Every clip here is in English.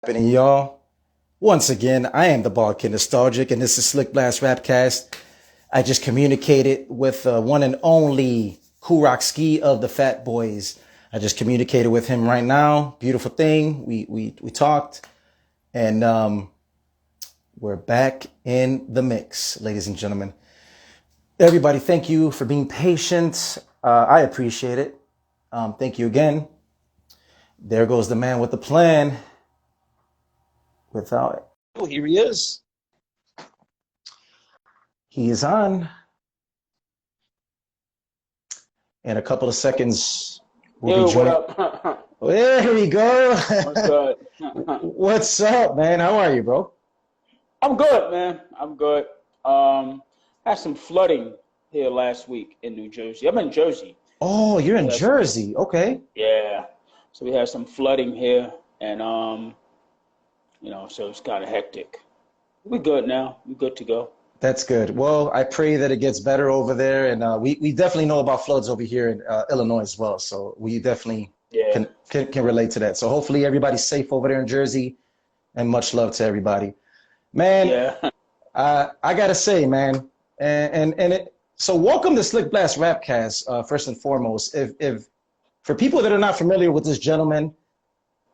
Happening, y'all? Once again, I am the Ball Kid Nostalgic, and this is SlickBlast RapCast. I just communicated with one and only Kool Rock-Ski of the Fat Boys. I just communicated with him right now. Beautiful thing. We talked, and we're back in the mix, ladies and gentlemen. Everybody, thank you for being patient. I appreciate it. Thank you again. There goes the man with the plan. Without it. Oh, here he is. He is on. In a couple of seconds, we'll be joined. What up? There we go. What's good? What's up, man? How are you, bro? I'm good, man. I'm good. Had some flooding here last week in New Jersey. I'm in Jersey. Oh, you're in Jersey. Okay. Yeah. So we had some flooding here, and so it's kind of hectic. We're good now. We're good to go. That's good. Well, I pray that it gets better over there, and we definitely know about floods over here in Illinois as well. So we definitely can relate to that. So hopefully everybody's safe over there in Jersey, and much love to everybody, man. Yeah. I gotta say, man, so welcome to SlickBlast RapCast. First and foremost, if for people that are not familiar with this gentleman.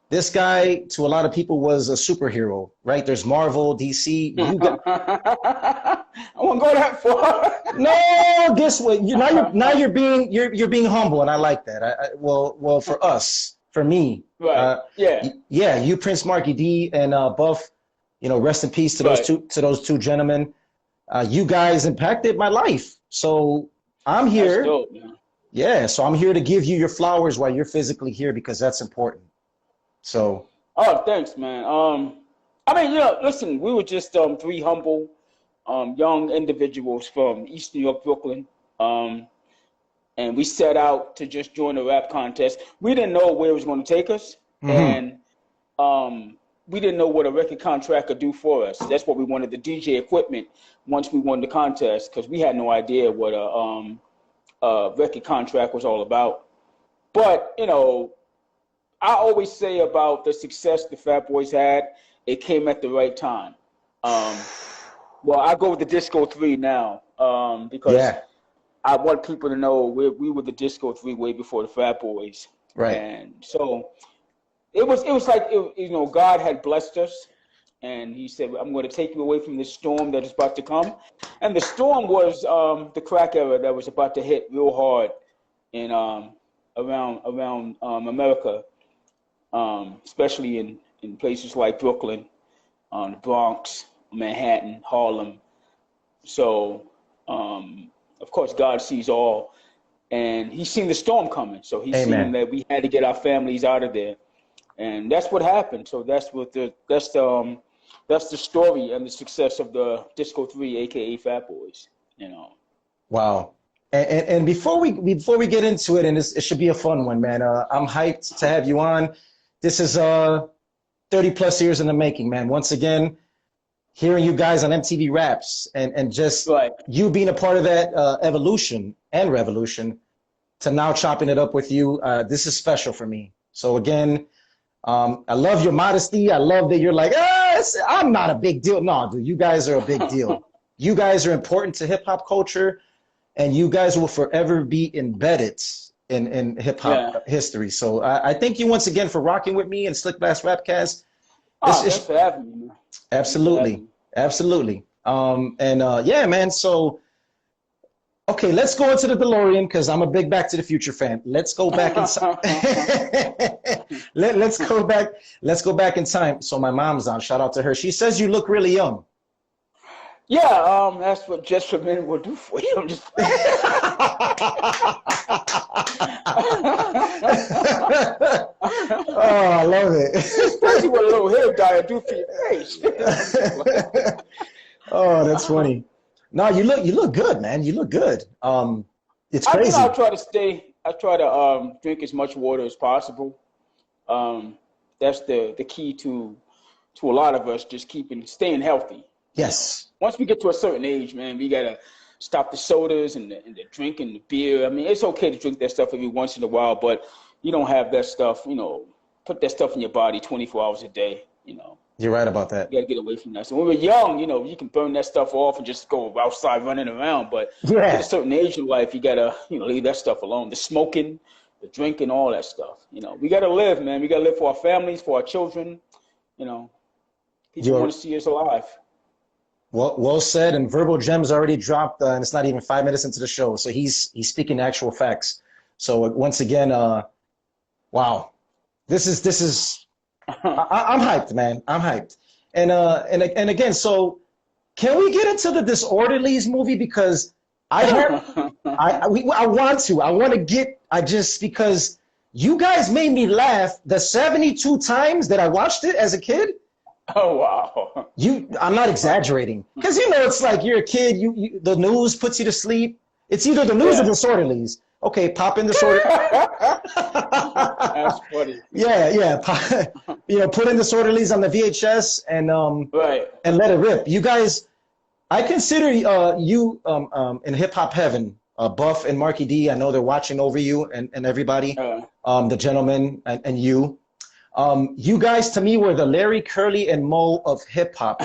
This guy, to a lot of people, was a superhero, right? There's Marvel, DC. I won't go that far. No, guess what? You're being humble, and I like that. Well, for us, for me, Right. yeah. You, Prince Markie, D, and Buff. Rest in peace to those two gentlemen. You guys impacted my life, so I'm here. That's dope, man. Yeah, so I'm here to give you your flowers while you're physically here because that's important. So. Oh, thanks, man. Listen, we were just three humble, young individuals from East New York, Brooklyn, and we set out to just join a rap contest. We didn't know where it was going to take us, and we didn't know what a record contract could do for us. That's what we wanted, the DJ equipment, once we won the contest, because we had no idea what a record contract was all about. But, I always say about the success the Fat Boys had, it came at the right time. Well, I go with the Disco 3 now because I want people to know we were the Disco 3 way before the Fat Boys. Right. And so it was like, God had blessed us, and he said, I'm going to take you away from this storm that is about to come. And the storm was the crack era that was about to hit real hard in around America. Especially in places like Brooklyn, the Bronx, Manhattan, Harlem. So, of course, God sees all, and He's seen the storm coming. So He's seen that we had to get our families out of there, and that's what happened. So that's the story and the success of the Disco 3, aka Fat Boys. Wow. And before we get into it, and it should be a fun one, man. I'm hyped to have you on. This is 30 plus years in the making, man. Once again, hearing you guys on MTV Raps and just you being a part of that evolution and revolution to now chopping it up with you. This is special for me. So again, I love your modesty. I love that you're like, I'm not a big deal. No, dude, you guys are a big deal. You guys are important to hip hop culture, and you guys will forever be embedded in hip hop history. So I thank you once again for rocking with me and SlickBlast RapCast. Thanks for having me, man. Absolutely. Yeah, man. So, okay, let's go into the DeLorean because I'm a big Back to the Future fan. Let's go back inside. let's go back in time. So my mom's on. Shout out to her. She says you look really young. Yeah, that's what Just for Men will do for you. I'm just Oh, I love it. Especially what a little hair dye will do for your face. Oh, that's funny. No, you look good, man. You look good. It's crazy. I try to drink as much water as possible. That's the key to a lot of us, just staying healthy. Yes. Once we get to a certain age, man, we gotta stop the sodas and the drinking, the beer. I mean, it's okay to drink that stuff every once in a while, but you don't have that stuff, put that stuff in your body 24 hours a day. You know. You're right about that. You gotta get away from that. So when we were young, you know, you can burn that stuff off and just go outside running around. But at a certain age in life, you gotta, you know, leave that stuff alone. The smoking, the drinking, all that stuff. You know, we gotta live, man. We gotta live for our families, for our children. You know, people want to see us alive. Well said. And Verbal Gems already dropped, and it's not even 5 minutes into the show. So he's speaking actual facts. So once again, wow, this is. I'm hyped, man. I'm hyped. And again, so can we get into the Disorderlies movie? Because I want to get, because you guys made me laugh the 72 times that I watched it as a kid. Oh, wow. I'm not exaggerating. Because, you know, it's like you're a kid, the news puts you to sleep. It's either the news or Disorderlies. Okay, pop in Disorderlies. That's funny. Yeah. You know, put in Disorderlies on the VHS and and let it rip. You guys, I consider you in hip hop heaven, Buff and Marky D. I know they're watching over you and everybody, the gentlemen and you. You guys to me were the Larry, Curly, and Moe of hip hop.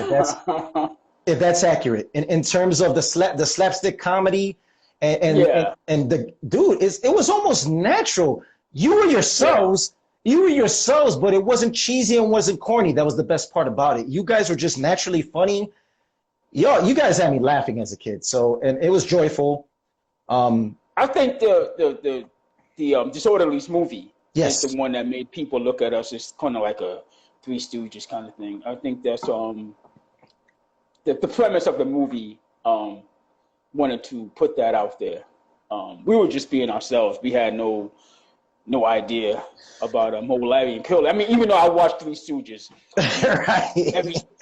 If that's accurate in terms of the slapstick comedy. And the dude, it was almost natural. You were yourselves, but it wasn't cheesy and wasn't corny. That was the best part about it. You guys were just naturally funny. You guys had me laughing as a kid. So, and it was joyful. I think the Disorderlies movie is the one that made people look at us as kind of like a Three Stooges kind of thing. I think that's the premise of the movie. Wanted to put that out there. We were just being ourselves. We had no idea about Moe, Larry, and Curly. I mean, even though I watched Three Stooges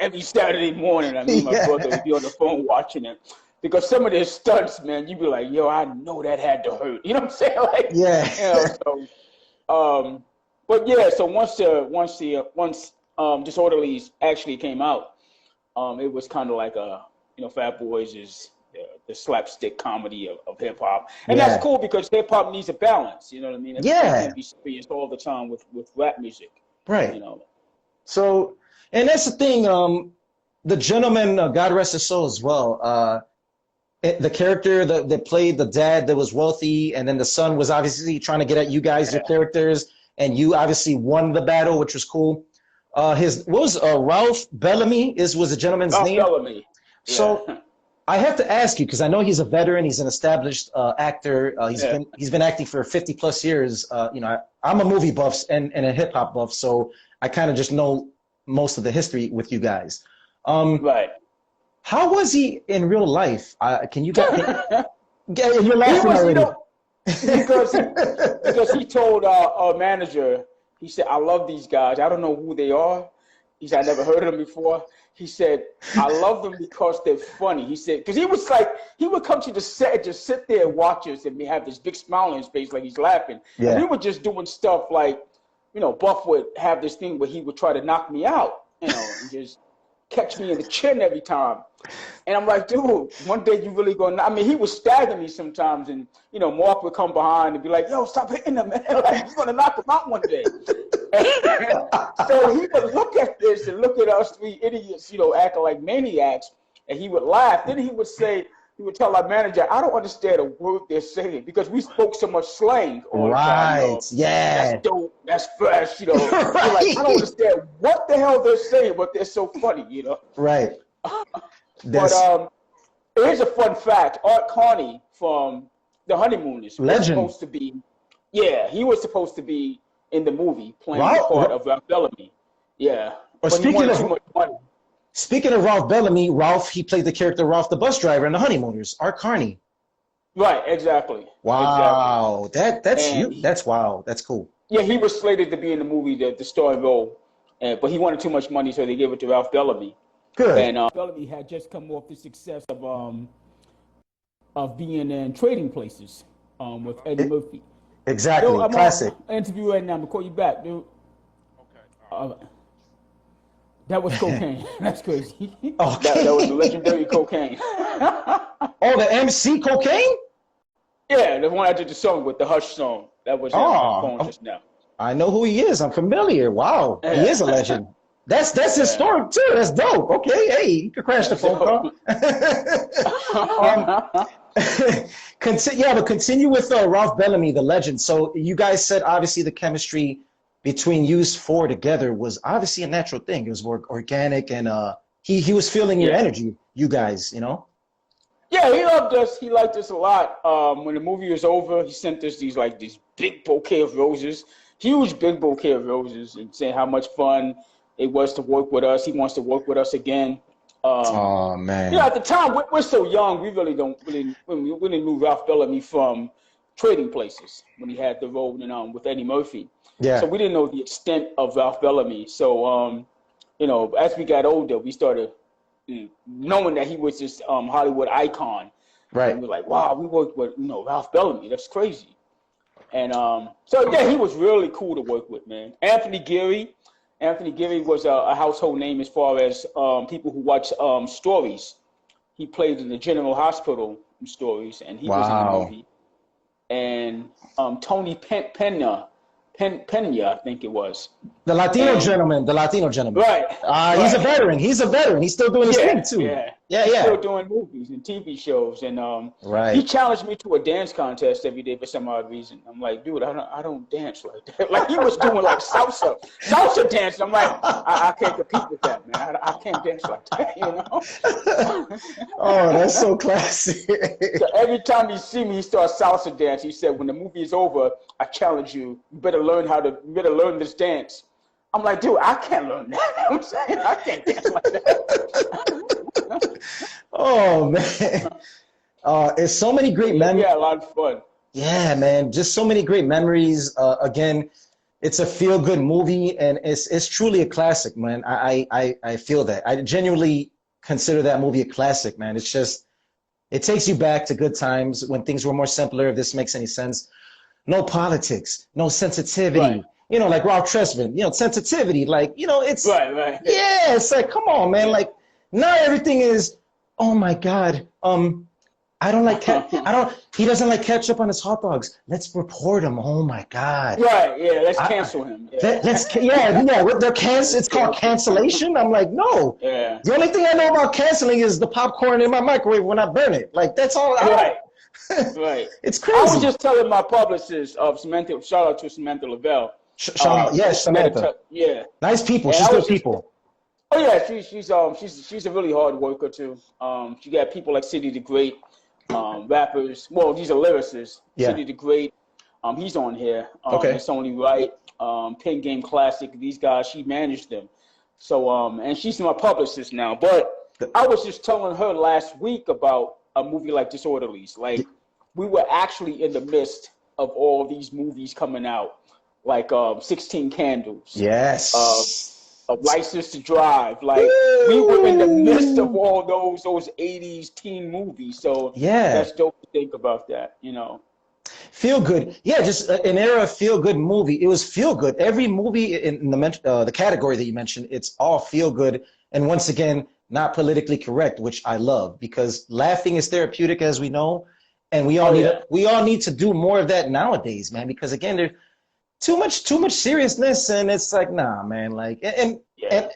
every Saturday morning, I mean, my brother would be on the phone watching it. Because some of their stunts, man, you'd be like, yo, I know that had to hurt. You know what I'm saying? Like, you know, but yeah, so once Disorderlies actually came out, it was kind of like Fat Boys is the slapstick comedy of hip hop, and that's cool because hip hop needs a balance. You know what I mean? It can't be serious all the time with rap music, right? You know. So, and that's the thing. The gentleman, God rest his soul as well. The character that played the dad that was wealthy, and then the son was obviously trying to get at you guys, your characters, and you obviously won the battle, which was cool. Ralph Bellamy was the gentleman's name. Bellamy. Yeah. So. I have to ask you because I know he's a veteran. He's an established actor. He's been acting for 50 plus years. You know, I'm a movie buff and a hip hop buff, so I kind of just know most of the history with you guys. Right. How was he in real life? Can you get? You're laughing already. Because he told our manager, he said, "I love these guys. I don't know who they are." He said, "I never heard of them before." He said, "I love them because they're funny." He said, because he was like, he would come to the set and just sit there and watch us and have this big smile on his face like he's laughing. Yeah. And we were just doing stuff like, you know, Buff would have this thing where he would try to knock me out, you know, and just catch me in the chin every time. And I'm like, dude, one day you really gonna, I mean, he would stagger me sometimes, and, you know, Mark would come behind and be like, yo, stop hitting him, man. Like, you're gonna knock him out one day. So he would look at this and look at us three idiots, you know, acting like maniacs, and he would laugh. Then he would say, he would tell our manager, I don't understand a word they're saying because we spoke so much slang all the time. You know? Yeah. That's dope, that's fresh, you know. Right. Like, I don't understand what the hell they're saying, but they're so funny, you know. Right. But here's a fun fact. Art Carney from The Honeymooners was supposed to be, he was supposed to be in the movie playing the part of Ralph Bellamy. Yeah. But speaking of Ralph Bellamy, he played the character Ralph the bus driver in The Honeymooners, Art Carney. Right, exactly. Wow. Exactly. That's wow. That's cool. Yeah, he was slated to be in the movie, the starring role, but he wanted too much money, so they gave it to Ralph Bellamy. Good. And Bellamy had just come off the success of being in Trading Places with Eddie Murphy. Exactly. I'm Classic. on interview right now. I'm gonna call you back, dude. Okay. That was cocaine. That's crazy. Okay. That was the legendary cocaine. Oh, the MC Cocaine? Yeah, the one I did the song with, the Hush song. That was on my phone just now. I know who he is. I'm familiar. Wow. He is a legend. That's historic too. That's dope. Okay, hey, you can crash the phone call. But continue with Ralph Bellamy, the legend. So you guys said obviously the chemistry between you four together was obviously a natural thing. It was more organic, and he was feeling your energy. You guys, you know. Yeah, he loved us. He liked us a lot. When the movie was over, he sent us these big bouquet of roses, huge big bouquet of roses, and saying how much fun it was to work with us. He wants to work with us again. Oh man! At the time we're so young, we really knew Ralph Bellamy from Trading Places when he had the role with Eddie Murphy. Yeah. So we didn't know the extent of Ralph Bellamy. So as we got older, we started knowing that he was this Hollywood icon. Right. And we're like, wow, we worked with Ralph Bellamy. That's crazy. And he was really cool to work with, man. Anthony Geary was a household name as far as people who watch Stories. He played in the General Hospital in Stories, and he was in the movie. And Tony Pena, I think it was. The Latino gentleman. Right. He's a veteran. He's still doing his thing too. Yeah. He's still doing movies and TV shows, and he challenged me to a dance contest every day for some odd reason. I'm like, dude, I don't dance like that. Like he was doing like salsa dance. I'm like, I can't compete with that, man. I can't dance like that, you know. Oh, that's so classic. So every time he see me, he starts salsa dance. He said, when the movie is over, I challenge you. You better learn this dance. I'm like, dude, I can't learn that. I'm saying I can't dance like that. Oh man, it's so many great memories. Yeah, a lot of fun. Yeah, man, just so many great memories. Again, it's a feel-good movie, and it's truly a classic, man. I feel that. I genuinely consider that movie a classic, man. It's just, it takes you back to good times when things were more simpler. If this makes any sense, no politics, no sensitivity. Right. Like Ralph Tresvant, sensitivity, it's right. Yeah, it's like, come on, man. Like, not everything is, oh my God, I don't like he doesn't like ketchup on his hot dogs. Let's report him. Oh my God. Right, yeah, let's cancel him. They're it's called cancellation. I'm like, no. Yeah. The only thing I know about canceling is the popcorn in my microwave when I burn it. Like, that's all. Right. Right. It's crazy. I was just telling my publicist of Samantha, shout out to Samantha Lavelle. Yes, Samantha. Yeah. Nice people. She's good people. Oh yeah, she's a really hard worker too. She got people like City the Great, rappers. Well, these are lyricists. Yeah. City the Great. He's on here. Okay. It's Only Right. Pin Game Classic. These guys, she managed them. So and she's my publicist now. But I was just telling her last week about a movie like Disorderlies. Like, we were actually in the midst of all these movies coming out, like 16 Candles. Yes. License to Drive. Like, we were in the midst of all those 80s teen movies. So that's dope to think about that, Feel good. Yeah, just an era of feel good movie. It was feel good. Every movie in the category that you mentioned, it's all feel good. And once again, not politically correct, which I love, because laughing is therapeutic, as we know, and we all need to do more of that nowadays, man. Because again, there's too much seriousness, and it's like, nah, man. Like, and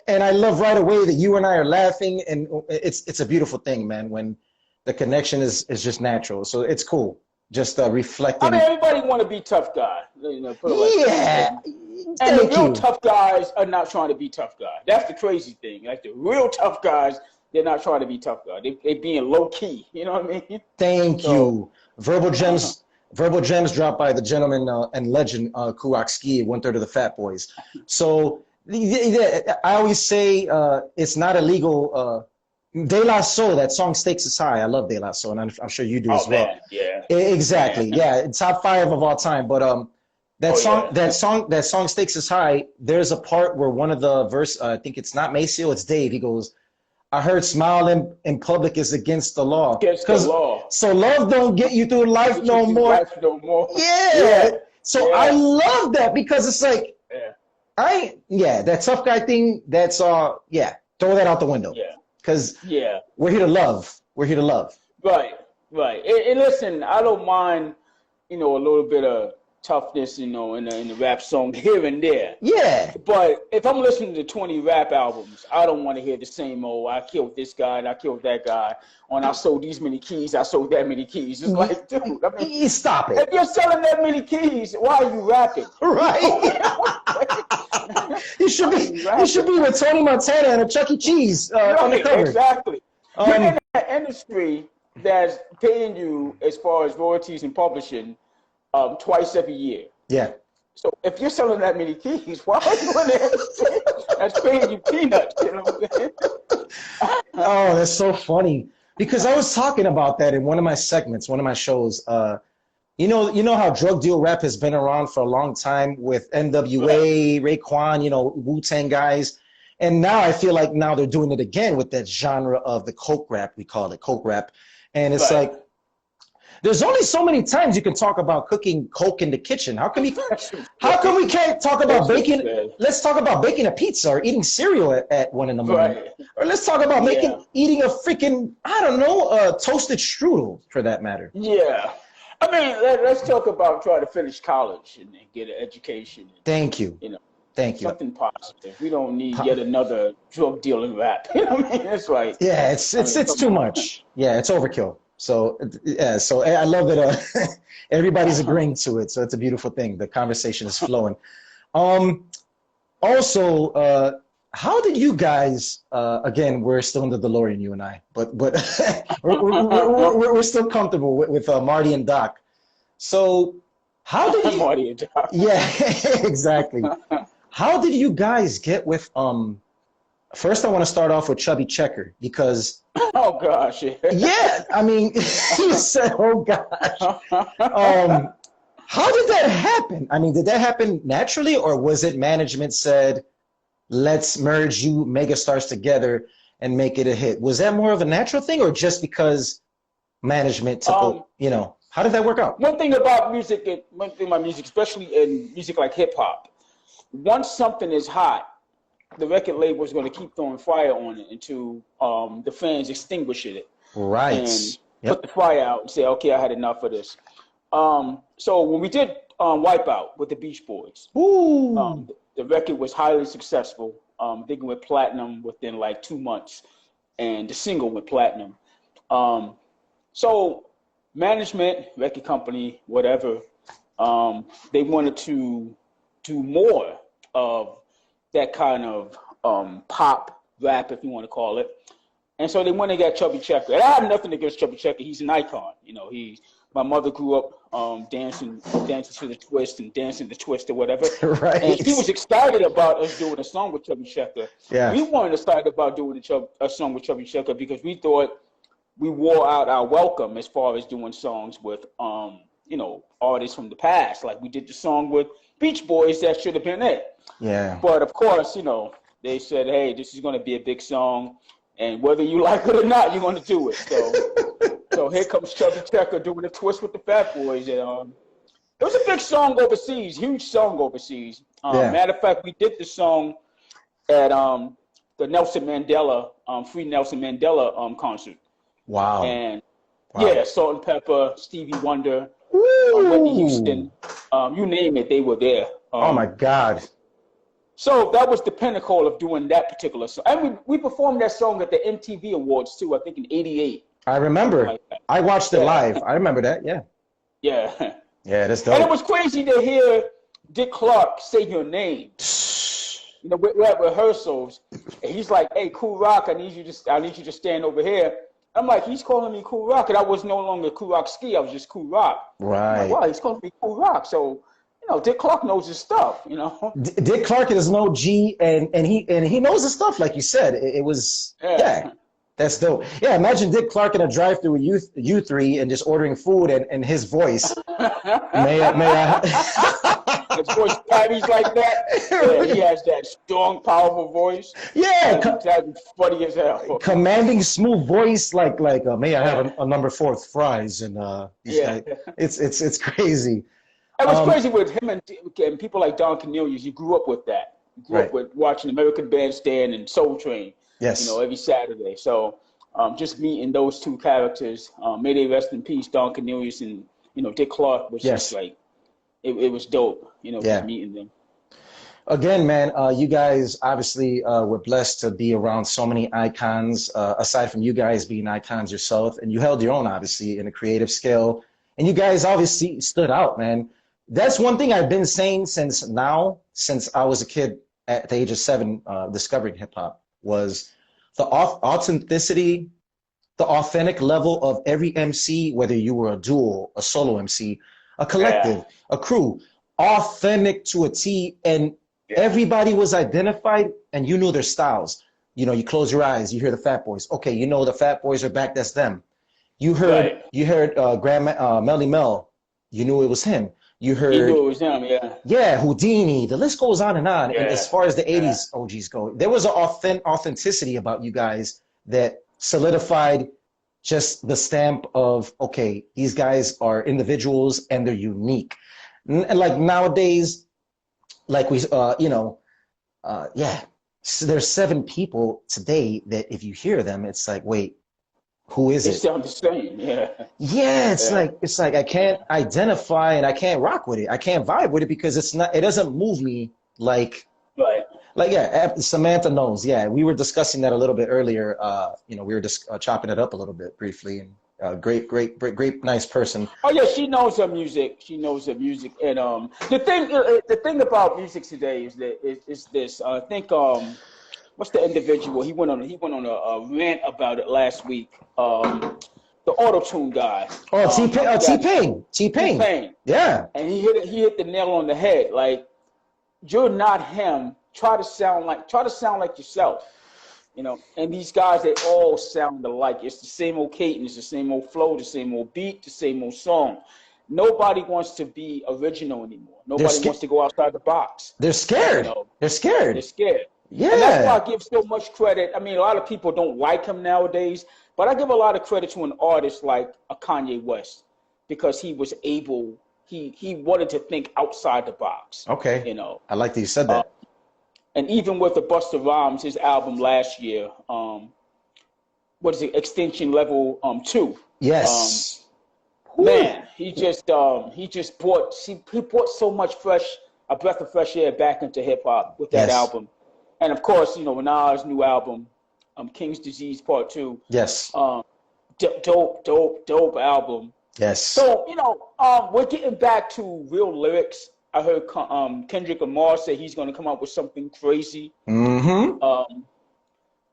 I love right away that you and I are laughing, and it's a beautiful thing, man. When the connection is just natural, so it's cool. Just reflecting. I mean, everybody want to be tough guy. Put it like that. And the real tough guys are not trying to be tough guys. That's the crazy thing. Like, the real tough guys, they're not trying to be tough guys. They being low key. You know what I mean? Thank you. Verbal gems dropped by the gentleman and legend Kool Rock-Ski, 1/3 of the Fat Boys. So I always say it's not illegal. De La Soul, that song "Stakes Is High." I love De La Soul, and I'm sure you do as well. Man, yeah. Exactly. Yeah, top 5 of all time. But that song "Stakes Is High." There's a part where one of the verse, I think it's not Maceo, it's Dave. He goes, "I heard smiling in public is against the law." Against the law. So love don't get you through life no more. Yeah. So I love that, because it's like, that tough guy thing. That's throw that out the window. Yeah. Because we're here to love. We're here to love. Right. And listen, I don't mind, a little bit of toughness, you know, in the rap song here and there. Yeah. But if I'm listening to 20 rap albums, I don't want to hear the same old, I killed this guy and I killed that guy, and I sold these many keys, I sold that many keys. It's like, dude, I mean, You stop it. if you're selling that many keys, why are you rapping? Right. you should be with Tony Montana and a Chuck E. Cheese on the cover. Exactly. You're in an industry that's paying you as far as royalties and publishing twice every year. Yeah. So if you're selling that many keys, why are you in that? That's paying you peanuts. You know what I'm saying? Oh, that's so funny. Because I was talking about that in one of my segments, one of my shows. You know how drug deal rap has been around for a long time with NWA, Raekwon, you know, Wu-Tang guys. And now I feel like now they're doing it again with that genre of the coke rap, we call it coke rap. And it's like, there's only so many times you can talk about cooking coke in the kitchen. How come we can't talk about baking? Let's talk about baking a pizza or eating cereal at 1 in the morning. Right. Or let's talk about eating a freaking, I don't know, toasted strudel for that matter. Yeah. I mean, let's talk about trying to finish college and get an education. Thank you. You know, thank you. Something positive. We don't need yet another drug dealing rap. You know what I mean? That's right. Yeah, it's too much. Yeah, it's overkill. So yeah, so I love that everybody's agreeing to it. So it's a beautiful thing. The conversation is flowing. Also, how did you guys? Again, we're still in the DeLorean, you and I, but we're still comfortable with Marty and Doc. So how did you? Marty and Doc. Yeah, exactly. How did you guys get with First, I want to start off with Chubby Checker because. Oh gosh. Yeah, I mean, you said, "Oh gosh." How did that happen? I mean, did that happen naturally, or was it management said, "Let's merge you megastars together and make it a hit"? Was that more of a natural thing, or just because management took? You know, how did that work out? One thing about music, especially in music like hip hop, once something is hot, the record label is going to keep throwing fire on it until the fans extinguish it. Right. And put the fire out and say, okay, I had enough of this. So when we did Wipeout with the Beach Boys, the record was highly successful. I think it went platinum within like 2 months, and the single went platinum. So management, record company, whatever, they wanted to do more of that kind of pop rap, if you want to call it. And so they went and got Chubby Checker. And I have nothing against Chubby Checker. He's an icon. You know, my mother grew up dancing to the twist and dancing the twist or whatever. Right. And he was excited about us doing a song with Chubby Checker. Yeah. We weren't excited about doing a song with Chubby Checker because we thought we wore out our welcome as far as doing songs with, you know, artists from the past. Like we did the song with Beach Boys, that should have been it. Yeah. But of course, you know, they said, hey, this is going to be a big song, and whether you like it or not, you're going to do it. So here comes Chubby Checker doing a twist with the Fat Boys. And it was a big song overseas, huge song overseas. Matter of fact, we did the song at the Nelson Mandela, Free Nelson Mandela concert. Wow. And yeah, Salt and Pepper, Stevie Wonder, Whitney Houston, you name it, they were there. Oh my God. So that was the pinnacle of doing that particular song. And we performed that song at the MTV Awards too, I think in '88. I remember. Like I watched it live. I remember that, yeah. Yeah. Yeah, that's dope. And it was crazy to hear Dick Clark say your name. You know, we're at rehearsals, and he's like, hey, Kool Rock, I need you to stand over here. I'm like, he's calling me Kool Rock, and I was no longer Kool Rock-Ski, I was just Kool Rock. Right. I'm like, wow, he's calling me Kool Rock. So, you know, Dick Clark knows his stuff, you know. Dick Clark is no G, and he knows his stuff, like you said. It was that's dope. Yeah, imagine Dick Clark in a drive-thru with you three and just ordering food and his voice. may I his voice carries like that. Yeah, he has that strong, powerful voice. Yeah, that's funny as hell. Commanding, smooth voice, like may I have a number 4 fries and it's crazy. It was crazy with him and people like Don Cornelius. You grew up with that. You grew up with watching American Bandstand and Soul Train. Yes. You know, every Saturday. So just meeting those two characters, may they rest in peace, Don Cornelius and, you know, Dick Clark was just like, it was dope, Yeah. just meeting them. Again, man, you guys obviously were blessed to be around so many icons, aside from you guys being icons yourself, and you held your own, obviously, in a creative skill. And you guys obviously stood out, man. That's one thing I've been saying since I was a kid at the age of 7, discovering hip hop, was the authenticity, the authentic level of every MC, whether you were a duo, a solo MC, a collective, a crew, authentic to a T, and everybody was identified, and you knew their styles. You close your eyes, you hear the Fat Boys. Okay, you know the Fat Boys are back. That's them. You heard Melly Mel. You knew it was him. You knew it was him. Yeah. Yeah, Houdini. The list goes on and on. Yeah. And as far as the '80s OGs go, there was an authenticity about you guys that solidified just the stamp of, okay, these guys are individuals and they're unique. And like nowadays, like we, so there's 7 people today that if you hear them, it's like, wait, who is it? They sound the same, yeah. Yeah, it's like I can't identify and I can't rock with it. I can't vibe with it because it doesn't move me like. Right. Like, yeah, Samantha knows. Yeah, we were discussing that a little bit earlier. We were just chopping it up a little bit briefly. And great, nice person. Oh yeah, she knows her music. She knows her music. And the thing about music today is this. I think what's the individual? He went on a rant about it last week. The auto-tune guy. Oh, T-Pain. T-Pain. Yeah. And he hit the nail on the head. Like, you're not him. Try to sound like yourself, and these guys, they all sound alike. It's the same old cadence, the same old flow, the same old beat, the same old song. Nobody wants to be original anymore. Nobody wants to go outside the box. They're scared. They're scared. Yeah. And that's why I give so much credit. I mean, a lot of people don't like him nowadays, but I give a lot of credit to an artist like a Kanye West, because he was able, he wanted to think outside the box. Okay. I like that you said that. And even with the Busta Rhymes, his album last year, what is it, Extinction Level 2? Yes. Man, he brought so much a breath of fresh air back into hip hop with that album. And of course, Nas' new album, King's Disease Part 2. Yes. Dope album. Yes. So, we're getting back to real lyrics. I heard Kendrick Lamar say he's going to come up with something crazy. Mm-hmm.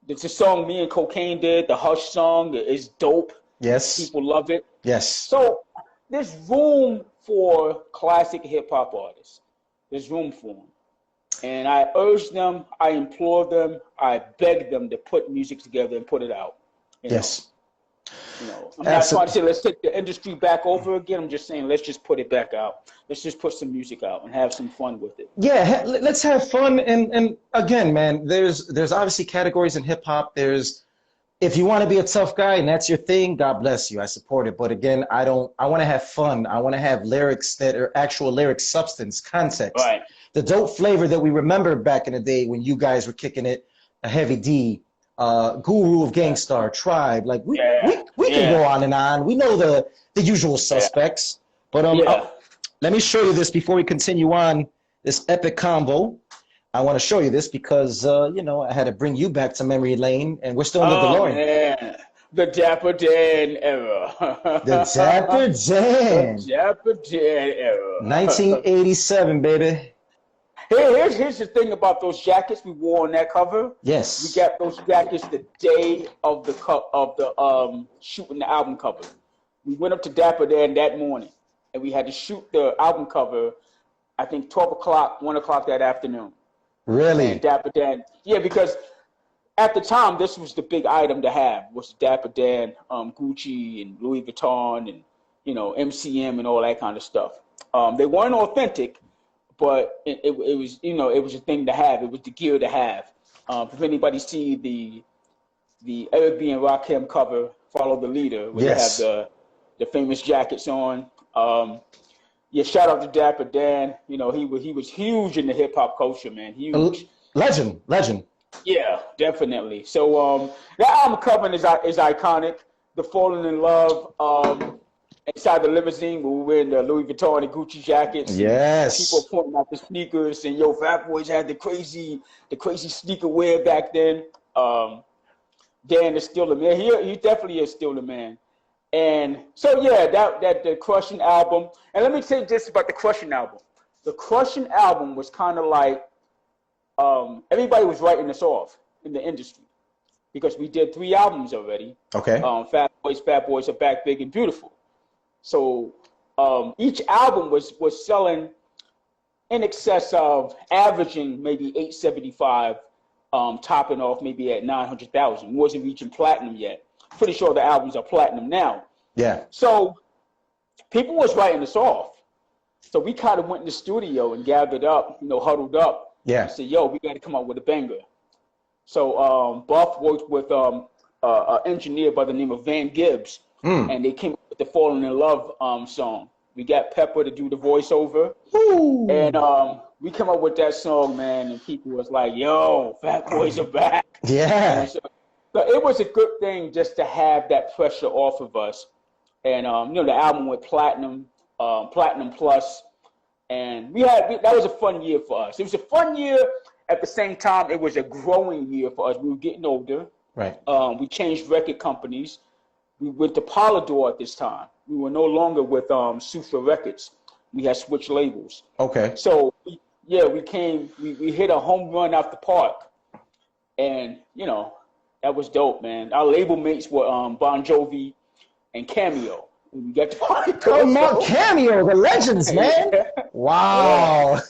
It's a song me and Cocaine did. The Hush song is dope. Yes. People love it. Yes. So there's room for classic hip hop artists. There's room for them. And I urge them, I implore them, I beg them to put music together and put it out. Yes. I'm not trying to say let's take the industry back over again. I'm just saying let's just put it back out. Let's just put some music out and have some fun with it. Yeah, let's have fun. And again, man, there's obviously categories in hip hop. If you want to be a tough guy and that's your thing, God bless you. I support it. But again, I want to have fun. I want to have lyrics that are actual lyrics, substance, context. Right. The dope flavor that we remember back in the day when you guys were kicking it, a Heavy D, Guru of Gangstar, Tribe. Like we can go on and on. We know the usual suspects. But let me show you this before we continue on this epic convo. I want to show you this because I had to bring you back to memory lane, and we're still in the DeLorean. Man. The Dapper Dan era. The Dapper Dan. The Dapper Dan era. 1987, baby. Here's the thing about those jackets we wore on that cover. Yes. We got those jackets the day of the shooting the album cover. We went up to Dapper Dan that morning, and we had to shoot the album cover, I think 12 o'clock, 1 o'clock that afternoon. Really? And Dapper Dan. Yeah, because at the time, this was the big item to have, was Dapper Dan, Gucci and Louis Vuitton and, MCM and all that kind of stuff. They weren't authentic, but it was, it was a thing to have. It was the gear to have. If anybody see the Eric B. and Rakim cover, Follow the Leader, where they have the famous jackets on. Shout out to Dapper Dan. He was huge in the hip hop culture, man. Huge. Legend. Yeah, definitely. So that album cover is iconic. The Falling in Love, inside the limousine, we were in the Louis Vuitton and Gucci jackets. Yes. People pointing out the sneakers, and yo, Fat Boys had the crazy sneaker wear back then. Dan is still the man. He definitely is still the man. And so yeah, that the CRUSHIN album. And let me say this about the CRUSHIN album. The CRUSHIN album was kind of like everybody was writing us off in the industry because we did 3 albums already. Okay. Fat Boys Are Back Big and Beautiful. So each album was selling in excess of averaging maybe 875, topping off maybe at 900,000. Wasn't reaching platinum yet. Pretty sure the albums are platinum now. Yeah. So people was writing us off. So we kind of went in the studio and gathered up, huddled up. Yeah. And said, yo, we got to come up with a banger. So Buff worked with an engineer by the name of Van Gibbs, and they came up with the Falling in Love song. We got Pepper to do the voiceover. Ooh. And we came up with that song, man, and people was like, yo, Fat Boys Are Back. Yeah. So it was a good thing just to have that pressure off of us. And, the album went platinum, platinum plus. And that was a fun year for us. It was a fun year. At the same time, it was a growing year for us. We were getting older. Right. We changed record companies. We went to Polydor at this time. We were no longer with Sutra Records. We had switched labels. Okay. So, we hit a home run out the park. And, that was dope, man. Our label mates were Bon Jovi and Cameo. We got to Cameo, the legends, man. Wow.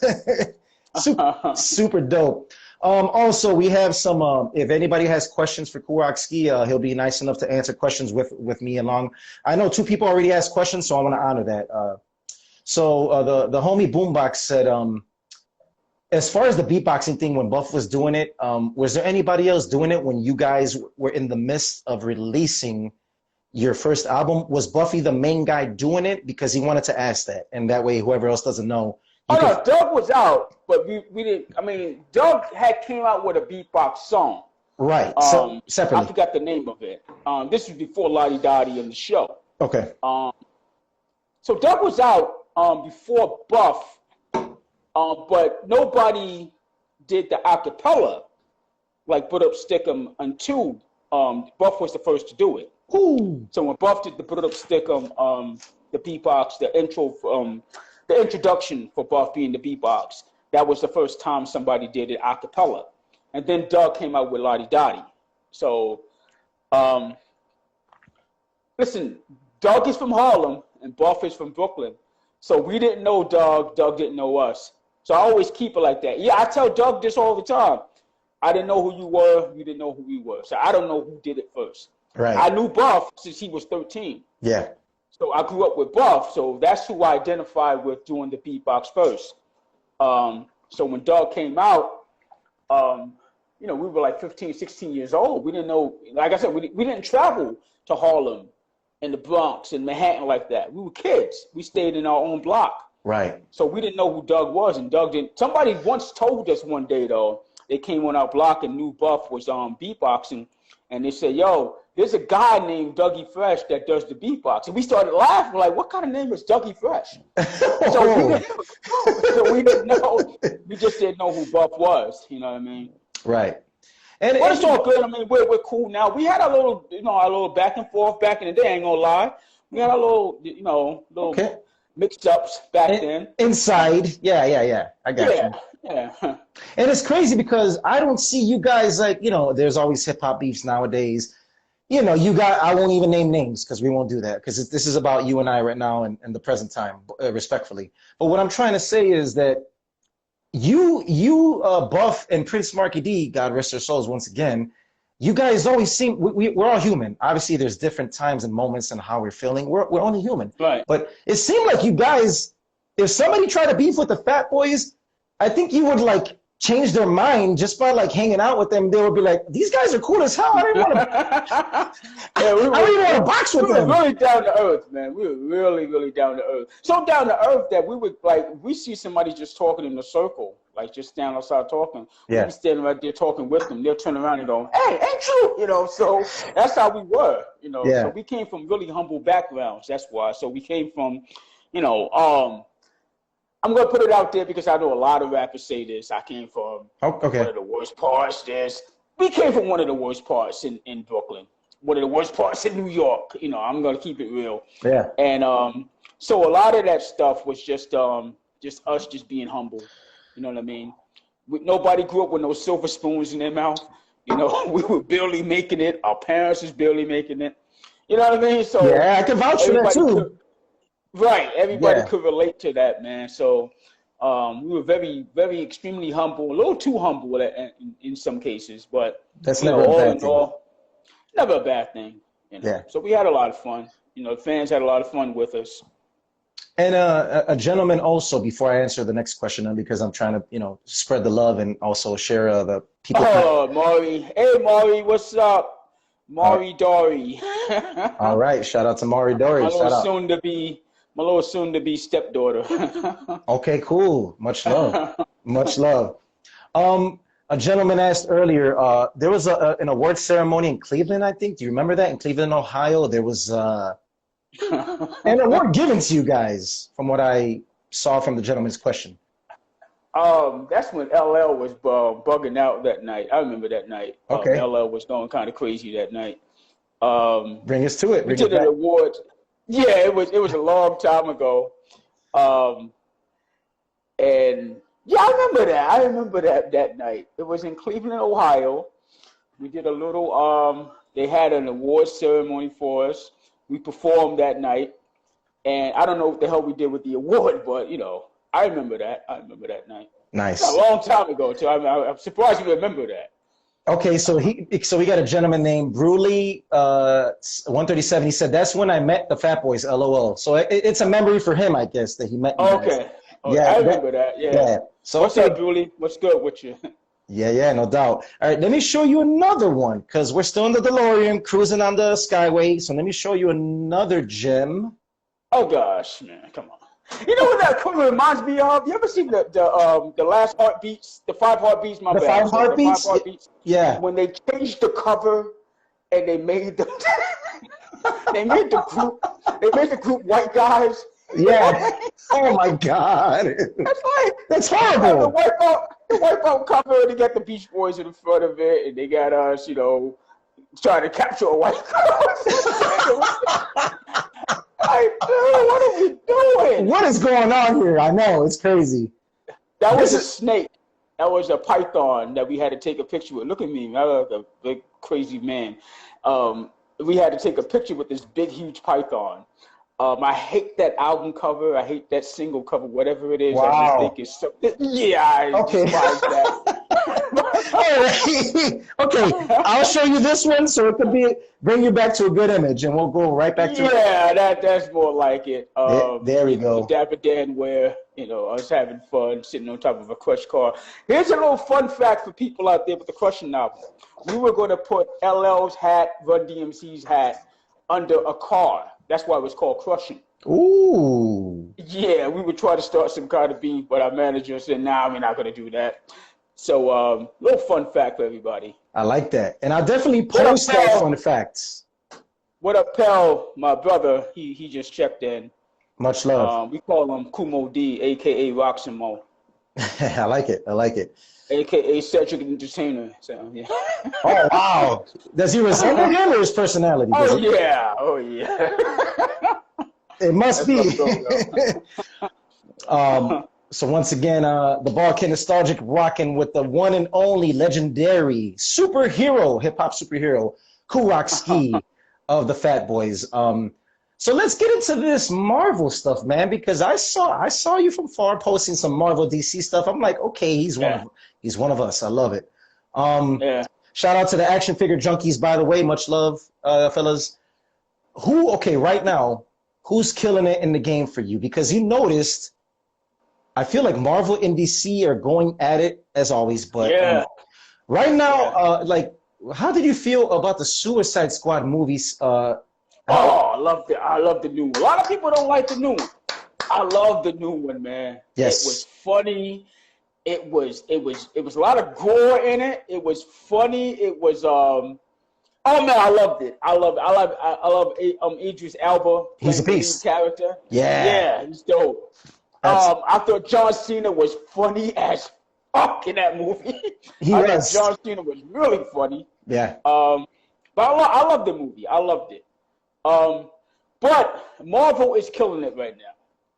super dope. Also, we have some, if anybody has questions for Kool Rock-Ski, he'll be nice enough to answer questions with me along. I know 2 people already asked questions, so I want to honor that. So the homie Boombox said, as far as the beatboxing thing, when Buff was doing it, was there anybody else doing it when you guys were in the midst of releasing your first album? Was Buffy the main guy doing it? Because he wanted to ask that, and that way whoever else doesn't know. No, Doug was out, but we didn't. I mean, Doug came out with a beatbox song. Right. Separately. I forgot the name of it. This was before Lottie Dottie and the show. Okay. So Doug was out before Buff, but nobody did the acapella like Put Up Stick'em until Buff was the first to do it. Ooh. So when Buff did the Put Up Stick'em, the beatbox, the intro, the introduction for Buff being the beatbox, that was the first time somebody did it a cappella. And then Doug came out with Lottie Dottie. So, listen, Doug is from Harlem and Buff is from Brooklyn. So we didn't know Doug, Doug didn't know us. So I always keep it like that. Yeah, I tell Doug this all the time. I didn't know who you were, you didn't know who we were. So I don't know who did it first. Right. I knew Buff since he was 13. Yeah. So I grew up with Buff, so that's who I identified with doing the beatbox first. So when Doug came out, we were like 15, 16 years old. We didn't know, like I said, we didn't travel to Harlem and the Bronx and Manhattan like that. We were kids. We stayed in our own block. Right. So we didn't know who Doug was, and Doug didn't. Somebody once told us one day, though, they came on our block and knew Buff was beatboxing, and they said, yo, there's a guy named Dougie Fresh that does the beatbox. And we started laughing, like, what kind of name is Dougie Fresh? So we didn't know. We just didn't know who Buff was, you know what I mean? Right. But it's all good. I mean, we're cool now. We had a little back and forth back in the day, I ain't gonna lie. We had a little, okay, mixed-ups back then. Inside. Yeah. I got you. Yeah. And it's crazy because I don't see you guys like, there's always hip-hop beefs nowadays. I won't even name names because we won't do that because this is about you and I right now and the present time, respectfully. But what I'm trying to say is that Buff and Prince Markie D, God rest their souls once again, you guys always seem, we're all human. Obviously, there's different times and moments and how we're feeling. We're only human. Right. But it seemed like you guys, if somebody tried to beef with the Fat Boys, I think you would like change their mind just by like hanging out with them. They would be like, these guys are cool as hell. I don't even want to. I don't even want to box with them. We were really down to earth, man. We were really, really down to earth. So down to earth that we would like, we see somebody just talking in a circle, like just standing outside talking. Yeah. We'd be standing right there talking with them. They'll turn around and go, "Hey, ain't you?" You know, so that's how we were. You know, Yeah. so we came from really humble backgrounds. That's why. So we came from, you know, I'm gonna put it out there because I know a lot of rappers say this. I came from one of the worst parts. We came from one of the worst parts in Brooklyn, one of the worst parts in New York. You know, I'm gonna keep it real. Yeah. And so a lot of that stuff was just us just being humble. You know what I mean? Nobody grew up with no silver spoons in their mouth. You know, we were barely making it. Our parents was barely making it. You know what I mean? So yeah, I can vouch for that too. Right, everybody could relate to that, man. So we were very, very extremely humble, a little too humble in some cases, but that's never a bad thing. Never a bad thing. You know? Yeah. So we had a lot of fun. You know, fans had a lot of fun with us. And a gentleman also, before I answer the next question, because I'm trying to, you know, spread the love and also share the people. Oh, Maury. Hey, Maury, what's up? Maury Dory. All right, shout out to Maury Dory. My little soon-to-be stepdaughter. Okay, cool. Much love. Much love. A gentleman asked earlier, there was an award ceremony in Cleveland, I think. Do you remember that? In Cleveland, Ohio, there was an award given to you guys, from what I saw from the gentleman's question. That's when LL was bugging out that night. I remember that night. Okay. LL was going kind of crazy that night. Bring us to it. We did an award. Yeah, it was a long time ago. And yeah, I remember that night. It was in Cleveland, Ohio. We did a little they had an award ceremony for us. We performed that night. And I don't know what the hell we did with the award, but you know, I remember that. I remember that night. Nice. A long time ago too. I'm surprised you remember that. Okay, so we got a gentleman named Bruley 137. He said that's when I met the Fat Boys. LOL. So it's a memory for him, I guess, that he met you guys. Okay. Yeah, I remember that. Yeah. So what's up, Bruley? What's good with you? Yeah, no doubt. All right, let me show you another one because we're still in the DeLorean cruising on the Skyway. So let me show you another gem. Oh gosh, man, come on. You know what that cover reminds me of? You ever seen the last heartbeats, the 5 heartbeats? The 5 heartbeats? The 5 heartbeats. Yeah. When they changed the cover and they made the the group white guys. Yeah. Oh my God. That's horrible. The wipeout cover. They got the Beach Boys in the front of it, and they got us, you know, trying to capture a white girl. What are we doing? What is going on here? I know, it's crazy. That was a snake. That was a python that we had to take a picture with. Look at me, I look like a big crazy man. We had to take a picture with this big, huge python. I hate that album cover. I hate that single cover, whatever it is. Wow. I just think it's so. Yeah, I despise that. Okay, I'll show you this one so it could bring you back to a good image, and we'll go right back to that's more like it. There we go. Dapper Dan Ware, you know, I was having fun sitting on top of a Crush car. Here's a little fun fact for people out there with the Crushing album. We were going to put LL's hat, Run DMC's hat, under a car. That's why it was called Crushing. Ooh. Yeah, we would try to start some kind of beef, but our manager said, nah, we're not going to do that. So, little fun fact for everybody. I like that. And I'll definitely post that fun facts. What up, Pell? My brother, he just checked in. Much love. We call him Kumo D, a.k.a. Roximo. I like it. A.k.a. Cedric Entertainer. So, yeah. Oh, wow. Does he resemble him or his personality? Oh, yeah. It must be. So once again, the Balkan Nostalgic rocking with the one and only legendary superhero, hip-hop superhero, Kool Rock-Ski of the Fat Boys. So let's get into this Marvel stuff, man, because I saw you from far posting some Marvel DC stuff. I'm like, okay, he's one of us. I love it. Shout out to the action figure junkies, by the way. Much love, fellas. Right now, who's killing it in the game for you? Because you noticed, I feel like Marvel and DC are going at it as always, but right now, like, how did you feel about the Suicide Squad movies? I love the new one. A lot of people don't like the new one. I love the new one, man. Yes. It was funny. it was a lot of gore in it. It was funny. It was oh man, I loved it. I love Idris Elba He's a playing the lead beast. character. Yeah. Yeah, he's dope. I thought John Cena was funny as fuck in that movie. I thought John Cena was really funny. Yeah. But I love the movie. I loved it. But Marvel is killing it right now.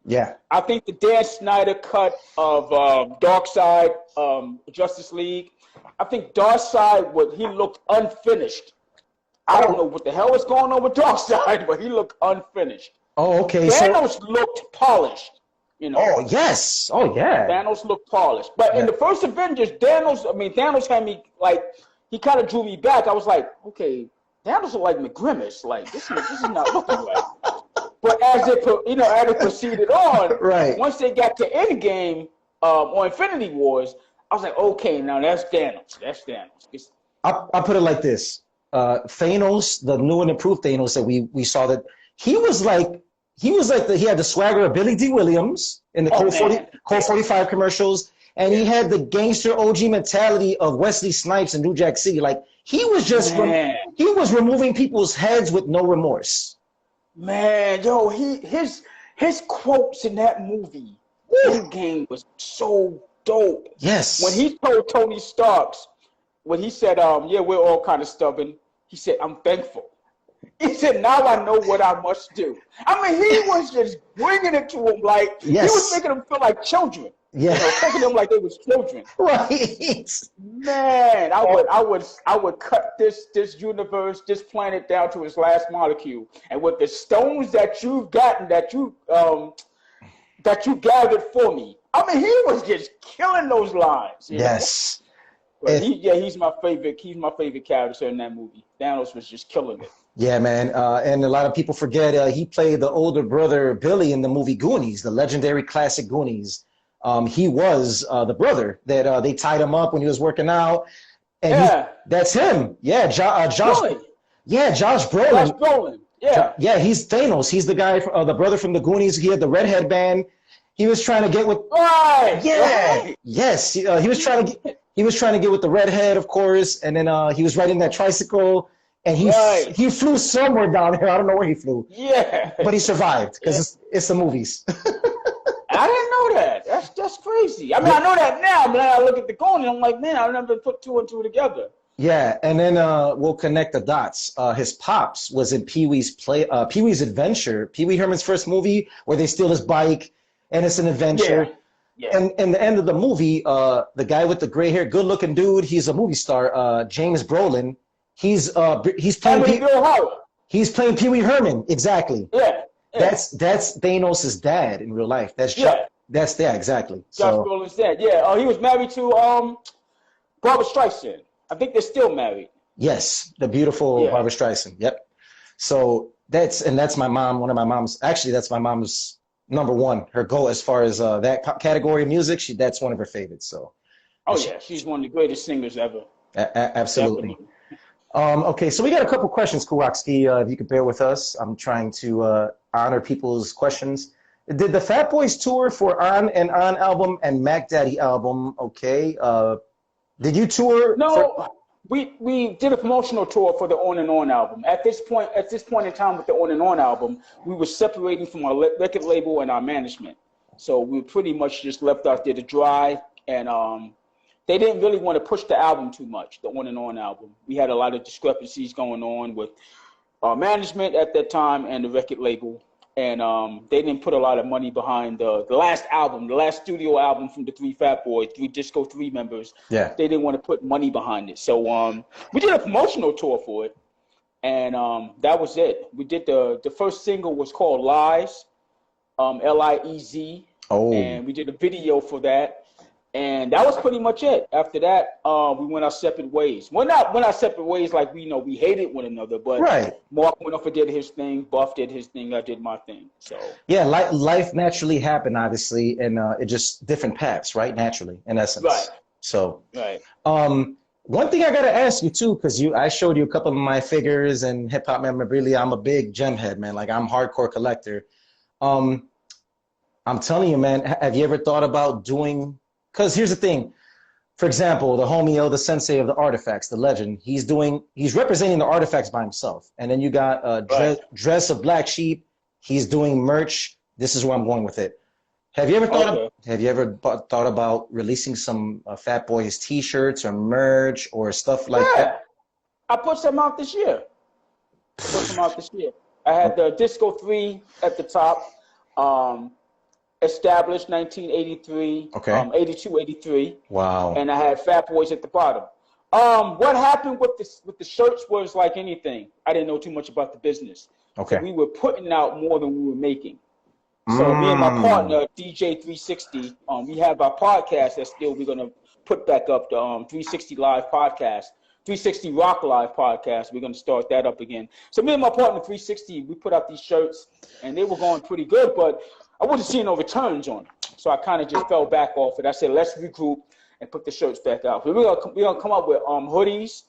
Yeah. I think the Dan Snyder cut of Darkseid, Justice League, I think Darkseid, he looked unfinished. I don't know what the hell is going on with Darkseid, but he looked unfinished. Oh, okay. Thanos looked polished. You know. Oh, yes. Oh, yeah. Thanos looked polished. But in the first Avengers, Thanos had me, like, he kind of drew me back. I was like, okay, Thanos looked like McGrimace. Like, this is not looking right. But as it proceeded on, right. Once they got to Endgame or Infinity Wars, I was like, okay, now that's Thanos. That's Thanos. I'll put it like this. Thanos, the new and improved Thanos that we saw, that he had the swagger of Billy D. Williams in the Colt 45 commercials, and he had the gangster OG mentality of Wesley Snipes in New Jack City. Like, he was just he was removing people's heads with no remorse. Man, yo, his quotes in that movie, Endgame, was so dope. Yes. When he told Tony Starks, when he said, yeah, we're all kind of stubborn, he said, I'm thankful. He said, now I know what I must do. I mean, he was just bringing it to him like, he was making them feel like children. Yeah. You know, taking them like they was children. Right. Man, I would cut this universe, this planet down to its last molecule. And with the stones that you've gotten, that you gathered for me. I mean, he was just killing those lines. Yes. He's my favorite. He's my favorite character in that movie. Thanos was just killing it. Yeah, man. And a lot of people forget he played the older brother Billy in the movie Goonies, the legendary classic Goonies. He was the brother that they tied him up when he was working out. And that's him. Yeah, Josh. Really? Yeah, Josh Brolin. Josh Brolin. Yeah. Yeah, he's Thanos. He's the guy, the brother from the Goonies. He had the red headband. He was trying to get with. Right. Yeah. Right. Yes. He was trying to get with the redhead, of course. And then he was riding that tricycle, and he flew somewhere down here. I don't know where he flew. Yeah. But he survived because it's the movies. I didn't know that. That's crazy. I mean, I know that now, but I look at the Conan, I'm like, man, I never put two and two together. Yeah, and then we'll connect the dots. His pops was in Pee-wee's Adventure, Pee Wee Herman's first movie, where they steal his bike, and it's an adventure. Yeah. And in the end of the movie, the guy with the gray hair, good-looking dude, he's a movie star, James Brolin. He's playing Pee Wee Herman, exactly. Yeah. That's Thanos' dad in real life. That's exactly. Josh Brolin's dad. Yeah. He was married to Barbara Streisand. I think they're still married. Yes, the beautiful Barbara Streisand. Yep. So that's my mom. One of my mom's. Actually, that's my mom's number one. Her goal as far as that category of music. That's one of her favorites. So. Oh yeah, she's one of the greatest singers ever. Absolutely. Definitely. Okay, so we got a couple questions, Kool Rock-Ski, if you could bear with us. I'm trying to honor people's questions. Did the Fat Boys tour for On and On album and Mac Daddy album? Okay. Did you tour? No, we did a promotional tour for the On and On album. At this point in time with the On and On album, we were separating from our record label and our management. So we pretty much just left out there to dry, and they didn't really want to push the album too much, the On and On album. We had a lot of discrepancies going on with our management at that time and the record label. And they didn't put a lot of money behind the last album, the last studio album from the three Fat Boys, Disco 3 members. Yeah. They didn't want to put money behind it. So we did a promotional tour for it. And that was it. We did the first single was called Lies, Liez. Oh. And we did a video for that. And that was pretty much it. After that, we went our separate ways. Well, not went our separate ways like we hated one another, but Mark went off and did his thing, Buff did his thing, I did my thing. So yeah, life naturally happened, obviously, and it just different paths, right? Naturally, in essence. Right. So right. One thing I gotta ask you too, because I showed you a couple of my figures and hip hop memorabilia. I'm a big gem head, man. Like, I'm hardcore collector. I'm telling you, man, have you ever thought about doing because here's the thing. For example, the homie Yo, the sensei of the artifacts, the legend, he's representing the artifacts by himself. And then you got Dress of Black Sheep. He's doing merch. This is where I'm going with it. Have you ever thought about releasing some Fat Boys t-shirts or merch or stuff like that? I put some out this year. I had the Disco 3 at the top. Established 1983, 82, 83. Wow. And I had Fat Boys at the bottom. What happened with the shirts was like anything. I didn't know too much about the business. Okay. So we were putting out more than we were making. So me and my partner, DJ 360, we have our podcast that we're gonna put back up, the 360 Live podcast, 360 Rock Live podcast. We're gonna start that up again. So me and my partner 360, we put out these shirts and they were going pretty good, but I wasn't seeing no returns on it. So I kind of just fell back off it. I said, let's regroup and put the shirts back out. We're gonna come up with hoodies.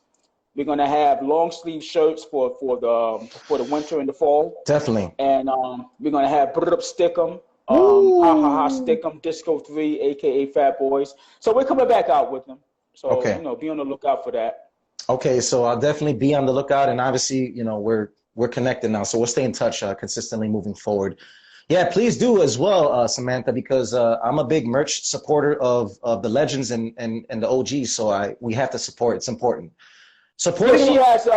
We're gonna have long sleeve shirts for the winter and the fall. Definitely. And we're gonna have Stickum, Ha Ha Ha Stickum, Disco 3, aka Fat Boys. So we're coming back out with them. So be on the lookout for that. Okay, so I'll definitely be on the lookout, and obviously, we're connected now, so we'll stay in touch consistently moving forward. Yeah, please do as well, Samantha, because I'm a big merch supporter of the legends and the OGs, so we have to support. It's important. Supporting. She has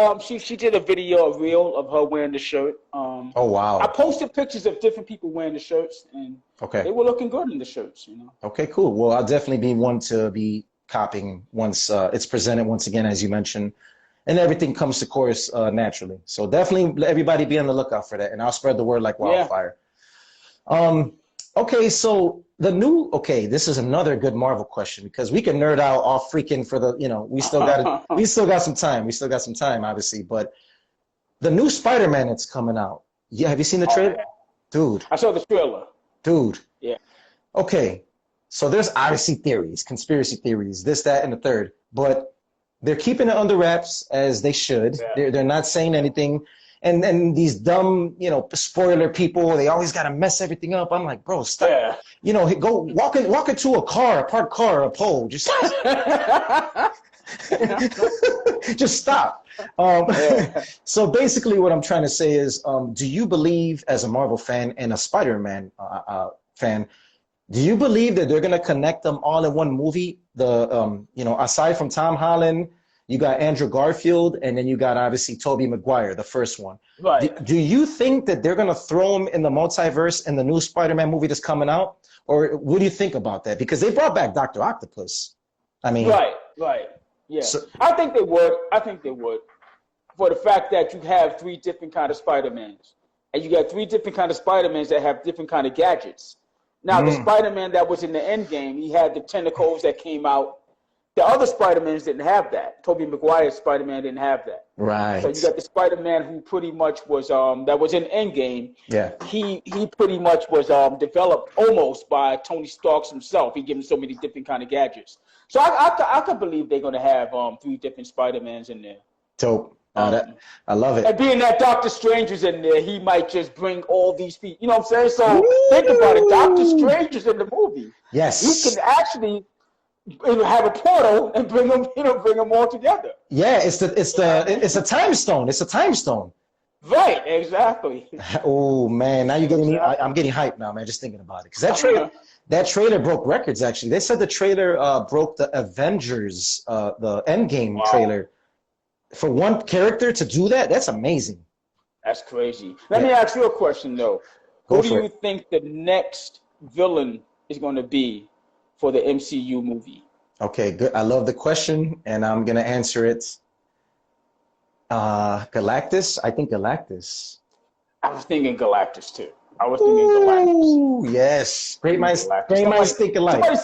she did a video, a reel of her wearing the shirt. Oh wow! I posted pictures of different people wearing the shirts, and they were looking good in the shirts. Okay, cool. Well, I'll definitely be one to be copying once it's presented once again, as you mentioned, and everything comes to course naturally. So definitely let everybody be on the lookout for that, and I'll spread the word like wildfire. Yeah. Okay, so this is another good Marvel question because we can nerd out all freaking for the, we still got some time, obviously, but the new Spider-Man that's coming out. Yeah, have you seen the trailer? Dude. I saw the trailer. Dude. Yeah. Okay, so there's obviously theories, conspiracy theories, this, that, and the third, but they're keeping it under wraps as they should. Yeah. They're not saying anything. And these dumb, spoiler people, they always got to mess everything up. I'm like, bro, stop. Yeah. Go walk into a parked car, a pole. Just, just stop. So basically what I'm trying to say is, do you believe as a Marvel fan and a Spider-Man fan, do you believe that they're going to connect them all in one movie? Aside from Tom Holland, you got Andrew Garfield, and then you got obviously Tobey Maguire, the first one. Right. Do you think that they're going to throw him in the multiverse in the new Spider-Man movie that's coming out? Or what do you think about that? Because they brought back Dr. Octopus. I mean. Right. Yeah. So, I think they would. For the fact that you have 3 different kind of Spider-Mans. And you got 3 different kind of Spider-Mans that have different kind of gadgets. Now, the Spider-Man that was in the Endgame, he had the tentacles that came out. The other Spider-Mans didn't have that. Tobey Maguire's Spider-Man didn't have that. Right. So you got the Spider-Man who pretty much was that was in Endgame. Yeah. He pretty much was developed almost by Tony Stark himself. He gave him so many different kind of gadgets. So I could believe they're gonna have 3 different Spider-Mans in there. Dope. I love it. And being that Doctor Strange is in there, he might just bring all these people. You know what I'm saying? So think about it. Doctor Strange is in the movie. Yes. He can actually have a portal and bring them all together. Yeah, it's a time stone. It's a time stone. Right, exactly. Oh man, now you're getting me. I'm getting hyped now, man. Just thinking about it, because that trailer broke records. Actually, they said the trailer broke the Avengers, the Endgame trailer. For one character to do that, that's amazing. That's crazy. Let me ask you a question though. Who do you think the next villain is going to be for the MCU movie? Okay, good. I love the question, and I'm gonna answer it. Galactus. I think Galactus. I was thinking Galactus too. Galactus. Yes. Great minds think alike. Somebody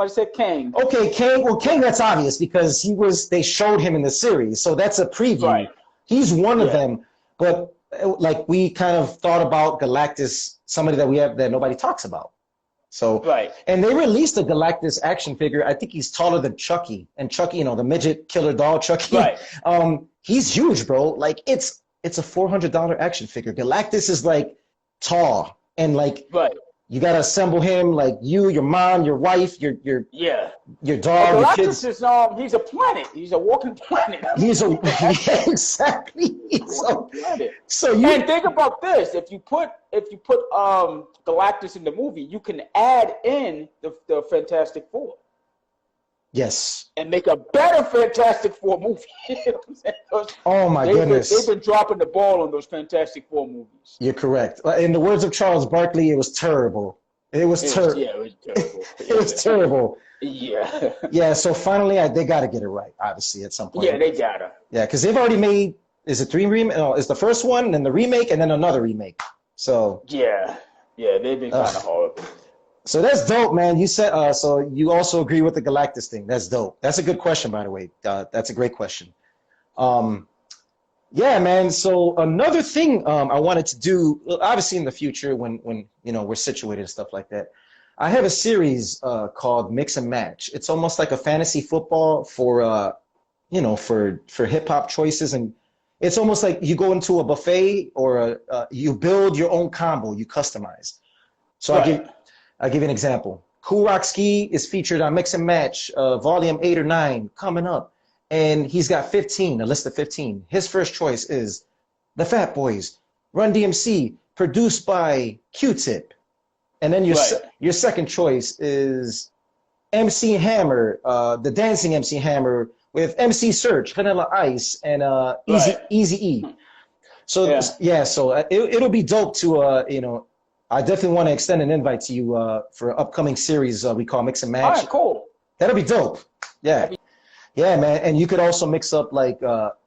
said Kang. Okay, Kang. Well, Kang, that's obvious because they showed him in the series, so that's a preview. Right. He's one of them, but like we kind of thought about Galactus, somebody that nobody talks about. So, and they released a Galactus action figure. I think he's taller than Chucky, and Chucky, the midget killer doll Chucky. Right. He's huge, bro. Like it's a $400 action figure. Galactus is like tall and like You gotta assemble him like you, your mom, your wife, your Yeah. dog, your kids. Galactus is he's a planet. He's a walking planet. He's a yeah, exactly. So you and think about this: if you put Galactus in the movie, you can add in the Fantastic Four. Yes. And make a better Fantastic Four movie. You know what I'm saying? Oh my goodness. They've been dropping the ball on those Fantastic Four movies. You're correct. In the words of Charles Barkley, it was terrible. It was terrible. Yeah, it was terrible. It was terrible. Yeah. Yeah, so finally they got to get it right, obviously, at some point. Yeah, they got to. Yeah, because they've already made, is it 3 remakes? No, it's the first one, then the remake, and then another remake. So. Yeah, they've been kind of horrible. So that's dope, man. You said so. You also agree with the Galactus thing. That's dope. That's a good question, by the way. That's a great question. Yeah, man. So another thing I wanted to do, obviously in the future, when we're situated and stuff like that, I have a series called Mix and Match. It's almost like a fantasy football for for hip hop choices, and it's almost like you go into a buffet or you build your own combo, you customize. So right. I'll give you an example. Kool Rock-Ski is featured on Mix and Match, volume 8 or 9 coming up. And he's got 15, a list of 15. His first choice is The Fat Boys, Run DMC, produced by Q-Tip. And then your second choice is MC Hammer, the dancing MC Hammer with MC Search, Vanilla Ice, and Eazy-E. So so it'll be dope to I definitely want to extend an invite to you for an upcoming series we call Mix and Match. All right, cool. That'll be dope. Yeah. Yeah, man. And you could also mix up like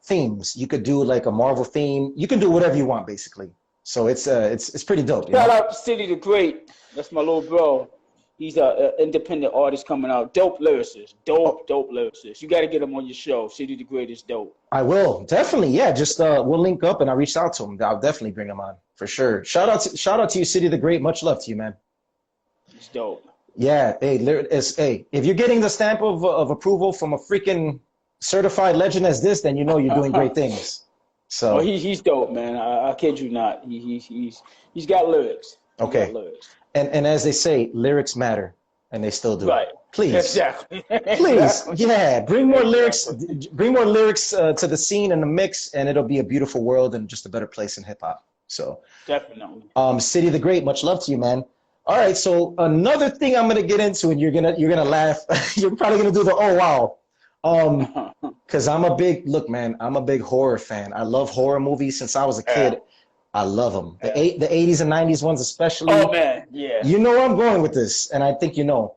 themes. You could do like a Marvel theme. You can do whatever you want, basically. So it's pretty dope. Shout out to City the Great. That's my little bro. He's an independent artist coming out. Dope lyricist. Dope lyricist. You got to get him on your show. City the Great is dope. I will. Definitely. Yeah. Just we'll link up and I'll reach out to him. I'll definitely bring him on for sure. Shout out to you, City the Great. Much love to you, man. It's dope. Yeah. Hey, if you're getting the stamp of approval from a freaking certified legend as this, then you know you're doing great things. So well, he's dope, man. I kid you not. He's got lyrics. Okay. Got lyrics. And as they say, lyrics matter, and they still do. Right. Please. Exactly. Please. Yeah. Bring more lyrics. Bring more lyrics to the scene and the mix, and it'll be a beautiful world and just a better place in hip hop. So. Definitely. City the Great. Much love to you, man. All right. So another thing I'm gonna get into, and you're gonna laugh. You're probably gonna do the oh wow. Because I'm a big horror fan. I love horror movies since I was a kid. I love them. The 80s and 90s ones especially. Oh, man, yeah. You know where I'm going with this, and I think you know.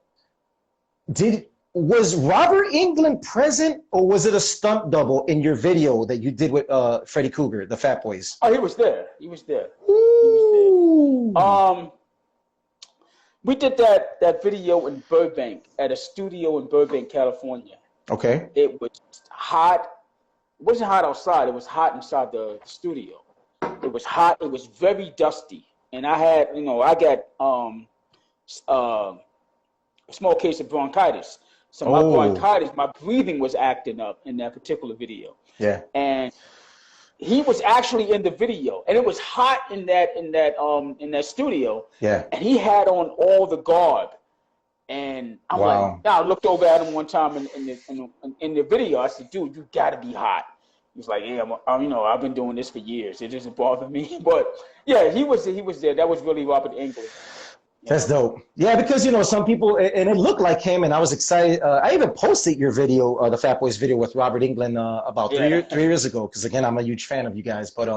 Was Robert Englund present, or was it a stunt double in your video that you did with Freddy Krueger, the Fat Boys? Oh, he was there. Ooh. We did that video in Burbank, at a studio in Burbank, California. Okay. It was hot. It wasn't hot outside. It was hot inside the studio. It was hot. It was very dusty, and I got a small case of bronchitis. So my bronchitis, my breathing was acting up in that particular video. Yeah. And he was actually in the video, and it was hot in that studio. Yeah. And he had on all the garb, and I'm like, I looked over at him one time in the video. I said, dude, you gotta be hot. He was like, yeah, I've been doing this for years. It doesn't bother me. But yeah, he was there. That was really Robert Englund. That's dope. Yeah, because some people, and it looked like him, and I was excited. I even posted your video, the Fat Boys video with Robert Englund about 3 years ago. Because again, I'm a huge fan of you guys. But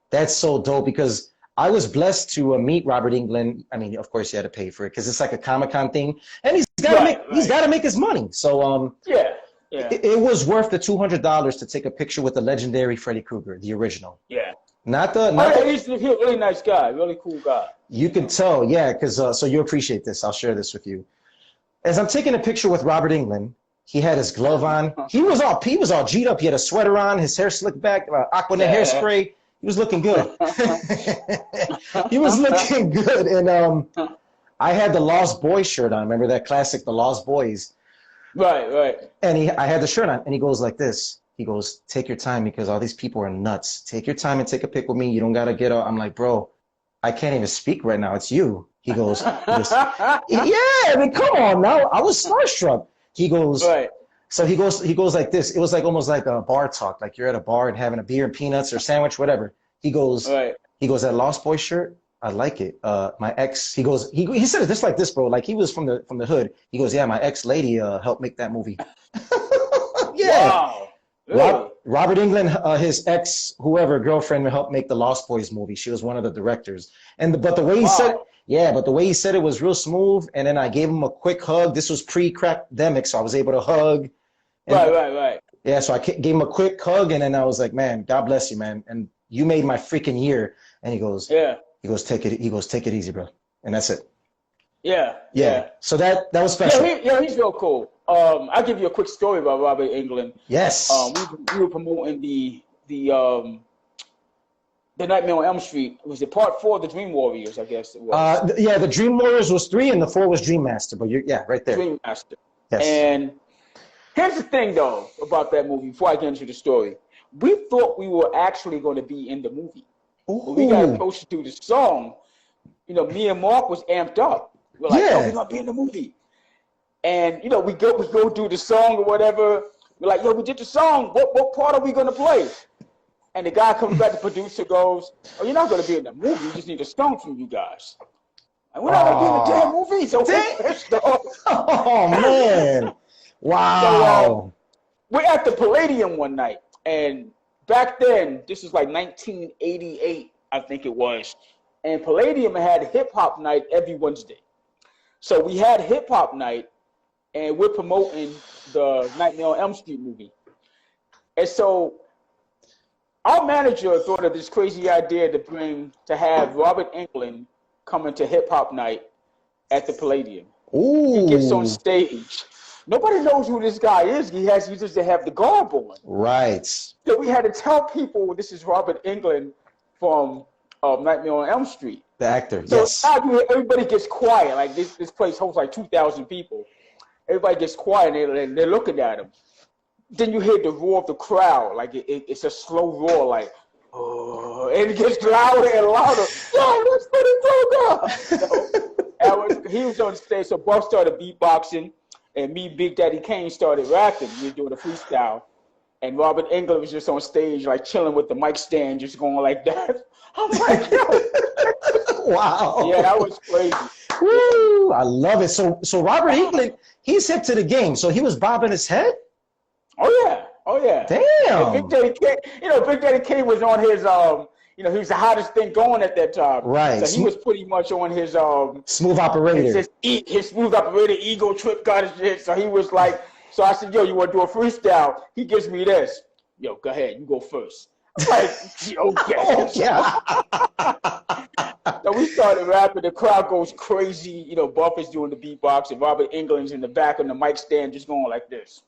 that's so dope because I was blessed to meet Robert Englund. I mean, of course, you had to pay for it because it's like a Comic-Con thing, and he's got to make his money. So yeah. It was worth the $200 to take a picture with the legendary Freddy Krueger, the original. Yeah. He's a really nice guy, really cool guy. You can tell, yeah, because so you appreciate this. I'll share this with you. As I'm taking a picture with Robert Englund, he had his glove on. He was all G'd up. He had a sweater on, his hair slicked back, Aquanet hairspray. He was looking good. He was looking good, and I had the Lost Boys shirt on. Remember that classic, the Lost Boys? Right. And I had the shirt on, and he goes like this. He goes, take your time because all these people are nuts. Take your time and take a pic with me. You don't got to get up. I'm like, bro, I can't even speak right now. It's you. I mean, come on now. I was starstruck. He goes, Right. so he goes like this. It was like almost like a bar talk, like you're at a bar and having a beer and peanuts or sandwich, whatever. He goes, Right. that Lost Boy shirt, I like it. My ex, he goes, he said it just like this, bro. Like he was from the hood. He goes, yeah, my ex lady helped make that movie. Yeah. Wow. Really? Robert Englund, his ex, whoever girlfriend, helped make the Lost Boys movie. She was one of the directors. But the way he said, but the way he said it was real smooth. And then I gave him a quick hug. This was pre-crackdemic, so I was able to hug. And, Right. Yeah, so I gave him a quick hug, and then I was like, man, God bless you, man, and you made my freaking year. And he goes, take it easy, bro, and that's it. Yeah. So that was special. Yeah, he's real cool. I'll give you a quick story about Robert Englund. Yes. We were promoting the Nightmare on Elm Street. Was it part 4 of the Dream Warriors? I guess it was. The Dream Warriors was 3, and the 4 was Dream Master. But right there. Dream Master. Yes. And here's the thing, though, about that movie. Before I get into the story, we thought we were actually going to be in the movie. When we got approached to do the song, me and Mark was amped up. We're like, we're gonna be in the movie. And we go do the song or whatever. We're like, we did the song. What part are we gonna play? And the guy comes back, the producer goes, "Oh, you're not gonna be in the movie. You just need a song from you guys." And we're not gonna be in the damn movie. So oh man. Wow. So, we're at the Palladium one night, and back then, this is like 1988, I think it was, and Palladium had hip hop night every Wednesday. So we had hip hop night, and we're promoting the Nightmare on Elm Street movie. And so our manager thought of this crazy idea to have Robert Englund come into hip hop night at the Palladium. Ooh. He gets on stage. Nobody knows who this guy is. He just have the garb on. Right. So we had to tell people this is Robert Englund from Nightmare on Elm Street. The actor, so yes. Everybody gets quiet. Like this place holds like 2,000 people. Everybody gets quiet and they're looking at him. Then you hear the roar of the crowd. Like it's a slow roar, like, oh, and it gets louder and louder. Yo, that's Freddy Krueger. He was on stage, so Buff started beatboxing, and me, Big Daddy Kane, started rapping. We were doing a freestyle. And Robert Englund was just on stage, like chilling with the mic stand, just going like that. I'm like, yo. Wow. Yeah, that was crazy. Woo, I love it. So Robert Englund, he's hip to the game. So he was bobbing his head? Oh yeah. Damn. And Big Daddy Kane, Big Daddy Kane was on his he was the hottest thing going at that time. Right. So he was pretty much on his smooth operator. His smooth operator ego trip got his shit. So he was like, so I said, yo, you want to do a freestyle? He gives me this. Yo, go ahead, you go first. I'm like, okay. Oh, yeah. So we started rapping. The crowd goes crazy. Buff is doing the beatbox, and Robert Englund's in the back on the mic stand, just going like this,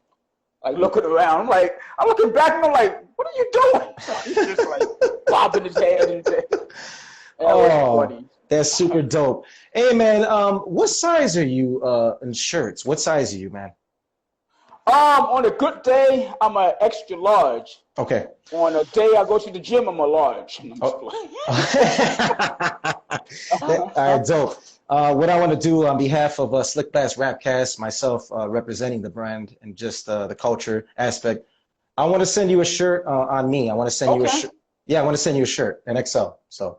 like looking around. I'm looking back, and I'm like, what are you doing? So he's just like bobbing his head and that was funny. That's super dope. Hey man, what size are you in shirts? What size are you, man? On a good day, I'm an extra large. Okay. On a day I go to the gym, I'm a large. All right, dope. What I want to do on behalf of SlickBlast RapCast, myself representing the brand and just the culture aspect, I want to send you a shirt on me. I want to send you a shirt. Yeah, I want to send you a shirt, an XL. So.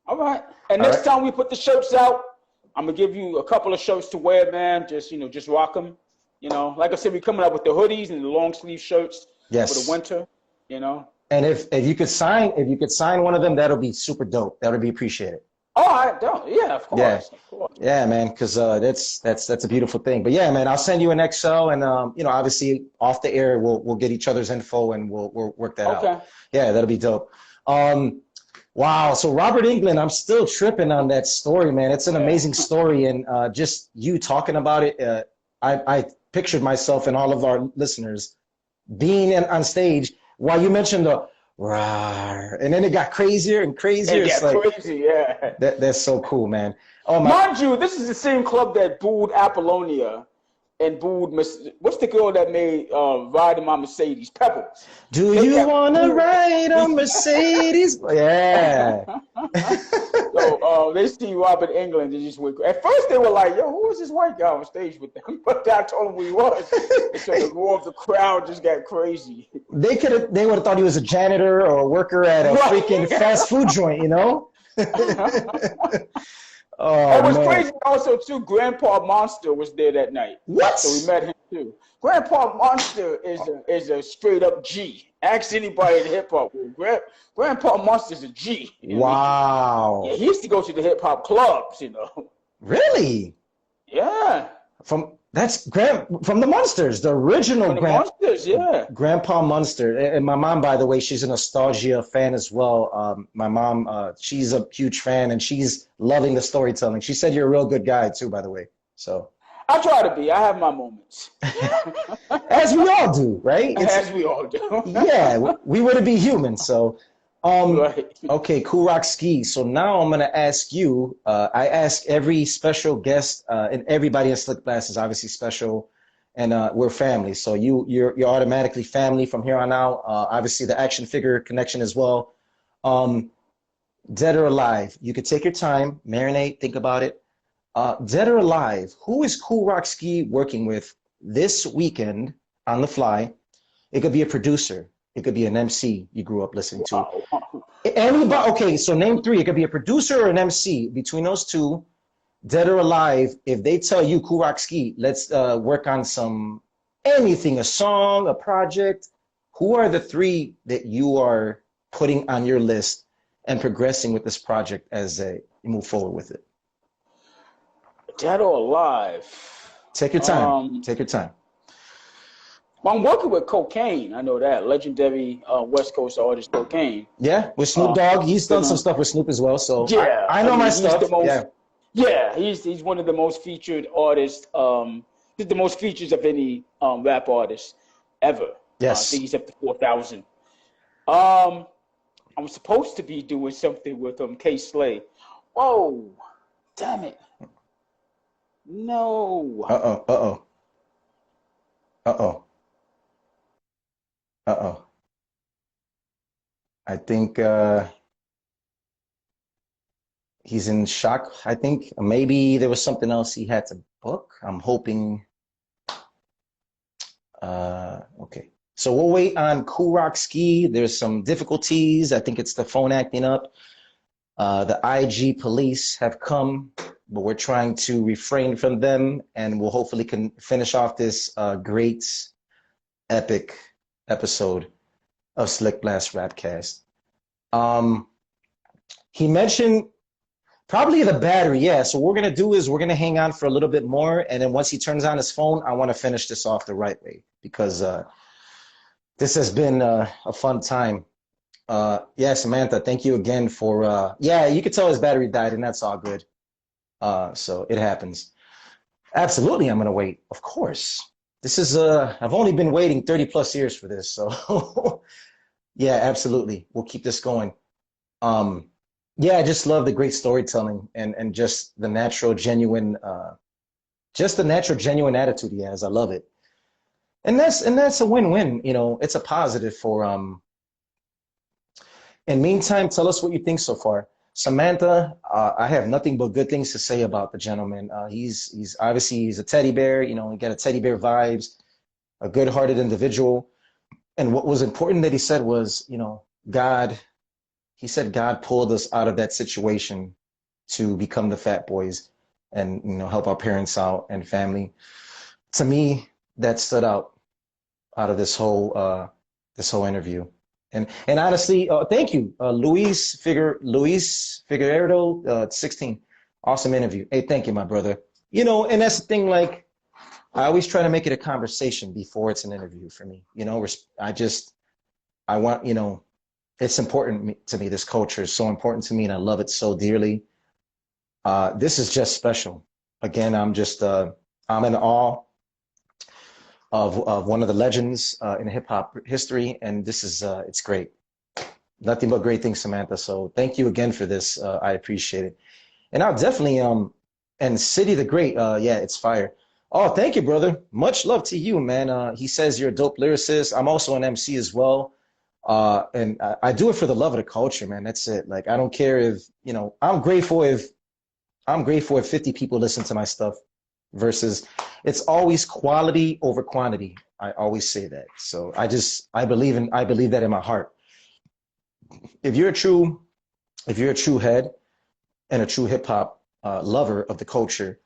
All right. And next time we put the shirts out, I'm gonna give you a couple of shirts to wear, man. Just just rock them. Like I said, we're coming up with the hoodies and the long sleeve shirts for the winter. And if you could sign one of them, that'll be super dope. That'll be appreciated. Oh, I don't. Yeah, of course. Yeah, of course. Yeah, man, because that's a beautiful thing. But yeah, man, I'll send you an XL, and obviously off the air, we'll get each other's info and we'll work that out. Yeah, that'll be dope. Wow. So Robert Englund, I'm still tripping on that story, man. It's an amazing story, and just you talking about it, I pictured myself and all of our listeners being on stage while you mentioned the rawr, and then it got crazier and crazier. It got crazy, yeah. That's so cool, man. Oh my! Mind you, this is the same club that booed Apollonia and booed what's the girl that made Ride in My Mercedes? Pebbles. Do you wanna ride on Mercedes? Yeah. So they see Robert Englund and just went. At first they were like, "Yo, who is this white guy on stage with them?" But I told them who he was. And so the roar of the crowd just got crazy. They would have thought he was a janitor or a worker at a freaking fast food joint, you know? Oh, it was crazy also too. Grandpa Monster was there that night. What? So we met him too. Grandpa Monster is a straight up G. Ask anybody in the hip hop world. Grandpa Monster's a G. Wow. Yeah, he used to go to the hip hop clubs, you know. Really? Yeah. From the Monsters, the original Monsters, yeah. Grandpa Munster. And my mom, by the way, she's a nostalgia fan as well. My mom, she's a huge fan, and she's loving the storytelling. She said you're a real good guy too, by the way. So I try to be. I have my moments. as we all do, right? As we all do. Yeah, we wouldn't be human. So, right. Okay, Kool Rock-Ski. So now I'm gonna ask you. I ask every special guest, and everybody in SlickBlast is obviously special, and we're family. So you're automatically family from here on out. Obviously the action figure connection as well. Dead or alive, you could take your time, marinate, think about it. Dead or alive, who is Kool Rock-Ski working with this weekend on the fly? It could be a producer. It could be an MC you grew up listening to. Wow. Anybody, okay, so name three. It could be a producer or an MC. Between those two, dead or alive, if they tell you, Kool Rock-Ski, let's work on anything, a song, a project, who are the three that you are putting on your list and progressing with this project as you move forward with it? Dead or alive? Take your time. Take your time. I'm working with Cocaine. I know that. Legendary West Coast artist Cocaine. Yeah, with Snoop Dogg. He's done some stuff with Snoop as well. So yeah, I know my stuff. Yeah, he's one of the most featured artists. The most features of any rap artist ever. Yes. I think he's up to 4,000. I'm supposed to be doing something with K-Slay. Whoa, damn it. No. Uh-oh. I think he's in shock. I think maybe there was something else he had to book. I'm hoping. Okay. So we'll wait on Kool Rock-Ski. There's some difficulties. I think it's the phone acting up. The IG police have come, but we're trying to refrain from them, and we'll hopefully can finish off this great, epic episode of SlickBlast RapCast. He mentioned probably the battery. Yeah, so what we're going to do is we're going to hang on for a little bit more, and then once he turns on his phone, I want to finish this off the right way, because this has been a fun time. Yeah, Samantha, thank you again for, yeah, you could tell his battery died, and that's all good. So it happens. Absolutely, I'm going to wait. Of course. This is, I've only been waiting 30 plus years for this. So yeah, absolutely. We'll keep this going. Yeah, I just love the great storytelling and just the natural, genuine, attitude he has. I love it. And that's a win-win, you know, it's a positive for, in meantime, tell us what you think so far. Samantha, I have nothing but good things to say about the gentleman. He's obviously, he's a teddy bear, you know, he got a teddy bear vibes, a good-hearted individual. And what was important that he said was, you know, he said God pulled us out of that situation to become the Fat Boys and, you know, help our parents out and family. To me, that stood out of this whole interview. And honestly, thank you, Luis Figueredo, 16. Awesome interview. Hey, thank you, my brother. You know, and that's the thing, like, I always try to make it a conversation before it's an interview for me. You know, I want, you know, it's important to me. This culture is so important to me, and I love it so dearly. This is just special. Again, I'm in awe of one of the legends in hip hop history, and this is it's great. Nothing but great things, Samantha. So thank you again for this. I appreciate it. And I'll definitely and City the Great. Yeah, it's fire. Oh, thank you, brother. Much love to you, man. He says you're a dope lyricist. I'm also an MC as well. And I do it for the love of the culture, man. That's it. Like, I don't care if, you know, I'm grateful if 50 people listen to my stuff versus it's always quality over quantity. I always say that. So I believe that in my heart. If you're a true, if you're a true head and a true hip hop lover of the culture,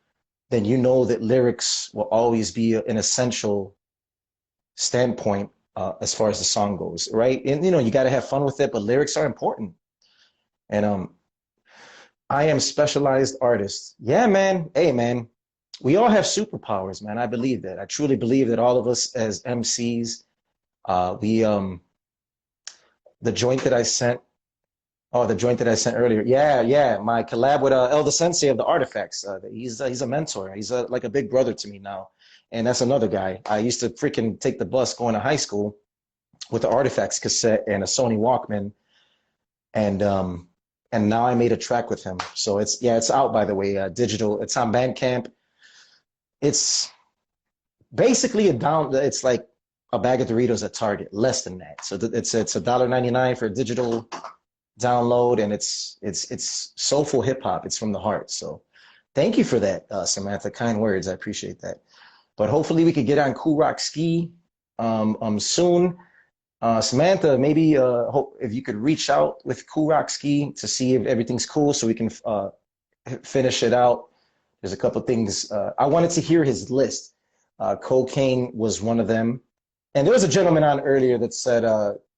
then you know that lyrics will always be an essential standpoint as far as the song goes, right? And you know, you got to have fun with it, but lyrics are important. And I am specialized artist. Yeah, man. Hey, man. We all have superpowers, man. I believe that. I truly believe that all of us as MCs, we the joint that I sent. Oh, the joint that I sent earlier. Yeah, yeah. My collab with Elder Sensei of the Artifacts. He's a mentor. He's like a big brother to me now. And that's another guy. I used to freaking take the bus going to high school with the Artifacts cassette and a Sony Walkman, and now I made a track with him. So it's out, by the way, digital. It's on Bandcamp. It's basically it's like a bag of Doritos at Target, less than that. So it's $1.99 for a digital download, and it's soulful hip hop. It's from the heart. So thank you for that, Samantha. Kind words. I appreciate that. But hopefully we could get on Kool Rock-Ski soon. Samantha, maybe if you could reach out with Kool Rock-Ski to see if everything's cool, so we can finish it out. There's a couple things I wanted to hear his list. Cocaine was one of them, and there was a gentleman on earlier that said,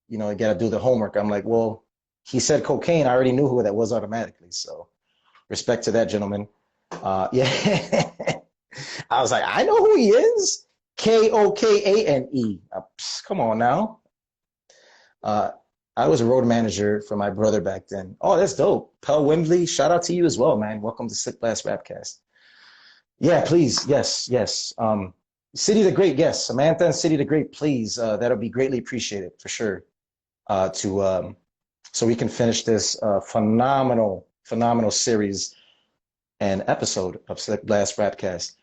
you know, you got to do the homework. I'm like, well, he said cocaine. I already knew who that was automatically. So respect to that gentleman. Yeah, I was like, I know who he is. Kokane. Come on now. I was a road manager for my brother back then. Oh, that's dope. Pell Wembley, shout out to you as well, man. Welcome to SlickBlast RapCast. Yeah, please. Yes, yes. City the Great, yes. Samantha and City the Great, please. That'll be greatly appreciated for sure. So we can finish this phenomenal series and episode of SlickBlast RapCast.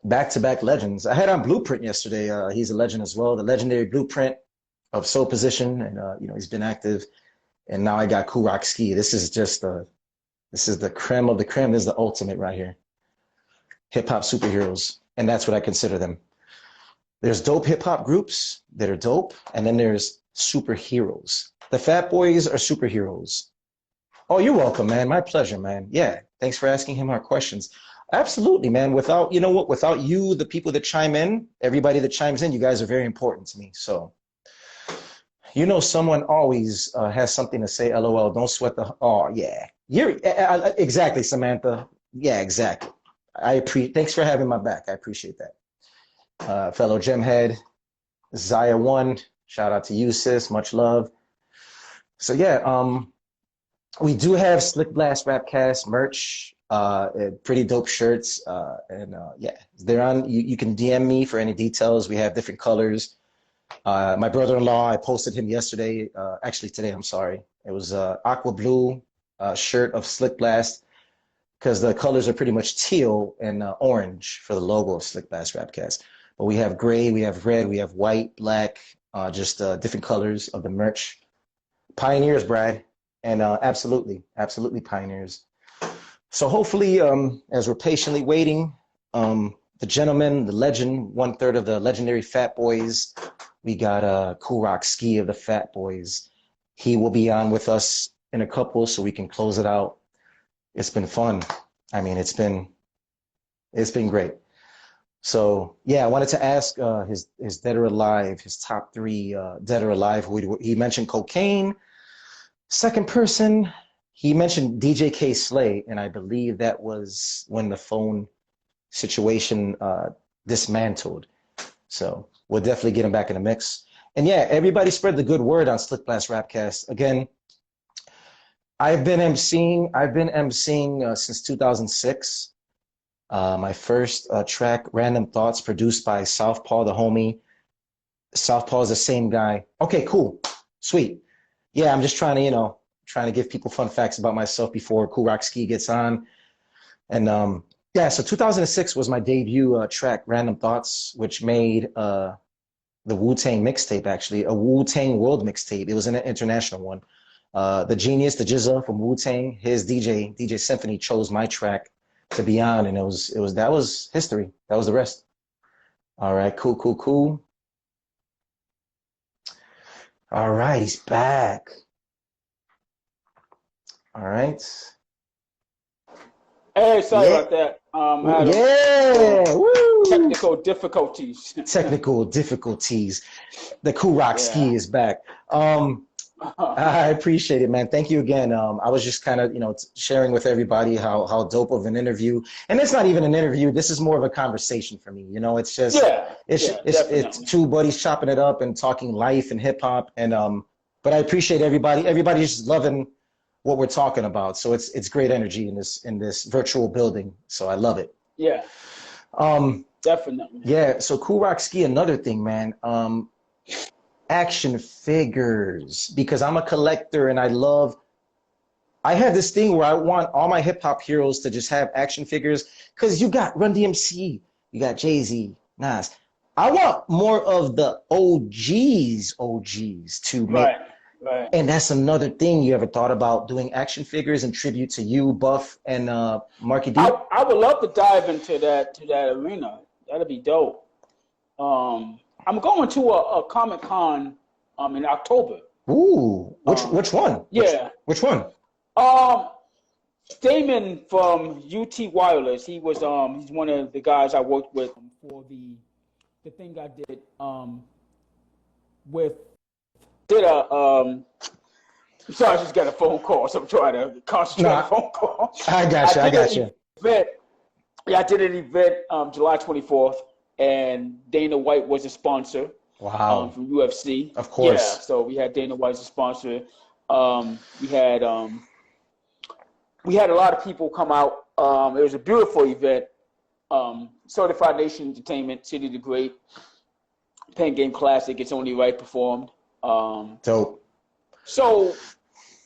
Back-to-back legends. I had on Blueprint yesterday. He's a legend as well. The legendary Blueprint of Soul Position, and you know, he's been active. And now I got Kool Rock-Ski. This is the creme of the creme. This is the ultimate right here. Hip hop superheroes, and that's what I consider them. There's dope hip hop groups that are dope, and then there's superheroes. The Fat Boys are superheroes. Oh, you're welcome, man. My pleasure, man. Yeah, thanks for asking him our questions. Absolutely, man. Without, you know what, without you, the people that chime in, everybody that chimes in, you guys are very important to me. So, you know, someone always has something to say. LOL. Don't sweat the. Oh yeah, you're exactly, Samantha. Yeah, exactly. Thanks for having my back. I appreciate that. Fellow Gemhead, Zaya One. Shout out to you, sis. Much love. So yeah, we do have SlickBlast RapCast merch. Pretty dope shirts. And yeah, they're on. You can DM me for any details. We have different colors. My brother-in-law, I posted him yesterday. Actually today, I'm sorry. It was aqua blue shirt of SlickBlast, because the colors are pretty much teal and orange for the logo of SlickBlast RapCast. But we have gray, we have red, we have white, black, just different colors of the merch. Pioneers, Brad, and absolutely pioneers. So hopefully, as we're patiently waiting, the gentleman, the legend, 1/3 of the legendary Fat Boys, we got Kool Rock-Ski of the Fat Boys. He will be on with us in a couple, so we can close it out. It's been fun. I mean, it's been great. So yeah, I wanted to ask his dead or alive, his top 3 dead or alive. He mentioned Cocaine. Second person, he mentioned DJ K Slay, and I believe that was when the phone situation dismantled. So we'll definitely get him back in the mix. And yeah, everybody spread the good word on SlickBlast RapCast. Again, I've been emceeing since 2006. My first track, Random Thoughts, produced by Southpaw, the homie. Southpaw is the same guy. Okay, cool. Sweet. Yeah, I'm just trying to give people fun facts about myself before Kool Rock-Ski gets on. And yeah, so 2006 was my debut track, Random Thoughts, which made the Wu-Tang mixtape, actually, a Wu-Tang World mixtape. It was an international one. The genius, the Jizza from Wu-Tang, his DJ Symphony chose my track to be on, and that was history. That was the rest. All right, cool. All right, he's back. All right. Hey, sorry about that. I had technical difficulties. Technical difficulties. The Kool Rock-Ski is back. I appreciate it, man. Thank you again. I was just kind of, sharing with everybody how dope of an interview. And it's not even an interview. This is more of a conversation for me. It's just it's two buddies chopping it up and talking life and hip hop. And but I appreciate everybody. Everybody's just loving what we're talking about. So it's great energy in this virtual building. So I love it. Yeah. Definitely. Yeah. So Kool Rock-Ski, another thing, man. Action figures, because I'm a collector and I have this thing where I want all my hip hop heroes to just have action figures, because you got Run DMC, you got Jay-Z, Nas. I want more of the OGs to make. Right. And that's another thing. You ever thought about doing action figures in tribute to you, Buff, and Markie D? I would love to dive into that arena. That'd be dope. I'm going to a Comic-Con in October. Ooh, which one? Yeah. Which one? Damon from UT Wireless. He was he's one of the guys I worked with for the thing I did I'm sorry, I just got a phone call, so I'm trying to concentrate on the phone call. I got you. I did an event July 24th, and Dana White was a sponsor. Wow. From UFC. Of course. Yeah, so we had Dana White as a sponsor. We had a lot of people come out. It was a beautiful event. Certified Nation Entertainment, City of the Great, Pen Game Classic, It's Only Right performed. Dope. So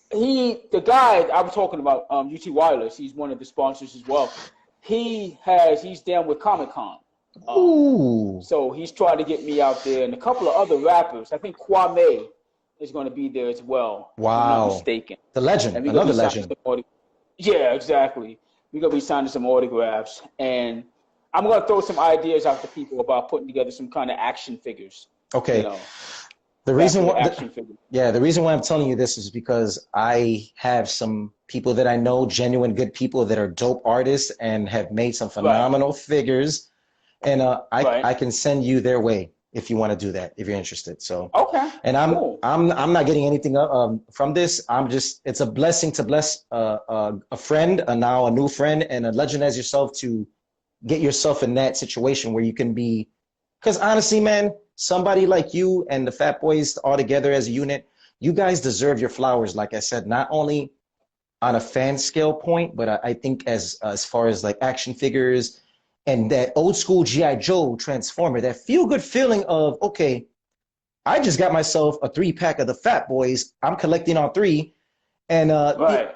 the guy I was talking about, UT Wireless, he's one of the sponsors as well. He's down with Comic-Con. So he's trying to get me out there, and a couple of other rappers. I think Kwame is going to be there as well. Wow. If I'm not mistaken. The legend, another legend. Yeah, exactly. We're going to be signing some autographs, and I'm going to throw some ideas out to people about putting together some kind of action figures. Okay. The reason why I'm telling you this is because I have some people that I know, genuine good people that are dope artists and have made some phenomenal figures. And I can send you their way if you want to do that, if you're interested. So okay. And I'm not getting anything from this. It's a blessing to bless a friend, now a new friend, and a legend as yourself, to get yourself in that situation where you can be. Because honestly, man, somebody like you and the Fat Boys all together as a unit, you guys deserve your flowers. Like I said, not only on a fan scale point, but I think as far as like action figures. And that old school G.I. Joe Transformer, that feel-good feeling of, okay, I just got myself a 3-pack of the Fat Boys. I'm collecting all 3. And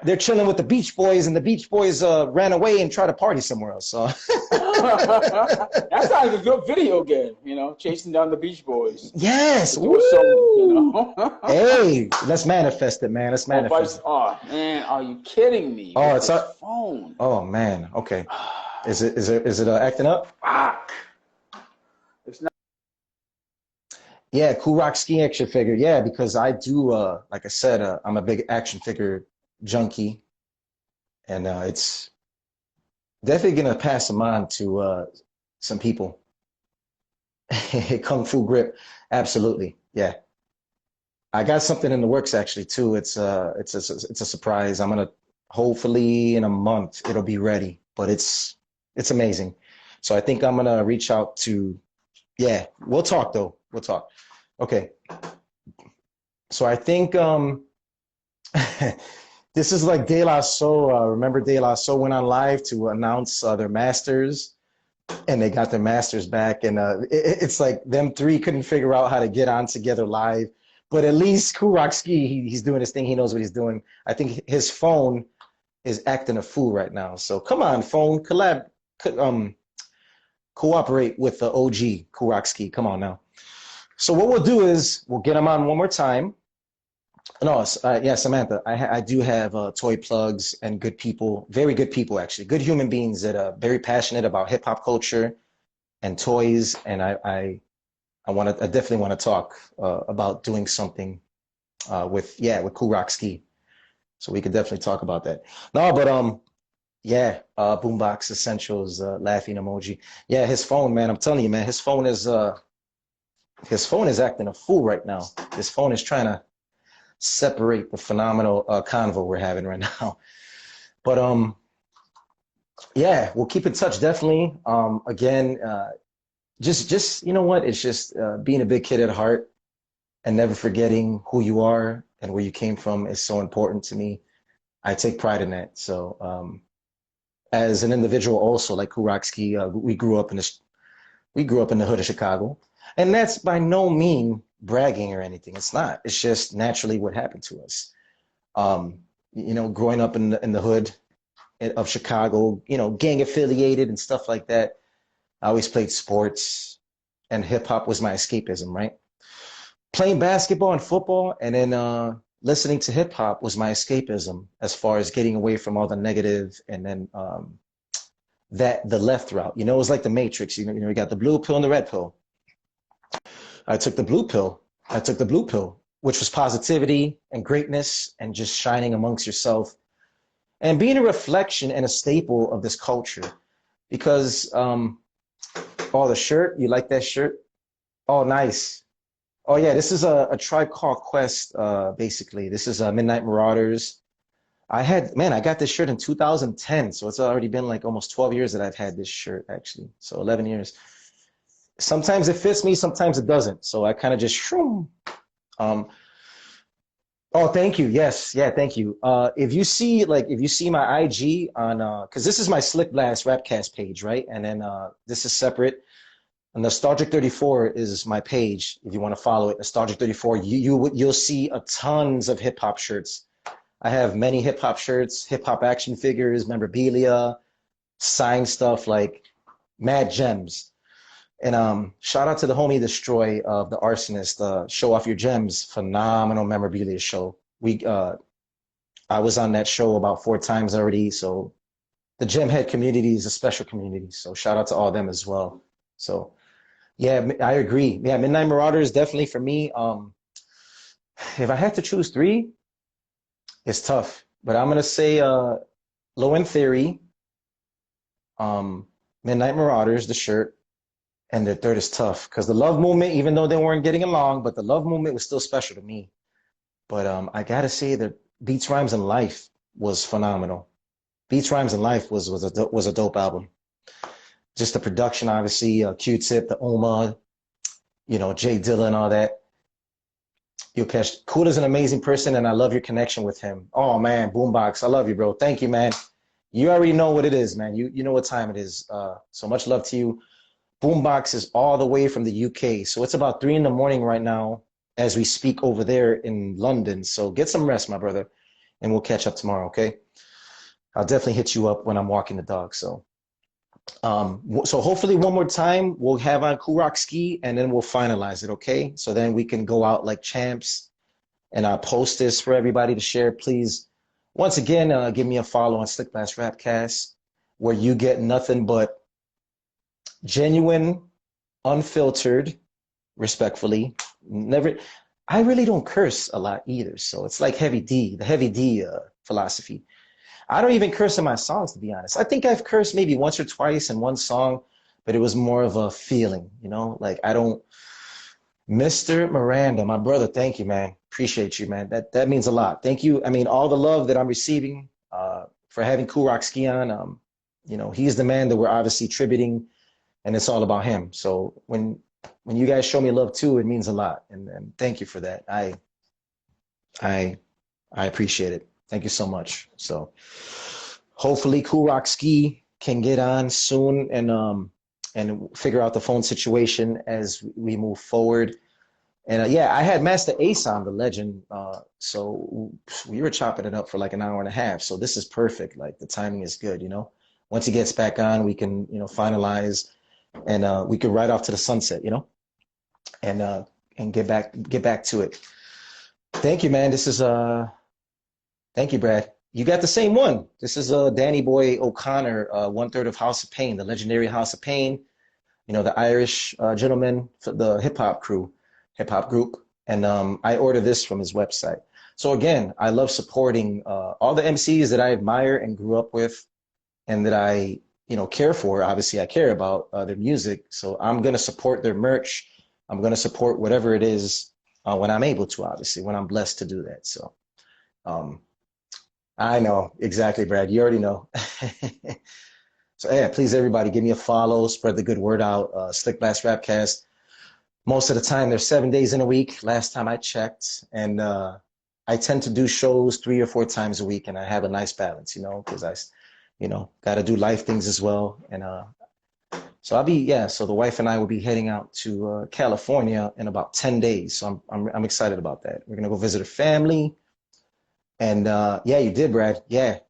they're chilling with the Beach Boys, and the Beach Boys ran away and tried to party somewhere else. So that sounds like a good video game, chasing down the Beach Boys. Yes. Hey, let's manifest it, man. Let's manifest it. Oh, man, are you kidding me? Oh, it's a phone. Oh, man. Okay. Is it acting up? Fuck. It's not. Yeah, Kool Rock-Ski action figure. Yeah, because I do, like I said, I'm a big action figure junkie, and it's definitely gonna pass them on to some people. Kung Fu grip, absolutely. Yeah, I got something in the works actually too. It's a surprise. I'm gonna, hopefully in a month it'll be ready, but it's amazing. So I think I'm gonna reach out to. Yeah, we'll talk though. We'll talk. Okay. So I think this is like De La Soul. Remember De La Soul went on live to announce their masters, and they got their masters back. And it's like them 3 couldn't figure out how to get on together live. But at least Kool Rock-Ski, he's doing his thing. He knows what he's doing. I think his phone is acting a fool right now. So come on, phone, cooperate with the OG Kool Rock-Ski. Come on now. So what we'll do is we'll get him on one more time. No, yeah, Samantha, I do have toy plugs and good people, very good people actually, good human beings that are very passionate about hip hop culture and toys, and I definitely want to talk about doing something with Kool Rock-Ski, so we could definitely talk about that. No, but yeah, Boombox Essentials, laughing emoji. Yeah, his phone, man, I'm telling you, man, his phone is acting a fool right now. His phone is trying to separate the phenomenal convo we're having right now. But yeah, we'll keep in touch definitely. Again, just you know what? It's just being a big kid at heart and never forgetting who you are and where you came from is so important to me. I take pride in that. So as an individual, also like Kool Rock-Ski, we grew up in the hood of Chicago, and that's by no mean bragging or anything. It's not. It's just naturally what happened to us. You know, growing up in the hood of Chicago, you know, gang affiliated and stuff like that. I always played sports, and hip hop was my escapism, right? Playing basketball and football, and then listening to hip hop was my escapism as far as getting away from all the negative, and then the left route. You know, it was like the Matrix. You know, you got the blue pill and the red pill. I took the blue pill. I took the blue pill, which was positivity and greatness and just shining amongst yourself and being a reflection and a staple of this culture. Because, oh, the shirt, you like that shirt? Oh, nice. Oh, yeah, this is a Tribe Called Quest, basically. This is Midnight Marauders. I got this shirt in 2010, so it's already been like almost 12 years that I've had this shirt, actually. So 11 years. Sometimes it fits me, sometimes it doesn't. So I kind of just shroom. Oh, thank you. Yes, yeah, thank you. If you see my IG on because this is my SlickBlast RapCast page, right? And then this is separate. And Nostalgic 34 is my page. If you want to follow it, Nostalgic 34, you'll see tons of hip hop shirts. I have many hip hop shirts, hip hop action figures, memorabilia, signed stuff, like mad gems. And shout out to the homie Destroy of the Arsonist, Show Off Your Gems, phenomenal memorabilia show. I was on that show about 4 times already, so the gem head community is a special community. So shout out to all them as well. So yeah, I agree. Yeah, Midnight Marauders definitely for me. If I had to choose 3, it's tough, but I'm gonna say Low End Theory, Midnight Marauders, the shirt. And the third is tough because the Love Movement, even though they weren't getting along, but the Love Movement was still special to me. But I gotta say that Beats, Rhymes, and Life was phenomenal. Beats, Rhymes, and Life was a dope album. Just the production, obviously, Q-Tip, the Oma, you know, Jay Dilla and all that. You'll catch. Kool is an amazing person, and I love your connection with him. Oh man, Boombox, I love you, bro. Thank you, man. You already know what it is, man. You know what time it is. So much love to you. Boombox is all the way from the UK. So it's about 3 in the morning right now as we speak over there in London. So get some rest, my brother, and we'll catch up tomorrow, okay? I'll definitely hit you up when I'm walking the dog. So hopefully one more time we'll have on Kool Rock-Ski and then we'll finalize it, okay? So then we can go out like champs, and I'll post this for everybody to share. Please, once again, give me a follow on SlickBlast RapCast, where you get nothing but genuine, unfiltered, respectfully. I really don't curse a lot either. So it's like the heavy D philosophy. I don't even curse in my songs, to be honest. I think I've cursed maybe once or twice in one song, but it was more of a feeling, you know? Like I don't, Mr. Miranda, my brother, thank you, man. Appreciate you, man. That means a lot. Thank you. I mean, all the love that I'm receiving for having Kool Rock-Ski on. You know, he's the man that we're obviously tributing, and it's all about him. So when you guys show me love too, it means a lot, and thank you for that. I appreciate it. Thank you so much. So hopefully Kool Rock-Ski can get on soon and figure out the phone situation as we move forward. And yeah, I had Master Ace on, the legend. So we were chopping it up for like an hour and a half. So this is perfect. Like the timing is good, you know. Once he gets back on, we can, you know, finalize, and we could ride off to the sunset, you know, and and get back to it. Thank you, man. This is thank you, Brad. You got the same one. This is Danny Boy O'Connor, 1/3 of House of Pain, the legendary House of Pain. You know, the Irish gentleman, the hip hop group, and I ordered this from his website. So again, I love supporting all the MCs that I admire and grew up with, and that I, you know, care for. Obviously, I care about their music, so I'm gonna support their merch. I'm gonna support whatever it is when I'm able to. Obviously, when I'm blessed to do that. So, I know exactly, Brad. You already know. So yeah, please everybody, give me a follow, spread the good word out. SlickBlast RapCast. Most of the time, there's 7 days in a week. Last time I checked, and I tend to do shows 3 or 4 times a week, and I have a nice balance, you know, because I, you know, got to do life things as well. And so I'll be, yeah. So the wife and I will be heading out to California in about 10 days. So I'm excited about that. We're gonna go visit her family. And yeah, you did, Brad. Yeah,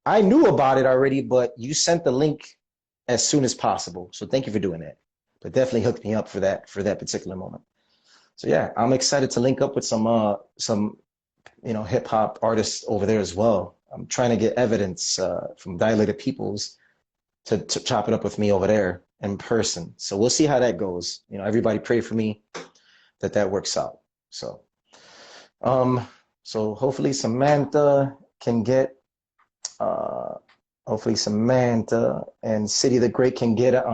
I knew about it already, but you sent the link as soon as possible. So thank you for doing that. But definitely hooked me up for that particular moment. So yeah, I'm excited to link up with some you know, hip hop artists over there as well. I'm trying to get evidence from Dilated Peoples to chop it up with me over there in person. So we'll see how that goes. You know, everybody pray for me that works out. So so hopefully Samantha can get hopefully Samantha and City the Great can get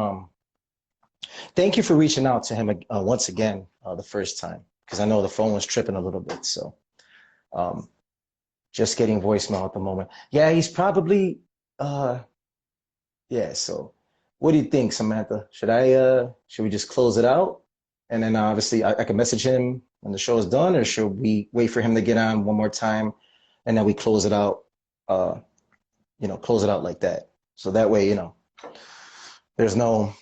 thank you for reaching out to him once again the first time, because I know the phone was tripping a little bit. So just getting voicemail at the moment. Yeah, he's probably yeah. So what do you think, Samantha? Should we just close it out, and then obviously I can message him when the show is done, or should we wait for him to get on one more time and then we close it out? You know, close it out like that. So that way, you know, there's no.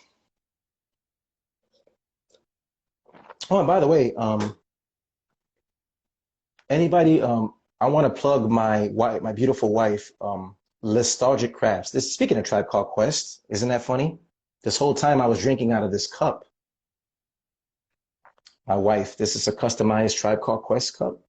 Oh, and by the way, anybody, I want to plug my wife, my beautiful wife, Nostalgic Crafts. This, speaking of Tribe Called Quest, isn't that funny? This whole time I was drinking out of this cup. My wife, this is a customized Tribe Called Quest cup.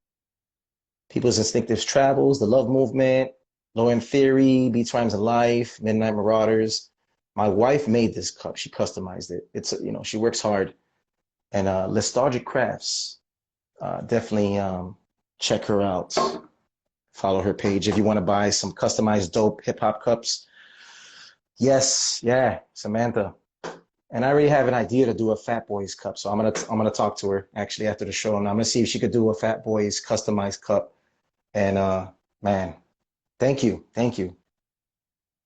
People's Instinctive Travels, The Love Movement, Low End Theory, Beats, Rhymes, and Life, Midnight Marauders. My wife made this cup. She customized it. It's, you know, she works hard. And Nostalgic Crafts, definitely check her out. Follow her page if you want to buy some customized dope hip hop cups. Yes, yeah, Samantha. And I already have an idea to do a Fat Boys cup, so I'm gonna talk to her actually after the show, and I'm gonna see if she could do a Fat Boys customized cup. And man, thank you.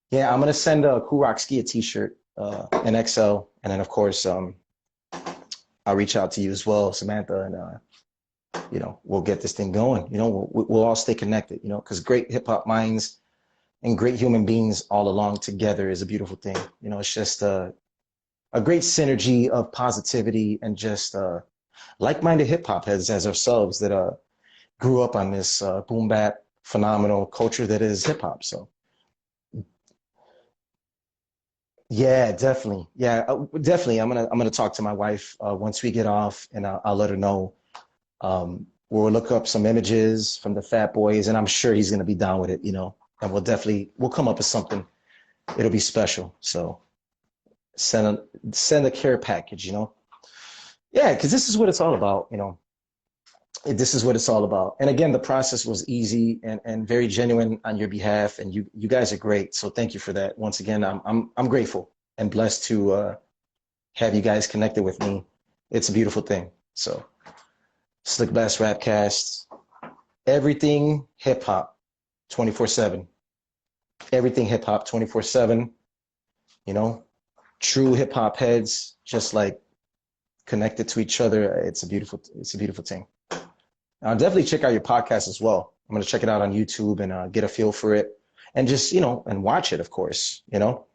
Yeah, I'm gonna send a Kool Rock-Ski a t-shirt, an XL, and then of course I'll reach out to you as well, Samantha, and you know, we'll get this thing going. You know, we'll all stay connected. You know, because great hip hop minds and great human beings all along together is a beautiful thing. You know, it's just a great synergy of positivity and just like-minded hip hop heads as ourselves that grew up on this boom bap phenomenal culture that is hip hop. So yeah, definitely. Yeah, definitely. I'm gonna talk to my wife once we get off, and I'll let her know. We'll look up some images from the Fat Boys, and I'm sure he's gonna be down with it. You know, and we'll come up with something. It'll be special. So send a care package. You know, yeah, because this is what it's all about. You know, this is what it's all about. And again, the process was easy and very genuine on your behalf, and you guys are great. So thank you for that. Once again, I'm grateful and blessed to have you guys connected with me. It's a beautiful thing. So SlickBlast RapCast, everything hip hop, 24/7. Everything hip hop, 24/7. You know, true hip hop heads, just like connected to each other. It's a beautiful thing. Definitely check out your podcast as well. I'm going to check it out on YouTube and get a feel for it, and just, you know, and watch it, of course, you know.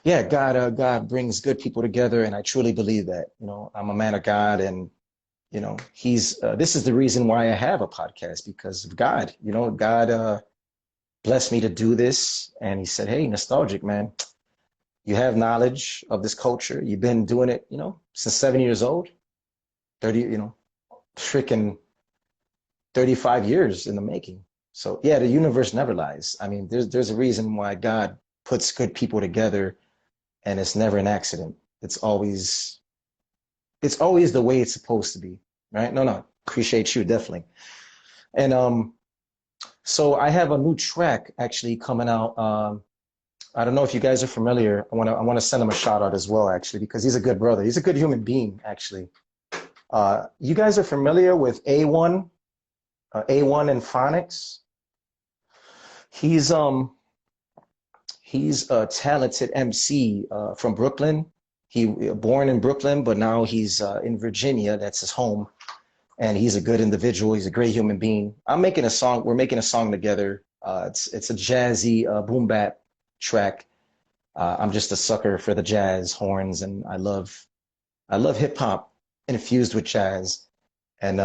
Yeah, God brings good people together, and I truly believe that. You know, I'm a man of God, and, you know, this is the reason why I have a podcast, because of God. You know, God blessed me to do this, and he said, hey, Nostalgic, man, you have knowledge of this culture. You've been doing it, you know, since 7 years old. 30, freaking 35 years in the making. So yeah, the universe never lies. I mean, there's a reason why God puts good people together, and it's never an accident. It's always the way it's supposed to be, right? No, appreciate you definitely. And so I have a new track actually coming out. I don't know if you guys are familiar. I want to send him a shout out as well, actually, because he's a good brother. He's a good human being, actually. You guys are familiar with A1 and Phonics? He's a talented MC from Brooklyn. He born in Brooklyn, but now he's in Virginia. That's his home. And he's a good individual. He's a great human being. We're making a song together. It's a jazzy boom bap track. I'm just a sucker for the jazz horns, and I love hip hop infused with jazz. And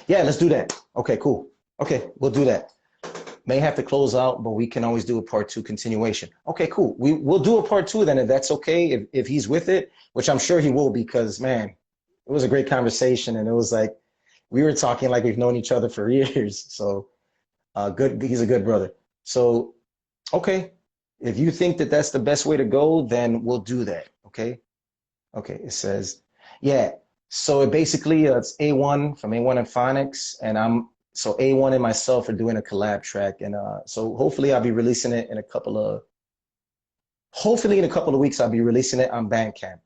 yeah, let's do that. Okay, cool. Okay, we'll do that. May have to close out, but we can always do a part 2 continuation. Okay, cool. We'll do a part 2 then, if that's okay, if he's with it, which I'm sure he will, because man, it was a great conversation, and it was like we were talking like we've known each other for years. So good, he's a good brother. So okay, if you think that that's the best way to go, then we'll do that. Okay. Okay. It says, yeah. So it basically it's A1 from A1 and Phonics, and so A1 and myself are doing a collab track, and so hopefully I'll be releasing it in a couple of weeks. I'll be releasing it on Bandcamp,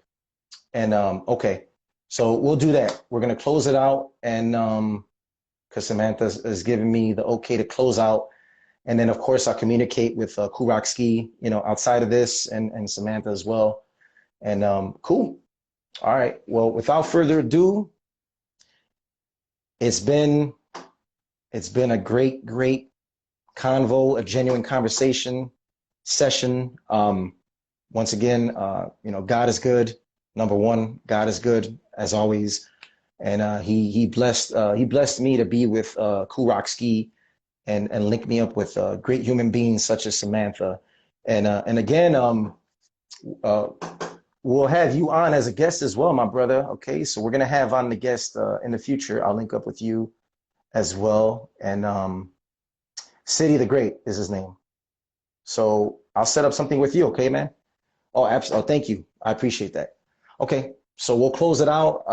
and okay, so we'll do that. We're gonna close it out, and because Samantha is giving me the okay to close out, and then of course I'll communicate with Kool Rock-Ski, outside of this, and Samantha as well, and cool. All right. Well, without further ado, it's been a great convo, a genuine conversation session. Once again, God is good. Number one, God is good as always, and he blessed me to be with Kool Rock-Ski and link me up with great human beings such as Samantha, and again, we'll have you on as a guest as well, my brother. Okay, so we're gonna have on the guest in the future. I'll link up with you as well, and City the Great is his name. So I'll set up something with you, okay, man? Oh, absolutely. Oh, thank you. I appreciate that. Okay, so we'll close it out.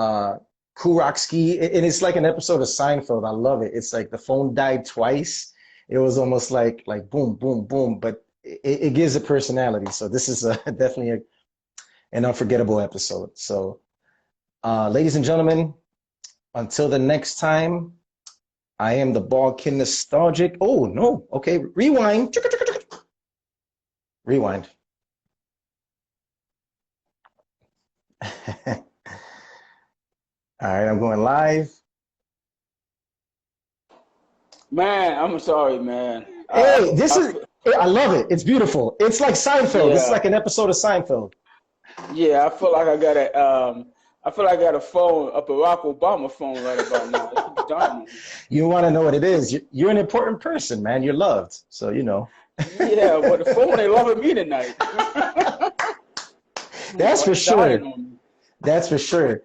Kool Rock-Ski, and it's like an episode of Seinfeld. I love it. It's like the phone died twice. It was almost like boom, boom, boom, but it gives a personality. So this is definitely an unforgettable episode. So, ladies and gentlemen, until the next time, I am the Bald Kid Nostalgic. Oh, no. Okay, rewind. Rewind. All right, I'm going live. Man, I'm sorry, man. Hey, I love it. It's beautiful. It's like Seinfeld. Yeah. It's like an episode of Seinfeld. Yeah, I feel like I got a phone, a Barack Obama phone right about now. You want to know what it is? You're an important person, man. You're loved, so you know. Yeah, well, the phone ain't loving me tonight. That's for sure. That's for sure.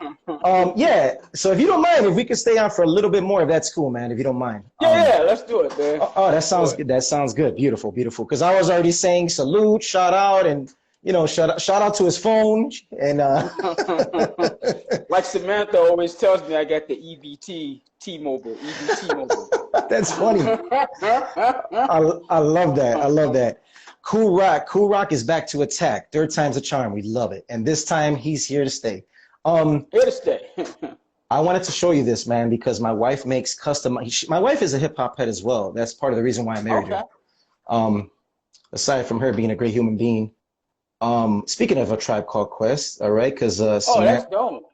Yeah. So if you don't mind, if we could stay on for a little bit more, if that's cool, man. If you don't mind. Yeah, let's do it, man. Oh, that sounds good. That sounds good. Beautiful, beautiful. Because I was already saying salute, shout out, and shout out to his phone, and like Samantha always tells me, I got the EBT T-Mobile. That's funny. I love that. I love that. Kool Rock is back to attack. Third time's a charm. We love it. And this time he's here to stay. Here to stay. I wanted to show you this, man, because my wife makes custom. My wife is a hip hop head as well. That's part of the reason why I married her. Aside from her being a great human being. Speaking of A Tribe Called Quest, all right, because that's dope.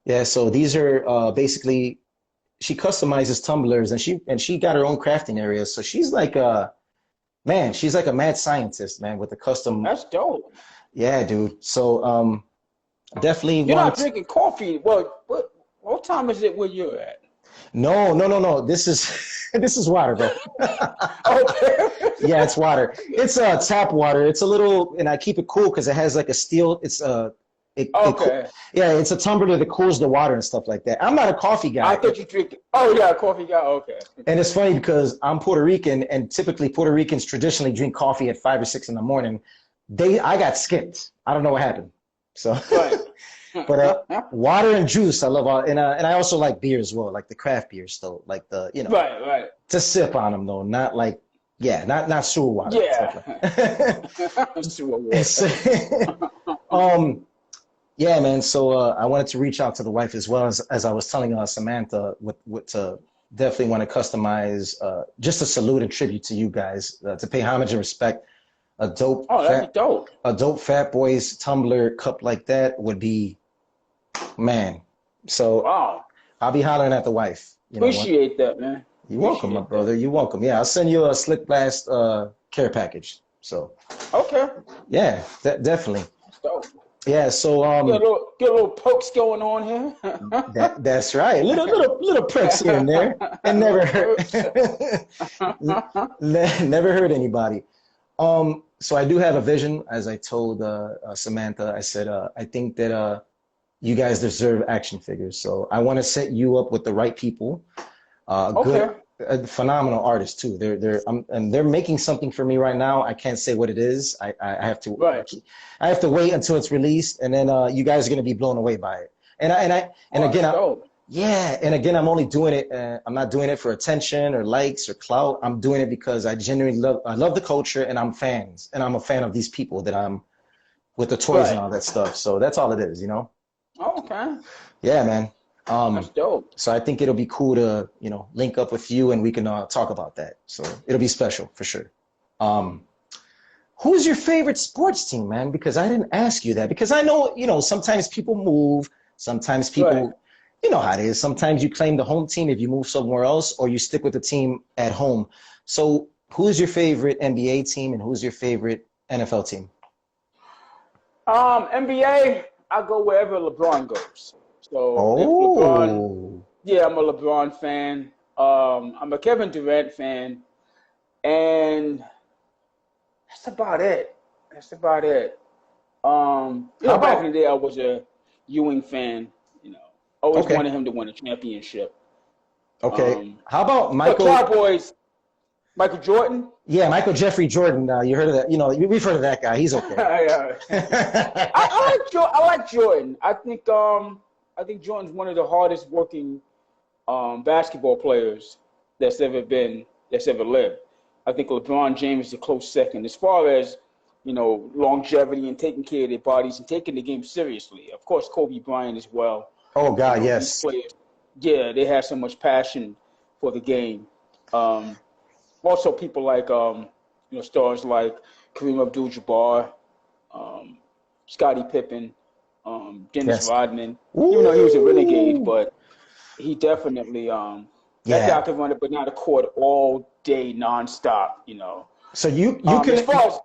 Yeah, so these are basically, she customizes tumblers, and she got her own crafting area. So she's like she's like a mad scientist, man, with the custom. That's dope. Yeah, dude. So definitely. You're not drinking coffee. Well, what time is it where you're at? No. This is water, bro. Okay. Yeah, it's water. It's tap water. It's a little, and I keep it cool because it has like a steel. It's Okay. Yeah, it's a tumbler that cools the water and stuff like that. I'm not a coffee guy. I thought you drink. Oh yeah, coffee guy. Okay. And it's funny because I'm Puerto Rican, and typically Puerto Ricans traditionally drink coffee at 5 or 6 in the morning. I got skipped. I don't know what happened. So, Right. but water and juice, I love all, and I also like beer as well, like the craft beers, though, like the Right. to sip on them though, not like not sewer water. Yeah. Yeah, man. So I wanted to reach out to the wife as well as I was telling Samantha to definitely want to customize just a salute and tribute to you guys to pay homage and respect. A dope, a dope Fat Boys tumbler cup like that would be, man. So wow. I'll be hollering at the wife. Appreciate that, man. You're welcome, my brother. You're welcome. Yeah, I'll send you a SlickBlast care package. So okay. Yeah, definitely. That's dope. Yeah, so get a little pokes going on here. That's right. Little pricks here and there. It never hurt. Never hurt anybody. So I do have a vision, as I told Samantha. I said I think that you guys deserve action figures. So I want to set you up with the right people. Good, phenomenal artists too. They're making something for me right now. I can't say what it is. I have to I have to wait until it's released, and then you guys are gonna be blown away by it. Again, I'm only doing it. I'm not doing it for attention or likes or clout. I'm doing it because I genuinely love the culture, and I'm a fan of these people that I'm with the toys and all that stuff. So that's all it is, Okay. Yeah, man. That's dope. So I think it'll be cool to, link up with you and we can talk about that. So it'll be special for sure. Who's your favorite sports team, man? Because I didn't ask you that. Because I know, sometimes people move. Sometimes people, you know how it is. Sometimes you claim the home team if you move somewhere else, or you stick with the team at home. So who's your favorite NBA team and who's your favorite NFL team? NBA, I go wherever LeBron goes. So I'm a LeBron fan. I'm a Kevin Durant fan, and that's about it. Back in the day, I was a Ewing fan. Always wanted him to win a championship. Okay. How about Michael? The Cowboys. Michael Jordan? Yeah, Michael Jeffrey Jordan. You heard of that? We've heard of that guy. He's okay. I like Jordan. I think Jordan's one of the hardest working basketball players that's ever lived. I think LeBron James is a close second as far as longevity and taking care of their bodies and taking the game seriously. Of course, Kobe Bryant as well. Oh God, yes. Players, they have so much passion for the game. Also, people like stars like Kareem Abdul-Jabbar, Scottie Pippen, Dennis Rodman. Ooh. Even though he was a renegade, but he definitely that guy could run it, but not a court all day nonstop. So you can. As far as,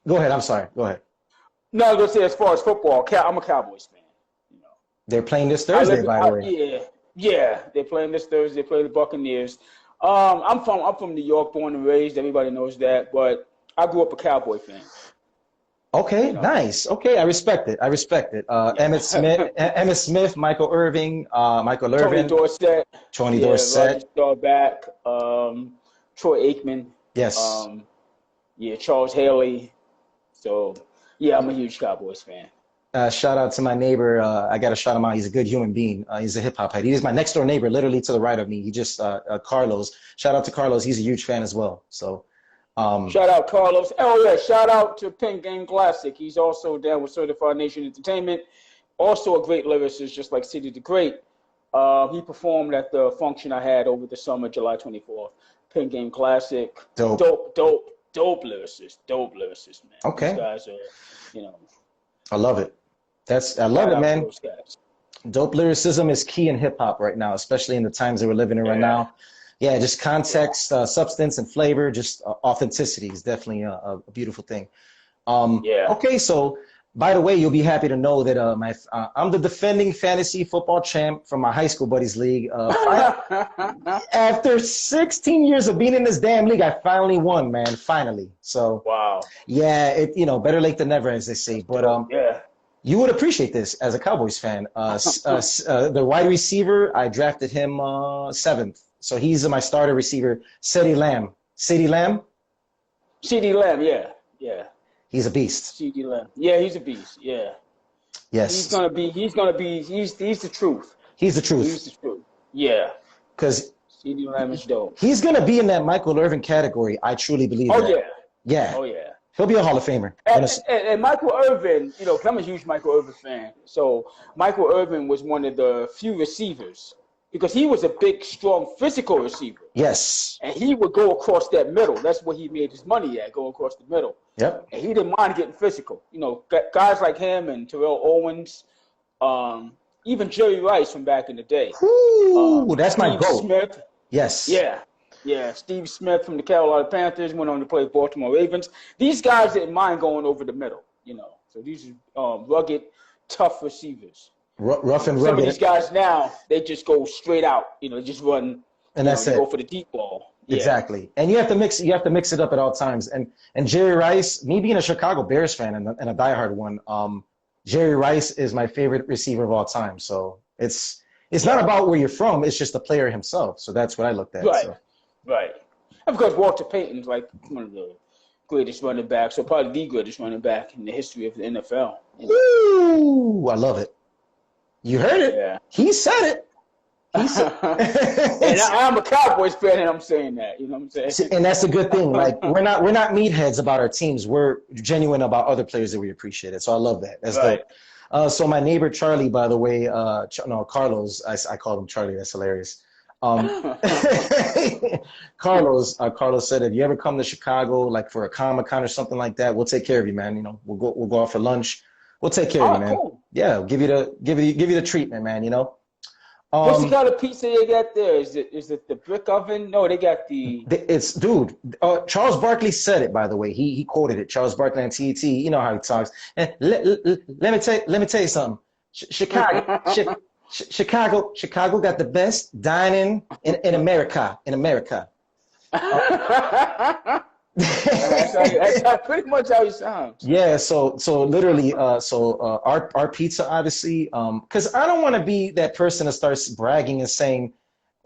go ahead. I'm sorry. Go ahead. No, I was gonna say as far as football, I'm a Cowboys fan. They're playing this Thursday, by the way. Yeah, they're playing this Thursday. They play the Buccaneers. I'm from New York, born and raised. Everybody knows that, but I grew up a Cowboy fan. Okay, nice. Okay, I respect it. Emmitt Smith, Michael Irvin, Tony Dorsett, Dorsett, Staubach, Troy Aikman. Yes. Charles Haley. So I'm a huge Cowboys fan. Shout out to my neighbor. I got to shout him out. He's a good human being. He's a hip hop head. He's my next door neighbor, literally to the right of me. He just Carlos. Shout out to Carlos. He's a huge fan as well. So shout out Carlos. Oh yeah, shout out to Pink Game Classic. He's also down with Certified Nation Entertainment. Also a great lyricist, just like City the Great. He performed at the function I had over the summer, July 24th. Pink Game Classic. Dope lyricist. Dope lyricist, man. Okay. These guys are, I love it. I love it, man. Dope lyricism is key in hip hop right now, especially in the times that we're living in right now. Yeah, just context, substance, and flavor. Just authenticity is definitely a beautiful thing. Okay, so by the way, you'll be happy to know that I'm the defending fantasy football champ from my high school buddies league. After 16 years of being in this damn league, I finally won, man. Finally. So wow. Yeah, better late than never, as they say. But You would appreciate this as a Cowboys fan. The wide receiver, I drafted him 7th. So he's my starter receiver, CeeDee Lamb. CeeDee Lamb? CeeDee Lamb, yeah, yeah. He's a beast. CeeDee Lamb. Yeah, he's a beast, yeah. Yes. He's the truth. He's the truth. He's the truth. Yeah. Because CeeDee Lamb is dope. he's going to be in that Michael Irvin category. I truly believe that. Yeah. Yeah. Oh, yeah. He'll be a Hall of Famer. And Michael Irvin, you know, 'cause I'm a huge Michael Irvin fan. So Michael Irvin was one of the few receivers because he was a big, strong, physical receiver. Yes. And he would go across that middle. That's where he made his money at, going across the middle. Yep. And he didn't mind getting physical. You know, guys like him and Terrell Owens, even Jerry Rice from back in the day. Ooh, that's my goal. Smith. Yes. Yeah. Yeah, Steve Smith from the Carolina Panthers went on to play Baltimore Ravens. These guys didn't mind going over the middle, you know. So these are rugged, tough receivers. Rough and rugged. Some of these guys now, they just go straight out, you know, just run. And that's it. Go for the deep ball. Yeah. Exactly. And you have to mix it up at all times. And Jerry Rice, me being a Chicago Bears fan and a diehard one, Jerry Rice is my favorite receiver of all time. So it's not about where you're from, it's just the player himself. So that's what I looked at. Right. So. Right. And because Walter Payton's like one of the greatest running backs, or probably the greatest running back in the history of the NFL. Ooh, I love it. You heard it. Yeah. He said it. And I'm a Cowboys fan, and I'm saying that. You know what I'm saying? And that's a good thing. Like we're not meatheads about our teams. We're genuine about other players that we appreciate it. So I love that. That's right. Dope. So my neighbor Charlie, by the way, Carlos. I called him Charlie. That's hilarious. Carlos said, if you ever come to Chicago, like for a Comic-Con or something like that, we'll take care of you, man. You know, we'll go out for lunch. We'll take care of you, man. Cool. Yeah, give you the treatment, man. You know. What's the kind of pizza they got there? Is it the brick oven? No, they got dude. Charles Barkley said it, by the way. He quoted it. Charles Barkley on TET. You know how he talks. And let me tell you something. Chicago got the best dining in America. That's pretty much how he sounds. Yeah, so literally, our pizza, obviously, because I don't want to be that person that starts bragging and saying,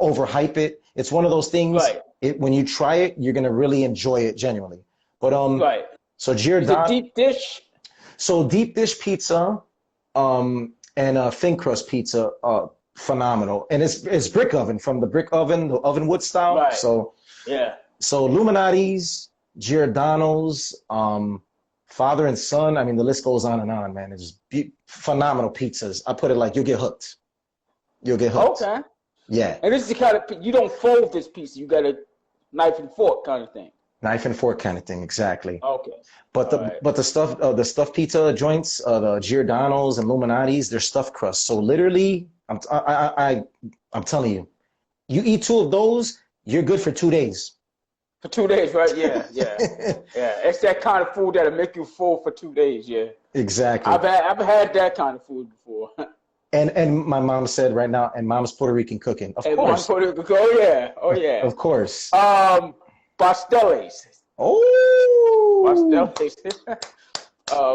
overhype it. It's one of those things. Right. When you try it, you're gonna really enjoy it genuinely. But right. So Giordano. Deep dish. So deep dish pizza, and thin crust pizza, phenomenal. And it's brick oven, from the brick oven, the oven wood style. Right. So yeah. So Illuminati's, Giordano's, father and son. I mean, the list goes on and on, man. It's phenomenal pizzas. I put it like you'll get hooked. You'll get hooked. Okay. Yeah. And this is the kind of, you don't fold this pizza. You got a knife and fork kind of thing. Knife and fork kind of thing, exactly. Okay. But the stuffed pizza joints, the Giordano's and Illuminati's, they're stuffed crust. So literally, I'm telling you, you eat 2 of those, you're good for 2 days. For 2 days, right? Yeah. Yeah. It's that kind of food that'll make you full for 2 days. Yeah. Exactly. I've had that kind of food before. And my mom said right now, and mom's Puerto Rican cooking, of course. Mom's Puerto Rican, oh yeah. Of course. Pasteles. Oh. Pasteles.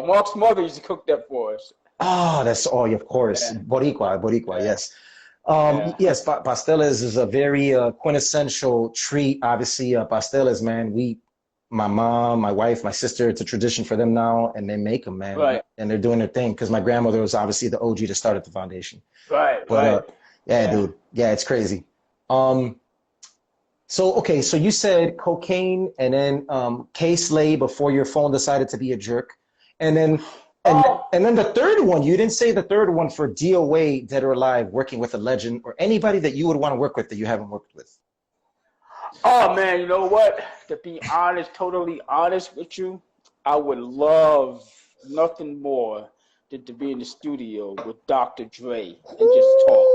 Mark's mother used to cook that for us. Of course. Yeah. Boricua, yes. Yes, pasteles is a very quintessential treat. Obviously, pasteles, man, my mom, my wife, my sister, it's a tradition for them now, and they make them, man. Right. And they're doing their thing, because my grandmother was obviously the OG that started the foundation. Right, but, yeah, dude. Yeah, it's crazy. So you said cocaine and then K-Slay before your phone decided to be a jerk. And then the third one, you didn't say the third one for DOA, Dead or Alive, working with a legend or anybody that you would want to work with that you haven't worked with. Oh, man, you know what? To be honest, totally honest with you, I would love nothing more than to be in the studio with Dr. Dre and just talk.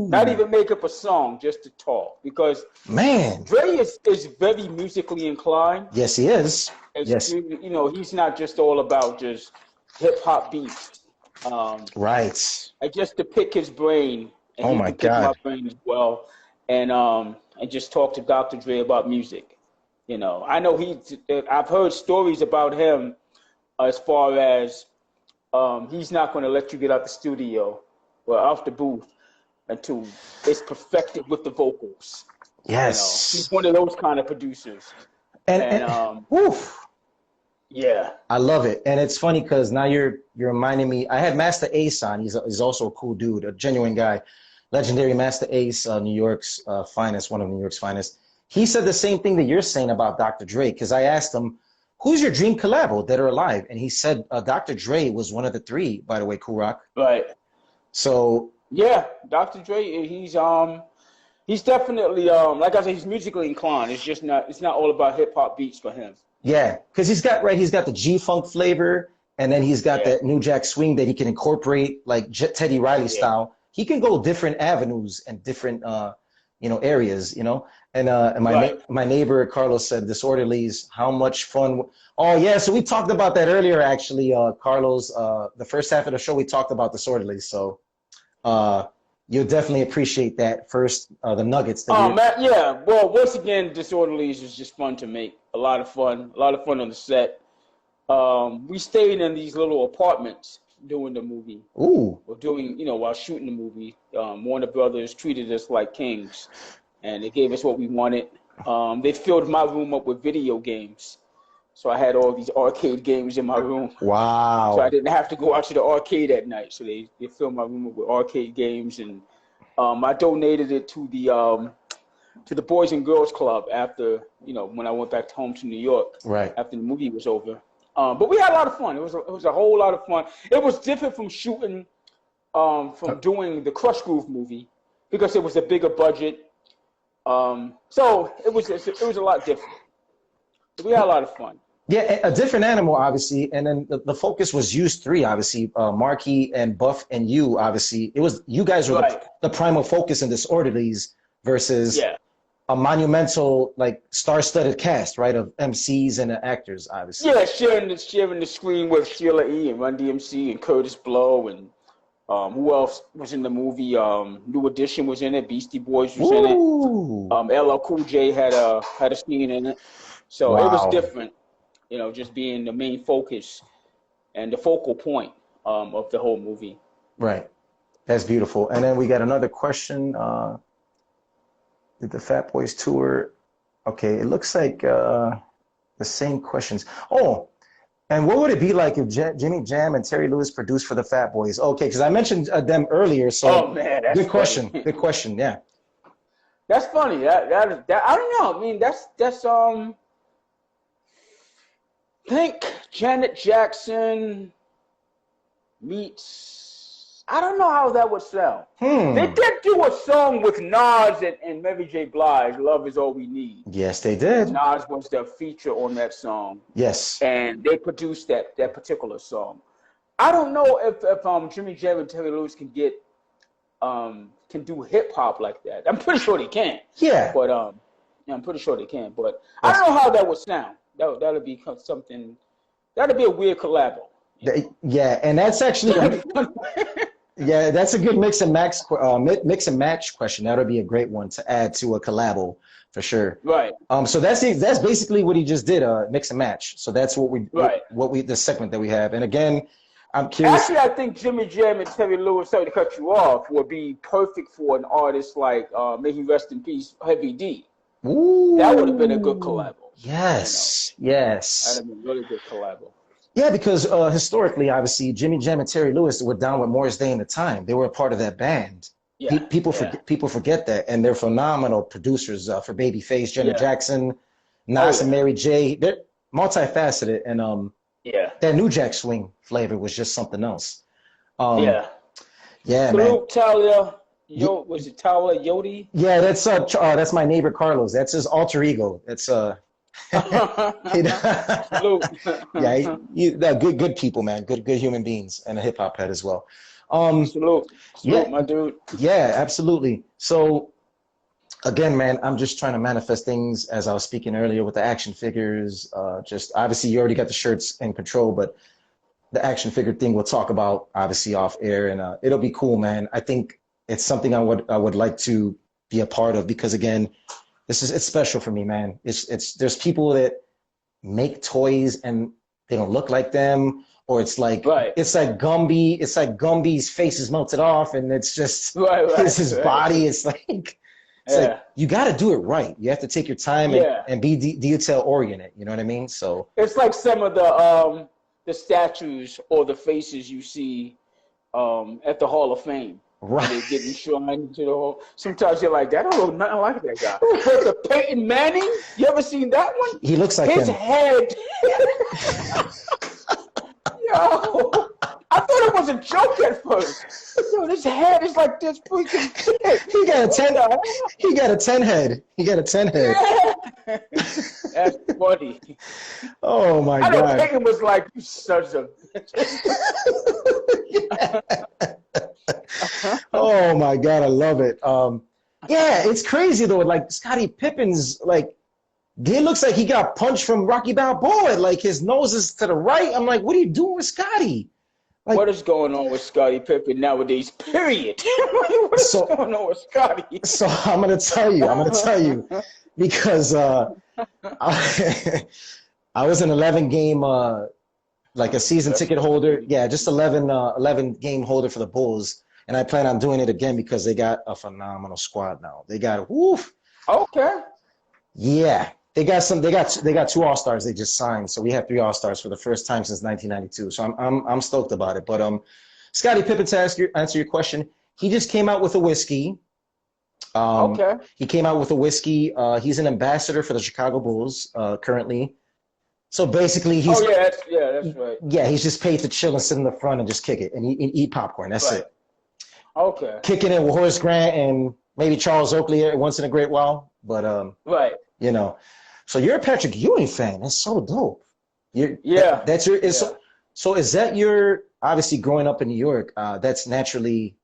Not even make up a song, just to talk. Because man, Dre is very musically inclined. Yes, he is. Yes. You know, he's not just all about just hip-hop beats. Right. I just to pick his brain. And oh, my God. My brain as well. And just talk to Dr. Dre about music. You know, I know I've heard stories about him as far as he's not going to let you get out the studio or off the booth until it's perfected with the vocals. Yes. He's one of those kind of producers. And woof. Yeah. I love it. And it's funny because now you're reminding me, I had Master Ace on. He's also a cool dude, a genuine guy. Legendary Master Ace, New York's finest, one of New York's finest. He said the same thing that you're saying about Dr. Dre, because I asked him, who's your dream collabo, dead or alive? And he said Dr. Dre was one of the three, by the way, Kool Rock. Right. So yeah, Dr. Dre, he's definitely like I said, he's musically inclined. It's not all about hip hop beats for him. yeah, because he's got the G-funk flavor, and then he's got that New Jack Swing that he can incorporate like Teddy Riley style. He can go different avenues and different areas, And my neighbor Carlos said, "Disorderlies, how much fun!" Oh yeah, so we talked about that earlier, actually, Carlos. The first half of the show we talked about Disorderlies, so you'll definitely appreciate that first, the nuggets. Matt, yeah. Well, once again, Disorderlies is just fun to make. A lot of fun on the set. We stayed in these little apartments doing the movie. Ooh. Or while shooting the movie. Warner Brothers treated us like kings, and they gave us what we wanted. They filled my room up with video games. So I had all these arcade games in my room. Wow. So I didn't have to go out to the arcade at night. So they filled my room up with arcade games, and I donated it to the Boys and Girls Club after, when I went back home to New York. Right. After the movie was over. But we had a lot of fun. It was a whole lot of fun. It was different from shooting, from doing the Crush Groove movie, because it was a bigger budget. So it was a lot different. But we had a lot of fun. Yeah, a different animal, obviously, and then the focus was used three, obviously, Markie and Buff and you, obviously. It was you guys were the primal focus in Disorderlies versus a monumental, like, star-studded cast, right, of MCs and actors, obviously. Yeah, sharing the screen with Sheila E. and Run DMC and Curtis Blow, and who else was in the movie? New Edition was in it. Beastie Boys was in it. LL Cool J had a scene in it. So it was different, just being the main focus and the focal point of the whole movie. Right. That's beautiful. And then we got another question. Did the Fat Boys tour? Okay, it looks like the same questions. Oh, and what would it be like if Jimmy Jam and Terry Lewis produced for the Fat Boys? Okay, because I mentioned them earlier. So that's good question. Good question. Yeah. That's funny. That I don't know. I mean, that's I think Janet Jackson meets, I don't know how that would sound. They did do a song with Nas and Mary J. Blige, Love Is All We Need. Yes, they did. Nas was the feature on that song. Yes. And they produced that particular song. I don't know if Jimmy Jam and Terry Lewis can do hip hop like that. I'm pretty sure they can. Yeah. But I'm pretty sure they can. But I don't know how that would sound. That'll be something. That'll be a weird collab. Yeah, and that's actually that's a good mix and match question. That'll be a great one to add to a collabo for sure. Right. So that's basically what he just did, mix and match. So that's what the segment that we have. And again, I'm curious. Actually, I think Jimmy Jam and Terry Lewis, sorry to cut you off, would be perfect for an artist like, may he rest in peace, Heavy D. Ooh. That would have been a good collabo. Yes, yes. That would have been a really good collabo. Yeah, because historically, obviously, Jimmy Jam and Terry Lewis were down with Morris Day in the time. They were a part of that band. Yeah, people forget that, and they're phenomenal producers for Babyface, Janet Jackson, Nas and Mary J. They're multifaceted, and that New Jack Swing flavor was just something else. Yeah, man. Talia, was it Talia Yodi? Yeah, that's my neighbor Carlos. That's his alter ego. That's good people, man. Good human beings, and a hip hop head as well. Salute, my dude. Yeah, absolutely. So again, man, I'm just trying to manifest things as I was speaking earlier with the action figures. Just obviously you already got the shirts in control, but the action figure thing we'll talk about obviously off air, and it'll be cool, man. I think it's something I would like to be a part of, because again, it's special for me, man. There's people that make toys and they don't look like them, or it's like Right. it's like Gumby's face is melted off, and it's just his body. It's like you got to do it right. You have to take your time and be detail oriented. You know what I mean? So it's like some of the statues or the faces you see at the Hall of Fame. Right. They get enshrined to the whole. Sometimes you're like, that don't look nothing like that guy. But the Peyton Manning, you ever seen that one? He looks like his him. Head. Yo, I thought it was a joke at first. Yo, his head is like this freaking kid. He got a 10 head. He got a 10 head. Yeah. That's funny. Oh my God. I know Peyton was like, you sons of Oh my God, I love it. Yeah, it's crazy though. Like Scottie Pippen's like, he looks like he got punched from Rocky Balboa. Like his nose is to the right. I'm like, what are you doing with Scottie? Like, what is going on with Scottie Pippen nowadays? Period. What is going on with Scottie? So I'm gonna tell you, because I was an 11 game like a season ticket holder. Yeah, just 11 game holder for the Bulls. And I plan on doing it again because they got a phenomenal squad now. They got woof. Okay. Yeah. They got 2 All-Stars they just signed. So we have 3 All-Stars for the first time since 1992. So I'm stoked about it. But Scottie Pippen, to answer your question, he just came out with a whiskey. Okay. He came out with a whiskey. He's an ambassador for the Chicago Bulls currently. So basically, he's that's right. Yeah, he's just paid to chill and sit in the front and just kick it and eat popcorn. That's it. Okay. Kicking it with Horace Grant and maybe Charles Oakley once in a great while. But right. You know, so you're a Patrick Ewing fan. That's so dope. That's your. So is that your, obviously growing up in New York? That's naturally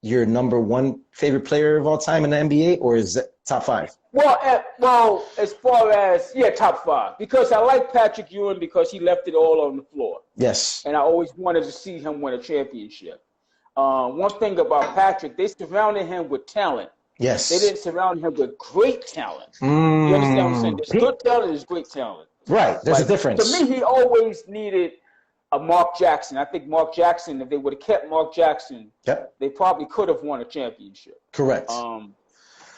your number 1 favorite player of all time in the NBA, or is that top 5? Well, as far as top 5, because I like Patrick Ewing because he left it all on the floor. Yes. And I always wanted to see him win a championship. One thing about Patrick, they surrounded him with talent. Yes. They didn't surround him with great talent. You understand what I'm saying? There's good talent, there's great talent. Right. There's a difference. To me, he always needed a Mark Jackson. I think Mark Jackson, if they would have kept Mark Jackson, they probably could have won a championship. Correct.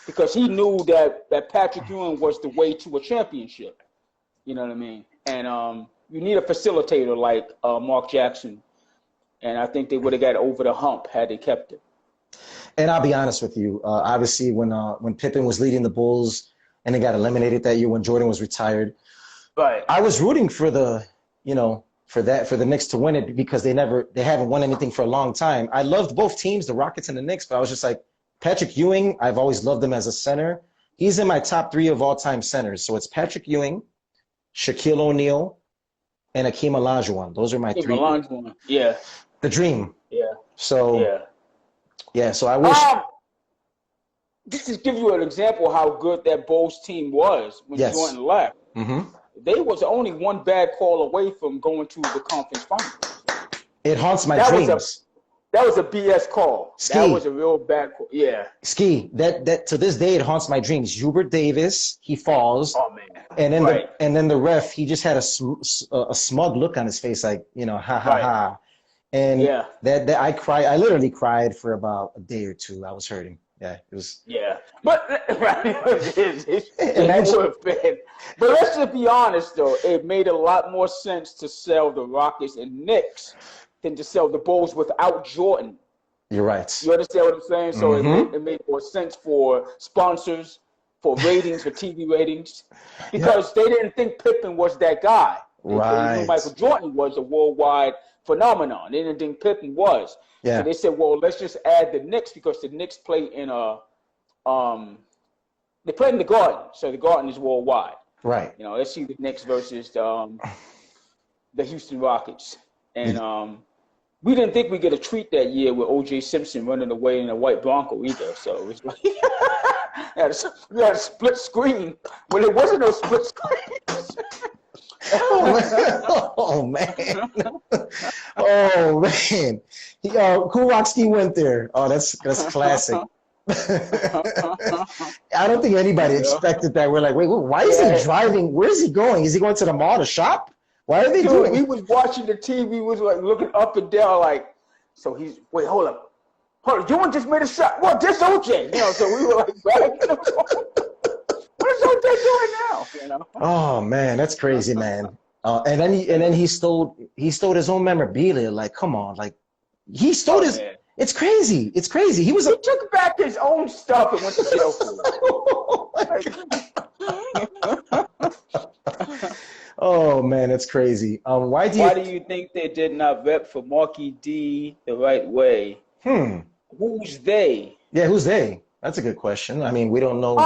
Because he knew that Patrick Ewing was the way to a championship. You know what I mean? And you need a facilitator like Mark Jackson. And I think they would have got over the hump had they kept it. And I'll be honest with you. Obviously, when Pippen was leading the Bulls and they got eliminated that year when Jordan was retired, right? I was rooting for the Knicks to win it because they haven't won anything for a long time. I loved both teams, the Rockets and the Knicks, but I was just like, Patrick Ewing, I've always loved him as a center. He's in my top 3 of all-time centers. So it's Patrick Ewing, Shaquille O'Neal, and Akeem Olajuwon. Those are my 3. Olajuwon. Yeah. The dream. Yeah. So so I wish. Just to give you an example of how good that Bulls team was when Jordan left. Mm-hmm. They was only 1 bad call away from going to the conference finals. It haunts my dreams. That was a BS call. Ski. That was a real bad call. Yeah. Ski. That to this day it haunts my dreams. Hubert Davis, he falls. Oh man. And then the ref, he just had a smug look on his face, like, ha ha ha. And that I cried. I literally cried for about a day or 2. I was hurting. Yeah, it was. Yeah, but But let's just be honest, though. It made a lot more sense to sell the Rockets and Knicks than to sell the Bulls without Jordan. You're right. You understand what I'm saying? So it made more sense for sponsors, for ratings, for TV ratings, because they didn't think Pippen was that guy. They knew Michael Jordan was a worldwide phenomenon. They didn't think Pippen was. Yeah. So they said, well, let's just add the Knicks because the Knicks play in they play in the Garden. So the Garden is worldwide. Right. Let's see the Knicks versus the Houston Rockets. And we didn't think we'd get a treat that year with O.J. Simpson running away in a white Bronco either. So it was like we had a split screen when there wasn't no split screen. Oh man! Oh man! Kool Rock-Ski went there. Oh, that's classic. I don't think anybody expected that. We're like, wait, why is he driving? Where is he going? Is he going to the mall to shop? Why are they Dude, doing? we was watching the TV. We was like looking up and down, like. So he's wait, hold up. You just made a shot. Well, this OJ, so we were like, what is OJ doing now? Oh man, that's crazy, man. And then he stole his own memorabilia. Like, come on, like he stole his. Man. It's crazy. It's crazy. He took back his own stuff and went to jail for it. Oh man, that's crazy. Why do you think they did not rep for Markie D the right way? Who's they? Yeah, who's they? That's a good question. I mean, we don't know.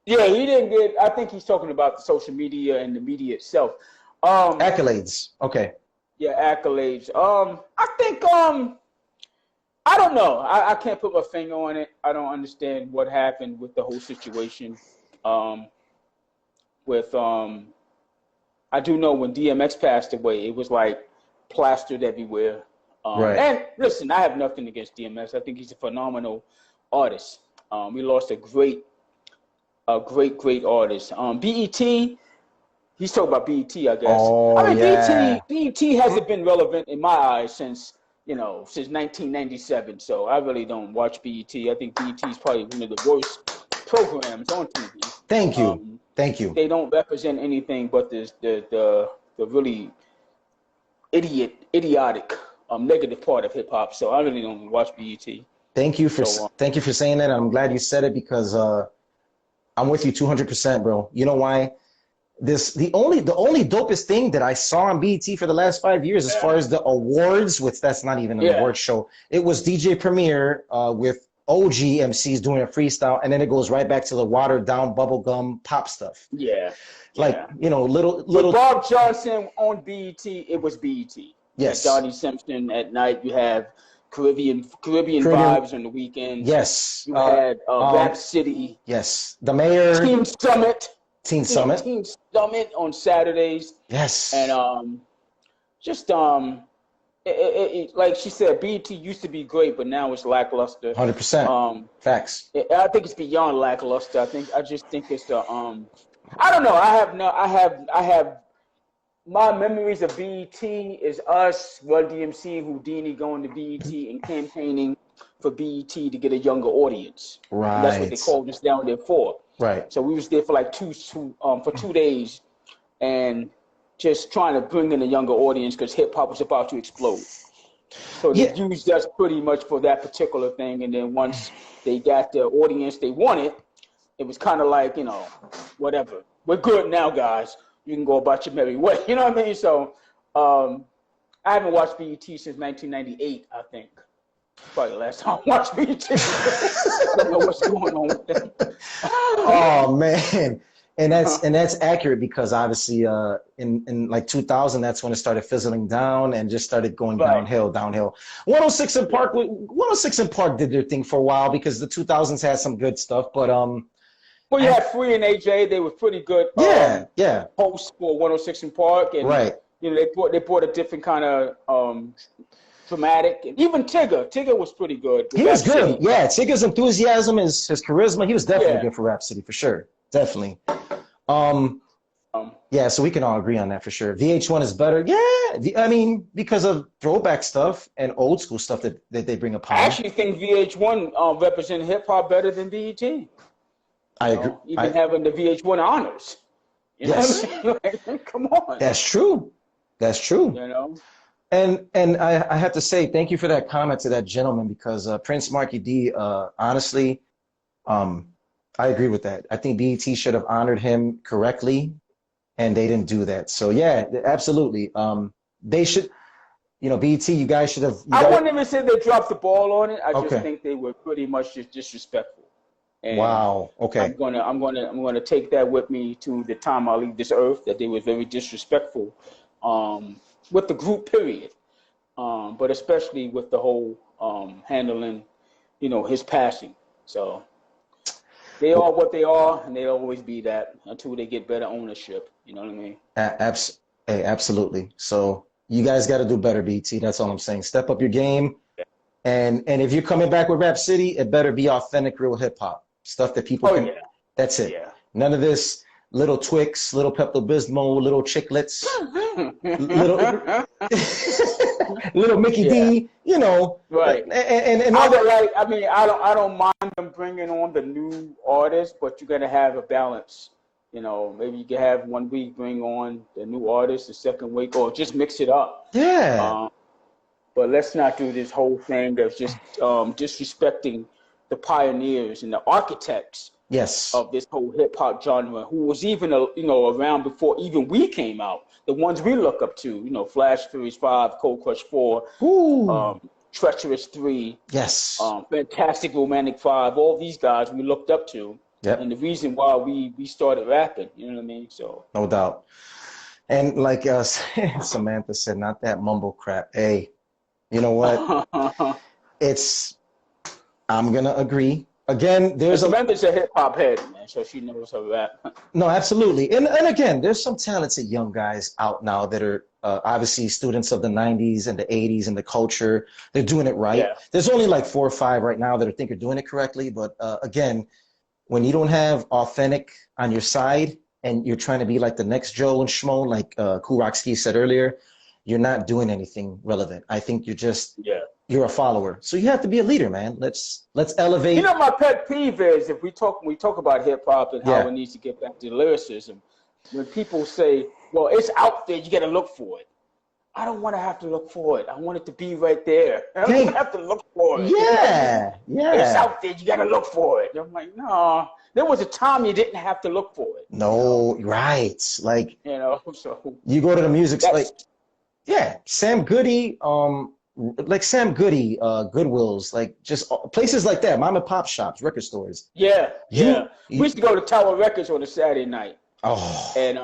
Yeah, he didn't get. I think he's talking about the social media and the media itself. Accolades. Okay. Yeah, accolades. I think. I don't know. I can't put my finger on it. I don't understand what happened with the whole situation. I do know when DMX passed away, it was like plastered everywhere. Right. And listen, I have nothing against DMX. I think he's a phenomenal artist. We lost a great artist. BET, he's talking about BET, I guess. Oh, I mean, yeah. BET hasn't been relevant in my eyes since 1997. So I really don't watch BET. I think BET is probably one of the worst programs on TV. Thank you. Thank you. They don't represent anything but the really idiotic negative part of hip hop. So I really don't watch BET. Thank you for saying that. I'm glad you said it because I'm with you 200%, bro. You know why? The only dopest thing that I saw on BET for the last 5 years, as far as the awards, that's not even an award show. It was DJ Premier with OG MCs doing a freestyle, and then it goes right back to the watered down bubblegum pop stuff. Yeah. Little. With Bob Johnson on BET, it was BET. Yes. Johnny Simpson at night. You have Caribbean vibes on the weekends. Yes. You had Rap City. Yes. The Mayor. Team Summit on Saturdays. Yes. And like she said, BET used to be great, but now it's lackluster. 100%. Facts. I think it's beyond lackluster. I just think it's the I don't know. I have my memories of BET is us, Run DMC, Houdini going to BET and campaigning for BET to get a younger audience. Right. That's what they called us down there for. Right. So we was there for like 2 days, and just trying to bring in a younger audience because hip hop was about to explode. So they used us pretty much for that particular thing. And then once they got the audience they wanted, it was kind of like, whatever. We're good now, guys. You can go about your merry way. You know what I mean? So I haven't watched BET since 1998, I think. Probably the last time I watched BET. I don't know what's going on with them. Oh, man. And that's accurate because obviously in like 2000, that's when it started fizzling down and just started going downhill. 106 and Park did their thing for a while because the 2000s had some good stuff, but well, you had Free and AJ. They were pretty good. Hosts for 106 and Park, and they brought a different kind of dramatic. And even Tigger was pretty good. He was good. Yeah, Tigger's enthusiasm, his charisma. He was definitely good for Rap City for sure. Definitely. So we can all agree on that for sure. VH1 is better. Yeah, I mean, because of throwback stuff and old school stuff that they bring upon. I actually think VH1 represents hip hop better than BET. I agree. Even having the VH1 honors. You know what I mean? Like, come on. That's true. And I have to say thank you for that comment to that gentleman because Prince Markie D, honestly, I agree with that. I think BET should have honored him correctly, and they didn't do that. So yeah, absolutely. They should, BET. You guys should have. I wouldn't even say they dropped the ball on it. I just think they were pretty much just disrespectful. And wow. Okay. I'm gonna take that with me to the time I leave this earth. That they were very disrespectful, with the group. Period. But especially with the whole handling, his passing. So. They are what they are, and they'll always be that until they get better ownership. You know what I mean? Absolutely. So you guys got to do better, BT. That's all I'm saying. Step up your game, and if you're coming back with Rap City, it better be authentic, real hip hop stuff that people can. Yeah. That's it. Yeah. None of this little Twix, little Pepto Bismol, little chiclets. little little Mickey Yeah. D, you know, Right. and I all would that. like. I mean, I don't mind them bringing on the new artists, but you're gonna have a balance. You know, maybe you can have 1 week bring on the new artist, the second week, or just mix it up. Yeah. Um, but let's not do this whole thing that's just disrespecting the pioneers and the architects Yes. of this whole hip hop genre, who was even around before even we came out. The ones we look up to, Flash Furious 5, Cold Crush 4, Ooh. Treacherous 3, Yes. Fantastic Romantic 5. All these guys we looked up to, Yep. and the reason why we started rapping. You know what I mean? So No doubt. And like Samantha said, not that mumble crap. Hey, you know what? I'm gonna agree. Again, there's Samantha's a hip hop head, man, so she knows her rap. no, absolutely. And again, there's some talented young guys out now that are obviously students of the 90s and the 80s and the culture. They're doing it right. Yeah. There's only like 4 or 5 right now that I think are doing it correctly. But again, when you don't have authentic on your side and you're trying to be like the next Joe and Schmo, like Kool Rock-Ski said earlier, you're not doing anything relevant. I think you're a follower. So you have to be a leader, man. Let's elevate. You know, my pet peeve is if we talk about hip hop and how Yeah. it needs to get back to lyricism. When people say, "Well, it's out there, you got to look for it." I don't want to have to look for it. I want it to be right there. I don't have to look for it. Yeah, yeah. It's out there, you got to look for it. I'm like, no. There was a time you didn't have to look for it. No, right. Like, So you go to the music, that's, like, yeah, Sam Goody, Goodwills, like just places like that, mom and pop shops, record stores. yeah. You- We used to go to Tower Records on a Saturday night. Oh, And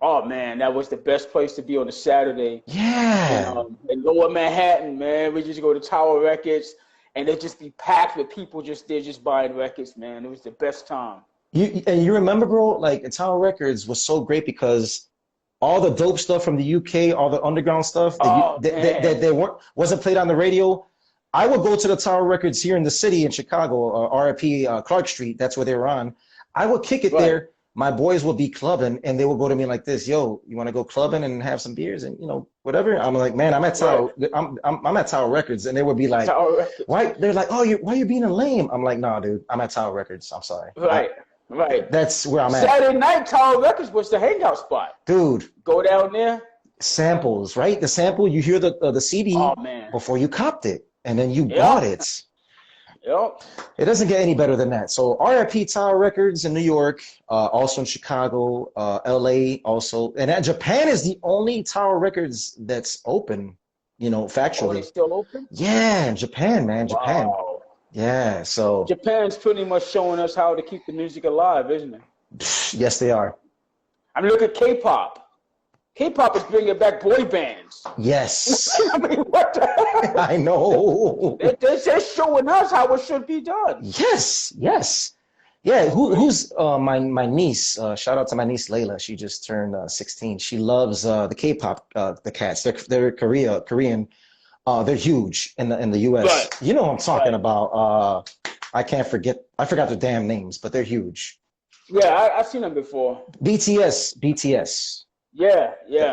oh man, that was the best place to be on a Saturday. yeah. In Lower Manhattan, man, we just go to Tower Records, and they just be packed with people they're just buying records, man. It was the best time. You remember, bro, like Tower Records was so great because all the dope stuff from the UK, all the underground stuff that they wasn't played on the radio. I would go to the Tower Records here in the city in Chicago, RIP Clark Street. That's where they were on. I would kick it there. My boys would be clubbing, and they would go to me like this: "Yo, you want to go clubbing and have some beers and whatever?" I'm like, "Man, I'm at Tower. I'm at Tower Records," and they would be like, "Why?" They're like, "Oh, why are you being a lame?" I'm like, "Nah, dude, I'm at Tower Records. I'm sorry." Right. That's where I'm at. Saturday night, Tower Records was the hangout spot. Dude, go down there. Samples, right? The sample, you hear the CD before you copped it, and then you bought it. Yep. It doesn't get any better than that. So RIP Tower Records in New York, also in Chicago, LA also. And Japan is the only Tower Records that's open, factually. Oh, they still open? Yeah, in Japan, man. Japan. Wow. Yeah, so. Japan's pretty much showing us how to keep the music alive, isn't it? Yes, they are. I mean, look at K-pop. K-pop is bringing back boy bands. Yes. I mean, what the heck? I know. They're showing us how it should be done. Yes. Yeah, who's my niece? Shout out to my niece Layla. She just turned 16. She loves the K-pop, the cats. They're Korean. They're huge in the U.S. Right. You know what I'm talking about. I forgot their damn names, but they're huge. Yeah, I've seen them before. BTS. Yeah.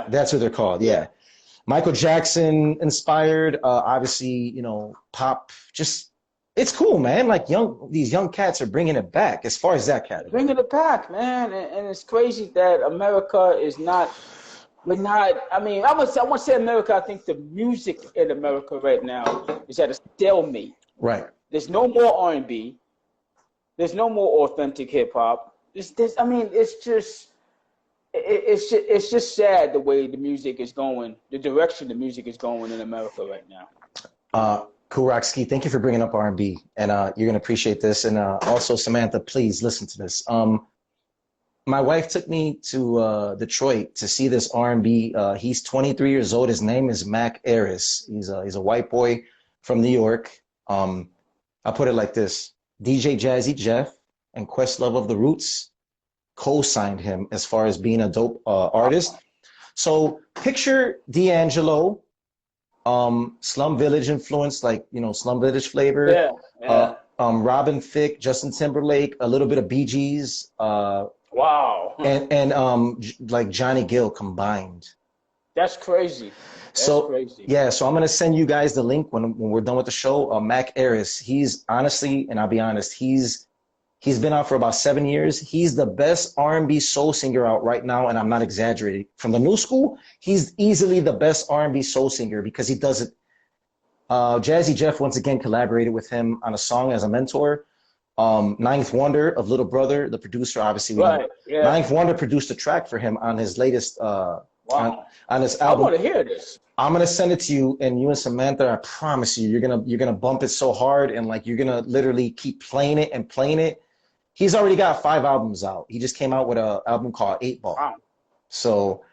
That's what they're called. Yeah. Michael Jackson inspired. Obviously, pop. Just it's cool, man. Like these young cats are bringing it back. As far as that category, bringing it back, man. And it's crazy that America is not. We're not. I mean, I want to say America. I think the music in America right now is at a stalemate. Right. There's no more R&B. There's no more authentic hip hop. I mean, it's just sad the way the music is going, the direction the music is going in America right now. Kool Rock-Ski, thank you for bringing up R&B, and you're gonna appreciate this. And also, Samantha, please listen to this. My wife took me to Detroit to see this R&B. He's 23 years old. His name is Mac Ayres. He's a white boy from New York. I'll put it like this: DJ Jazzy Jeff and Questlove of the Roots co-signed him as far as being a dope artist. So picture D'Angelo, Slum Village influence, like Slum Village flavor. Yeah. Robin Thicke, Justin Timberlake, a little bit of Bee Gees. Wow. And like Johnny Gill combined. That's crazy. That's So crazy. yeah, so I'm gonna send you guys the link when we're done with the show. Mac Aris, he's honestly, and I'll be honest, he's been out for about 7 years. He's the best R&B soul singer out right now, and I'm not exaggerating. From the new school, he's easily the best R&B soul singer because he does it. Jazzy Jeff once again collaborated with him on a song as a mentor. Ninth Wonder of Little Brother, the producer, obviously we know. Yeah. Ninth Wonder produced a track for him on his latest on his album. I want to hear this. I'm gonna send it to you, and you and Samantha, I promise you, you're gonna bump it so hard, and like you're gonna literally keep playing it and playing it. He's already got 5 albums out. He just came out with an album called 8 Ball. Wow. So,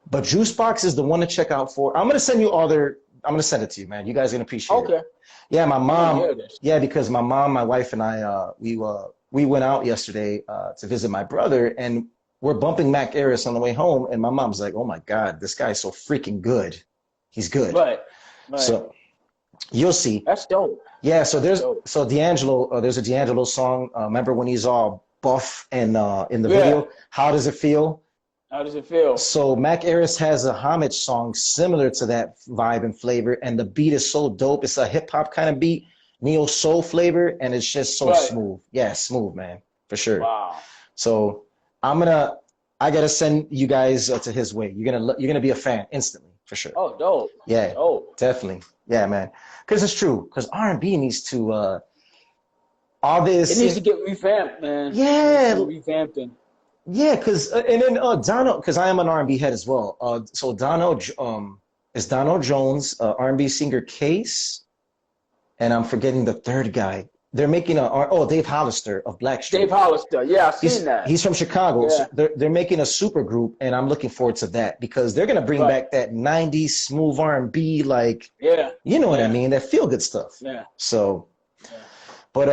but Juicebox is the one to check out for. I'm gonna send you all their. I'm gonna send it to you, man. You guys are gonna appreciate it. Okay. Yeah, my mom. Yeah, because my mom, my wife, and I, we went out yesterday to visit my brother, and we're bumping Mac Aris on the way home, and my mom's like, "Oh my God, this guy's so freaking good. He's good." Right. So you'll see. That's dope. Yeah. So there's D'Angelo. There's a D'Angelo song. Remember when he's all buff and in the video? How does it feel? How does it feel? So Mac Aris has a homage song similar to that vibe and flavor, and the beat is so dope. It's a hip hop kind of beat, neo soul flavor, and it's just so smooth. Yeah, smooth, man, for sure. Wow. So I gotta send you guys to his way. You're gonna be a fan instantly, for sure. Oh, dope. Yeah, dope. Definitely. Yeah, man. Because it's true. Because R&B needs to all this. It needs to get revamped, man. Yeah. Revamping. Yeah, because and then Dono, because I am an R&B head as well. So Dono, is Dono Jones, R&B singer Case, and I'm forgetting the third guy. They're making Dave Hollister of Blackstreet. Dave Hollister, yeah, I've seen that. He's from Chicago. Yeah. So they're making a super group, and I'm looking forward to that because they're gonna bring back that '90s smooth R&B, like you know what I mean, that feel good stuff. Yeah. So, but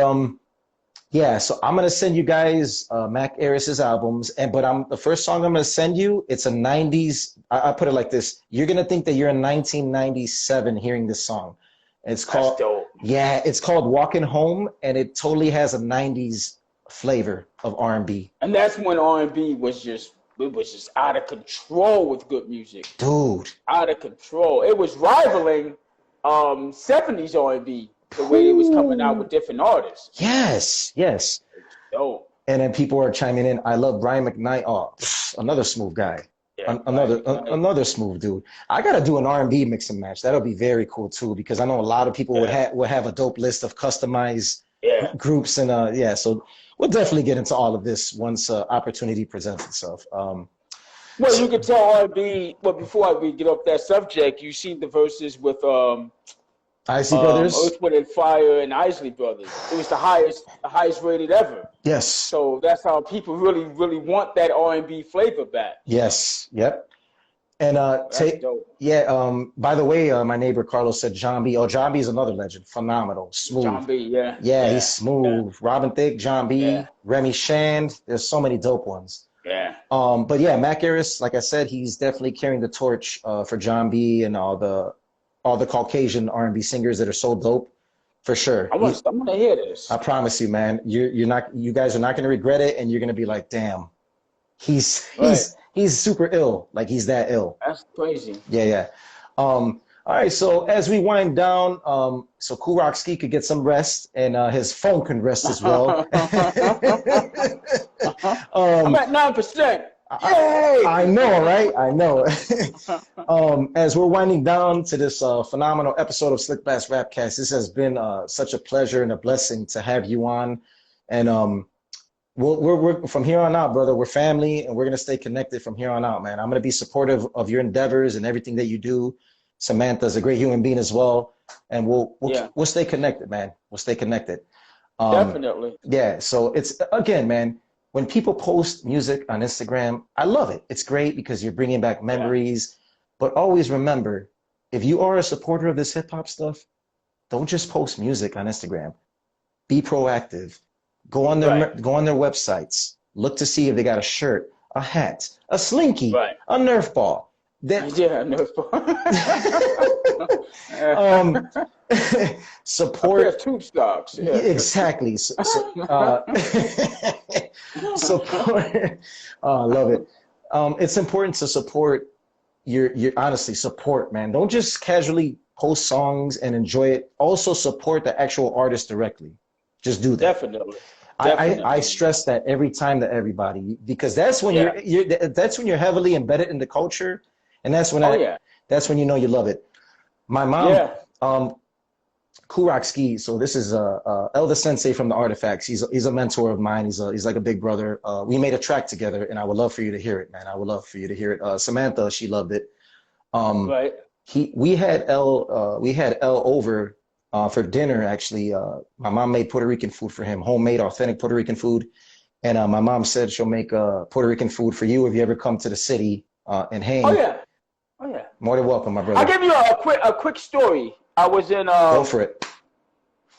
yeah, so I'm gonna send you guys Mac Aris's albums, but the first song I'm gonna send you, it's a '90s. I put it like this: you're gonna think that you're in 1997 hearing this song. It's called it's called Walking Home, and it totally has a '90s flavor of R&B. And that's when R&B was just out of control with good music. Dude, out of control. It was rivaling 70s R&B. The way it was coming out with different artists. Yes. Dope. And then people are chiming in. I love Brian McKnight. Oh, another smooth guy. Yeah, another smooth dude. I gotta do an R&B mix and match. That'll be very cool too, because I know a lot of people would have a dope list of customized groups and So we'll definitely get into all of this once opportunity presents itself. Well, you can tell R&B. But before we get off that subject, you see the verses with Isley Brothers, Earth, Wind and Fire, and Isley Brothers. It was the highest rated ever. Yes. So that's how people really, really want that R&B flavor back. Yes. Yep. And by the way, my neighbor Carlos said John B. Oh, John B is another legend. Phenomenal, smooth. John B. Yeah, he's smooth. Yeah. Robin Thicke, John B. Remy Shand. There's so many dope ones. Yeah. But yeah, Mac Aris, like I said, he's definitely carrying the torch for John B. and all the Caucasian R&B singers that are so dope, for sure. I'm gonna hear this. I promise you, man. You guys are not gonna regret it, and you're gonna be like, damn, he's super ill. Like he's that ill. That's crazy. Yeah. All right. So as we wind down, so Kool Rock-Ski could get some rest, and his phone can rest as well. I'm at 9%. I know, right? I know. As we're winding down to this phenomenal episode of SlickBlast RapCast, this has been such a pleasure and a blessing to have you on. And we're from here on out, brother. We're family, and we're gonna stay connected from here on out, man. I'm gonna be supportive of your endeavors and everything that you do. Samantha's a great human being as well, and we'll stay connected, man. We'll stay connected. Definitely. Yeah. So it's again, man. When people post music on Instagram, I love it. It's great because you're bringing back memories. But always remember, if you are a supporter of this hip hop stuff, don't just post music on Instagram. Be proactive. Go on their websites. Look to see if they got a shirt, a hat, a slinky, a Nerf ball. Nerf ball. Support. A pair of tube stocks. Yeah. Exactly. Support. I love it. It's important to support, you're honestly support, man. Don't just casually post songs and enjoy it. Also support the actual artist directly. Just do that. Definitely. I stress that every time to everybody, because that's when that's when you're heavily embedded in the culture, and that's when that's when you know you love it. My mom, Kool Rock-Ski. So this is Elder Sensei from the Artifacts. He's a mentor of mine. He's like a big brother. We made a track together, and I would love for you to hear it, man. I would love for you to hear it. Samantha, she loved it. Right. We had L over for dinner, actually. My mom made Puerto Rican food for him, homemade, authentic Puerto Rican food. And my mom said she'll make Puerto Rican food for you if you ever come to the city and hang. Oh yeah. More than welcome, my brother. I'll give you a quick story. I was in go for it.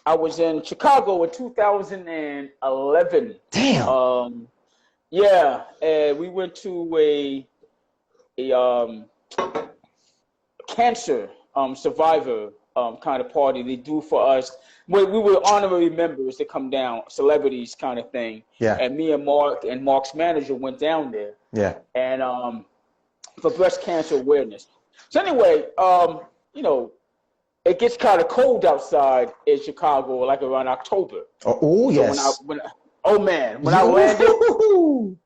I was in Chicago in 2011. Damn. Yeah, and we went to a cancer survivor kind of party they do for us. We were honorary members that come down, celebrities kind of thing. Yeah. And me and Mark and Mark's manager went down there. Yeah. And for breast cancer awareness. So anyway, you know, it gets kind of cold outside in Chicago, like around October. Oh yes. So when I landed,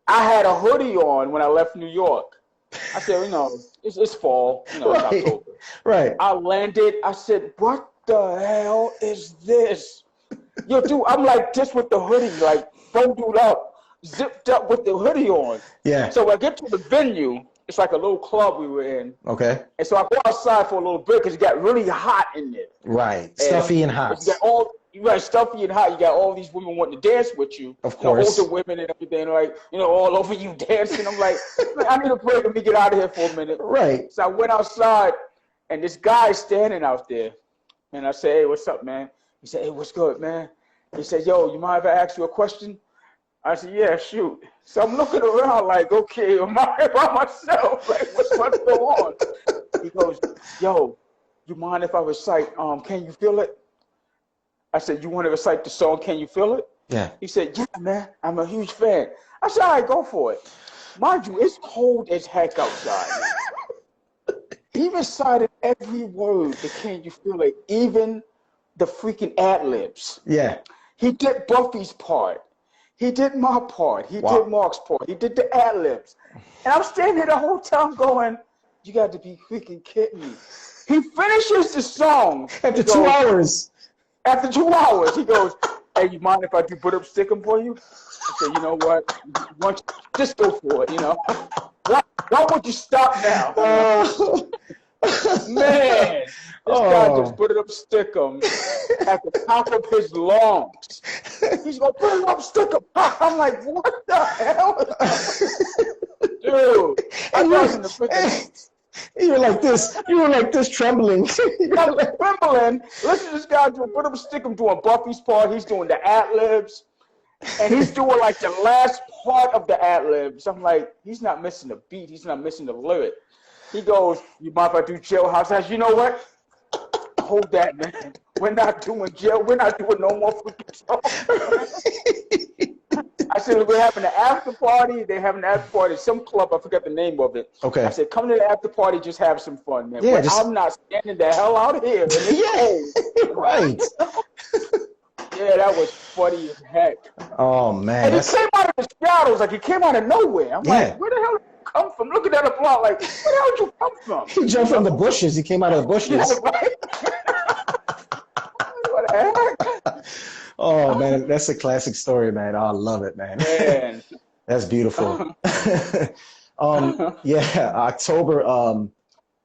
I had a hoodie on when I left New York. I said, you know, it's fall, you know, it's October. Right. I landed. I said, what the hell is this? Yo, dude, I'm like this with the hoodie, like bundled up, zipped up with the hoodie on. Yeah. So I get to the venue. It's like a little club we were in. Okay. And so I go outside for a little bit because it got really hot in there. Right. Stuffy and hot. You got stuffy and hot. You got all these women wanting to dance with you. Of course. Older women and everything, like, you know, all over you dancing. I'm like, I need a break. Let me get out of here for a minute. Right. So I went outside, and this guy's standing out there. And I said, hey, what's up, man? He said, hey, what's good, man? He said, yo, you mind if I ask you a question? I said, yeah, shoot. So I'm looking around like, okay, am I by myself? Like, what's going on? He goes, yo, you mind if I recite, Can You Feel It? I said, you want to recite the song, Can You Feel It? Yeah. He said, yeah, man, I'm a huge fan. I said, all right, go for it. Mind you, it's cold as heck outside. He recited every word to Can You Feel It, even the freaking ad-libs. Yeah. He did Buffy's part. He did my part. He did Mark's part. He did the ad-libs. And I'm standing there the whole time going, you got to be freaking kidding me. He finishes the song. After 2 hours. After 2 hours, he goes, hey, you mind if I do put up stickum for you? I said, you know what? Just go for it, you know. Why would you stop now? Man, this guy just put it up stickum at the top of his lungs. He's gonna put it up stickum. I'm like, what the hell? Dude, I was in the freaking. You were like this. You were like this, trembling. I was trembling. Listen to this guy put up stickum doing Buffy's part. He's doing the ad-libs. And he's doing like the last part of the ad-libs. I'm like, he's not missing the beat. He's not missing the lyric. He goes, you mind if I do Jailhouse? I said, you know what? Hold that, man. We're not doing jail. We're not doing no more freaking songs. I said, we're having an after party. They're having an after party at some club. I forgot the name of it. Okay. I said, come to the after party, just have some fun, man. Yeah, but I'm not standing the hell out here. Yeah, right. Yeah, that was funny as heck. Oh, man. And he came out of the shadows, like he came out of nowhere. I'm like, where the hell did you come from? Looking at the block, like, where the hell did you come from? He jumped from the bushes. He came out of the bushes. Yeah, right? What the heck? Oh, man, that's a classic story, man. I love it, man. That's beautiful. Yeah, October,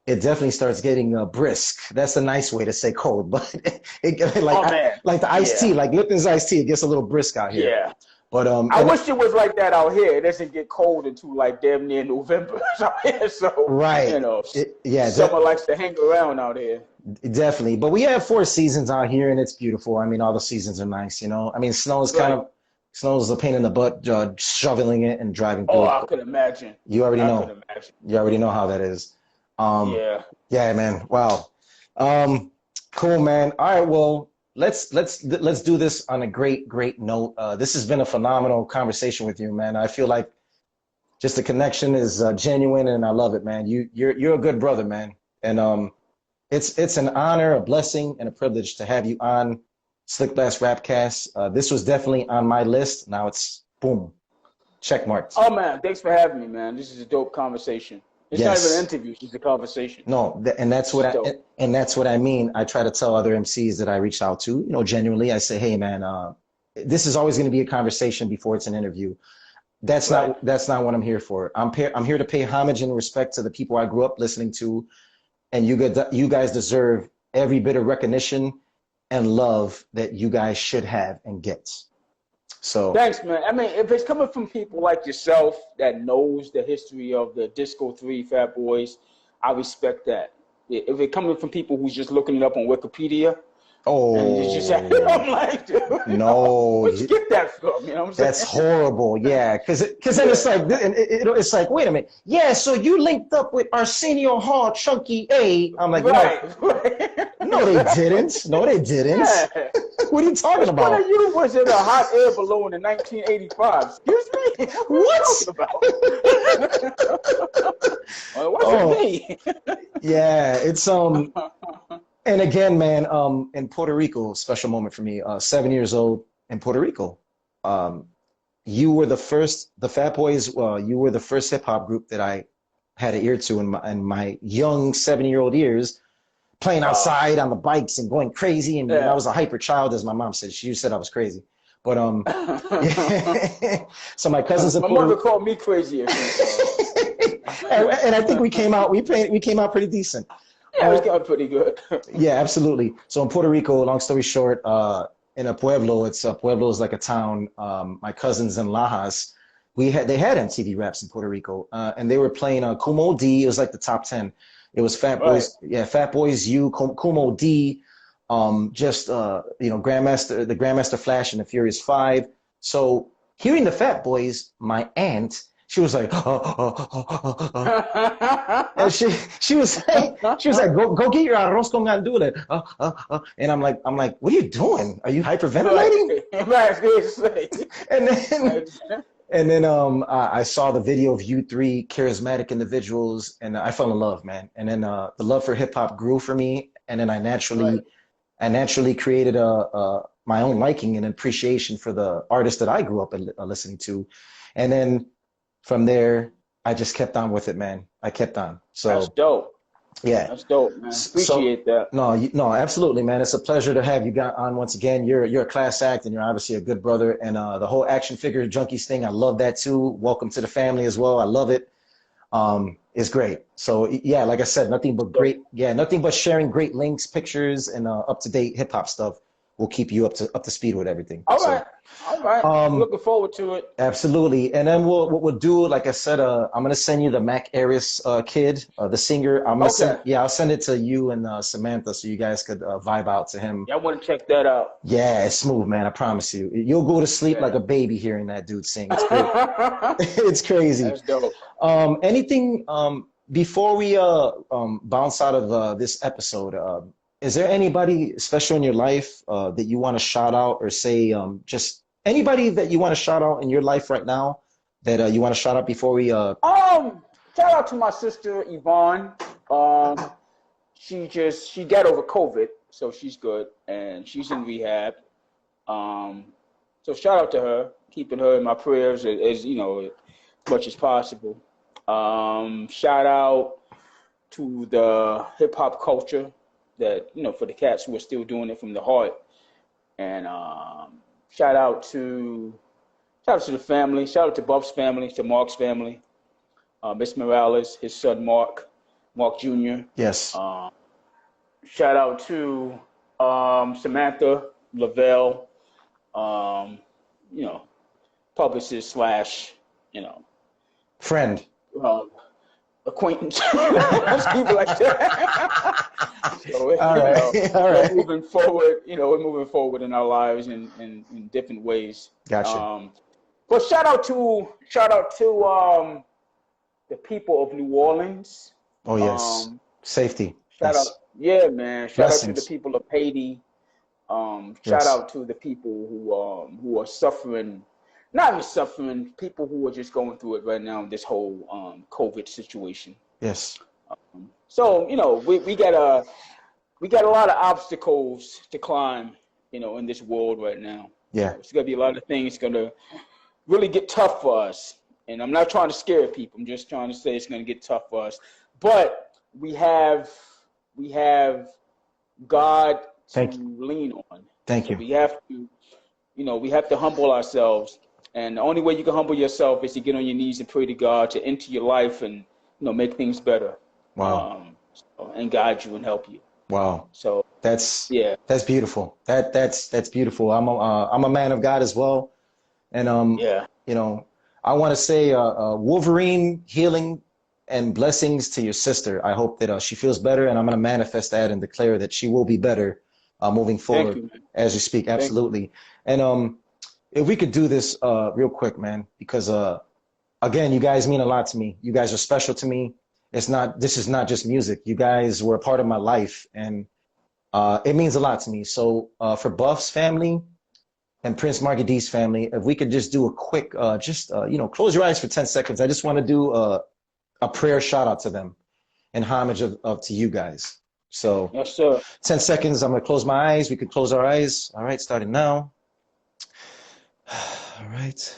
it definitely starts getting brisk. That's a nice way to say cold, but like the iced tea, like Lipton's iced tea, it gets a little brisk out here. Yeah. But I wish it was like that out here. It doesn't get cold until like damn near November. So right. You know, yeah, summer likes to hang around out here. Definitely. But we have 4 seasons out here, and it's beautiful. I mean, all the seasons are nice, you know. I mean, snow is snow's a pain in the butt, shoveling it and driving through. Oh, I could imagine. You already know. You already know how that is. Yeah, man. Wow. Cool, man. All right, well, let's do this on a great note. This has been a phenomenal conversation with you, man. I feel like just the connection is genuine, and I love it, man. You're a good brother, man. And it's an honor, a blessing, and a privilege to have you on SlickBlast RapCast. This was definitely on my list. Now it's boom, check marked. Oh man, thanks for having me, man. This is a dope conversation. It's not even an interview; it's just a conversation. No, and that's what I mean. I try to tell other MCs that I reach out to, genuinely. I say, hey, man, this is always going to be a conversation before it's an interview. That's not what I'm here for. I'm here to pay homage and respect to the people I grew up listening to, and you guys deserve every bit of recognition and love that you guys should have and get. So thanks, man. I mean, if it's coming from people like yourself that knows the history of the Disco 3 Fat Boys, I respect that. If it's coming from people who's just looking it up on Wikipedia, I'm like, dude, where'd you get that from? You know what I'm saying? That's horrible. Yeah, because then it's like, it's like, wait a minute. Yeah, so you linked up with Arsenio Hall, Chunky A. I'm like, no, they didn't. No, they didn't. Yeah. What are you talking about? One of you was in a hot air balloon in 1985. Excuse me? What? It wasn't me. Yeah, it's and again, man, in Puerto Rico, special moment for me. 7 years old in Puerto Rico. You were the Fat Boys. You were the first hip hop group that I had an ear to in my young 7-year-old years, playing outside on the bikes and going crazy. And I was a hyper child, as my mom said. She said I was crazy. But so my cousins in my Puerto mother called me crazy. and I think we came out. We came out pretty decent. Yeah, we got pretty good. Yeah, absolutely. So in Puerto Rico, long story short, in a pueblo, Pueblo is like a town. My cousins in Lajas, they had MTV Raps in Puerto Rico, and they were playing Kumo D. It was like the top 10. It was Fat Boys, Fat Boys U, Kumo D, Grandmaster, the Grandmaster Flash and the Furious Five. So hearing the Fat Boys, my aunt, she was like, and she was like, go get your arroz con gandules. And I'm like, what are you doing? Are you hyperventilating? And then I saw the video of you three charismatic individuals, and I fell in love, man. And then the love for hip hop grew for me, and then I naturally created my own liking and appreciation for the artists that I grew up listening to, and then from there, I just kept on with it, man. I kept on. So that's dope. Yeah, that's dope, man. Appreciate that. No, absolutely, man. It's a pleasure to have you on once again. You're a class act, and you're obviously a good brother. And the whole action figure junkies thing, I love that too. Welcome to the family as well. I love it. It's great. So yeah, like I said, nothing but sharing great links, pictures, and up to date hip hop stuff will keep you up to speed with everything. All right. Looking forward to it. Absolutely. And then what we'll do, like I said, I'm gonna send you the Mac Aris kid, the singer. I'll send it to you and Samantha so you guys could vibe out to him. Yeah, I want to check that out. Yeah, it's smooth, man. I promise you. You'll go to sleep like a baby hearing that dude sing. It's great. It's crazy. That's dope. Anything before we bounce out of this episode? Is there anybody special in your life that you want to shout out, or say just anybody that you want to shout out in your life right now that you want to shout out before we shout out to my sister Yvonne. She got over COVID, so she's good and she's in rehab. So shout out to her, keeping her in my prayers as much as possible. Shout out to the hip hop culture, that for the cats who are still doing it from the heart, and shout out to the family, shout out to Buff's family, to Mark's family, Miss Morales, his son Mark Jr. Yes. Shout out to Samantha Lavelle, publicist / friend. Acquaintance. People like that. So, all right. Moving forward, we're moving forward in our lives in different ways. Gotcha. But shout out to the people of New Orleans. Oh yes. Safety. Shout out, yeah, man. Shout out to the people of Haiti. Shout out to the people who are suffering not even suffering, people who are just going through it right now, this whole COVID situation. Yes. So, you know, we got a lot of obstacles to climb, you know, in this world right now. Yeah. It's going to be a lot of things going to really get tough for us. And I'm not trying to scare people. I'm just trying to say it's going to get tough for us. But we have God to lean on. Thank you. We have to, you know, we have to humble ourselves. And the only way you can humble yourself is to get on your knees and pray to God to enter your life and, you know, make things better. Wow. And guide you and help you. Wow. So that's beautiful. That's beautiful. I'm a man of God as well. And you know, I want to say Wolverine healing and blessings to your sister. I hope that she feels better, and I'm going to manifest that and declare that she will be better moving forward as you speak. Absolutely. And if we could do this real quick, man, because again, you guys mean a lot to me. You guys are special to me. This is not just music. You guys were a part of my life, and it means a lot to me. So for Buff's family and Prince Markie D's family, if we could just do a quick, you know, close your eyes for 10 seconds. I just want to do a prayer shout out to them and homage to you guys. So yes, sir. 10 seconds. I'm going to close my eyes. We could close our eyes. All right, starting now. All right.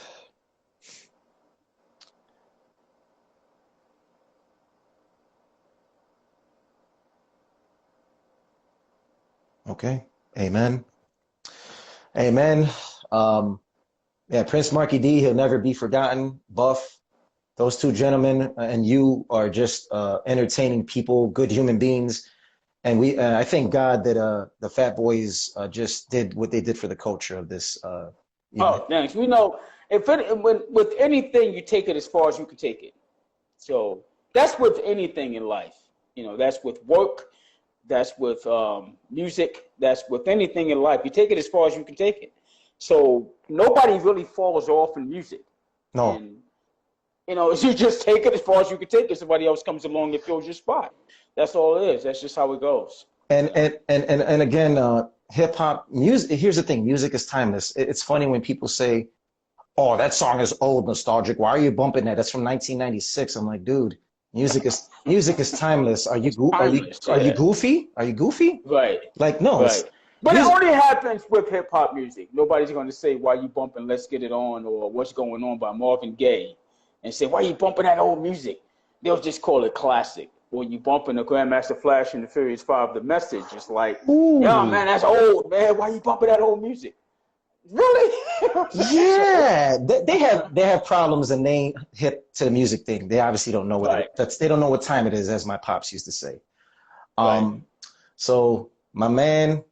Okay. Amen. Amen. Yeah, Prince Markie D, he'll never be forgotten. Buff, those two gentlemen and you are just entertaining people, good human beings. And I thank God that the Fat Boys just did what they did for the culture of this. Thanks. We know with anything, you take it as far as you can take it. So that's with anything in life. You know, that's with work. That's with music. That's with anything in life. You take it as far as you can take it. So nobody really falls off in music. No. And, you know, you just take it as far as you can take it. Somebody else comes along and fills your spot. That's all it is. That's just how it goes. And again, hip hop music. Here's the thing: music is timeless. It's funny when people say, "Oh, that song is old, nostalgic. Why are you bumping that? That's from 1996." I'm like, dude, music is timeless. Are you goofy? Are you goofy? Right. Like, no. Right. But it only happens with hip hop music. Nobody's going to say, "Why you bumping Let's Get It On" or "What's Going On" by Marvin Gaye, and say, "Why you bumping that old music?" They'll just call it classic. Or you bumping the Grandmaster Flash and the Furious 5, The Message. It's like, yo, man, that's old, man. Why you bumping that old music? Really? Yeah, they have problems and they ain't hip to the music thing. They obviously don't know what they don't know what time it is, as my pops used to say. So my man,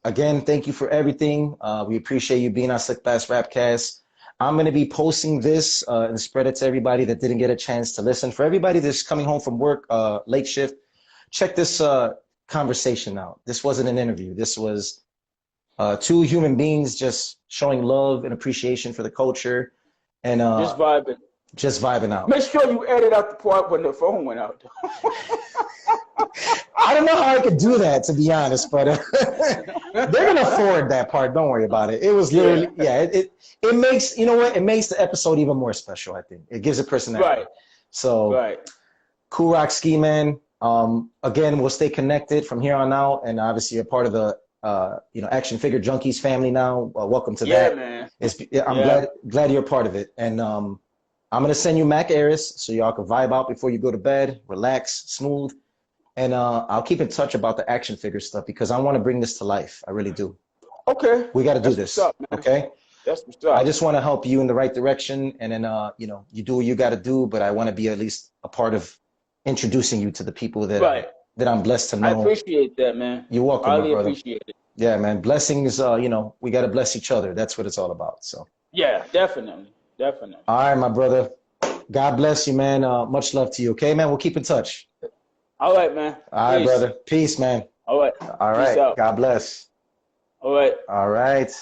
again, thank you for everything. We appreciate you being on SlickBlast RapCast. I'm going to be posting this and spread it to everybody that didn't get a chance to listen. For everybody that's coming home from work, late shift, check this conversation out. This wasn't an interview. This was two human beings just showing love and appreciation for the culture. And just vibing. Just vibing out. Make sure you edit out the part when the phone went out. I don't know how I could do that, to be honest, but they're going to forward that part. Don't worry about it. It was literally, it makes, you know what? It makes the episode even more special, I think. It gives a personality. Right. So, Kool Rock-Ski, man. Again, we'll stay connected from here on out. And obviously, you're part of the, Action Figure Junkies family now. Welcome to that. Man. I'm glad you're a part of it. And I'm going to send you Mac Aris so y'all can vibe out before you go to bed, relax, smooth. And I'll keep in touch about the action figure stuff because I want to bring this to life. I really do. Okay. We got to do this. What's up, man. Okay. That's what's up. I just want to help you in the right direction. And then, you do what you got to do, but I want to be at least a part of introducing you to the people that I'm blessed to know. I appreciate that, man. You're welcome, I my brother. appreciate it. Yeah, man. Blessings, we got to bless each other. That's what it's all about. So. Yeah, definitely. Definitely. All right, my brother. God bless you, man. Much love to you. Okay, man. We'll keep in touch. All right, man. All right, brother. Peace, man. All right. All right. God bless. All right. All right.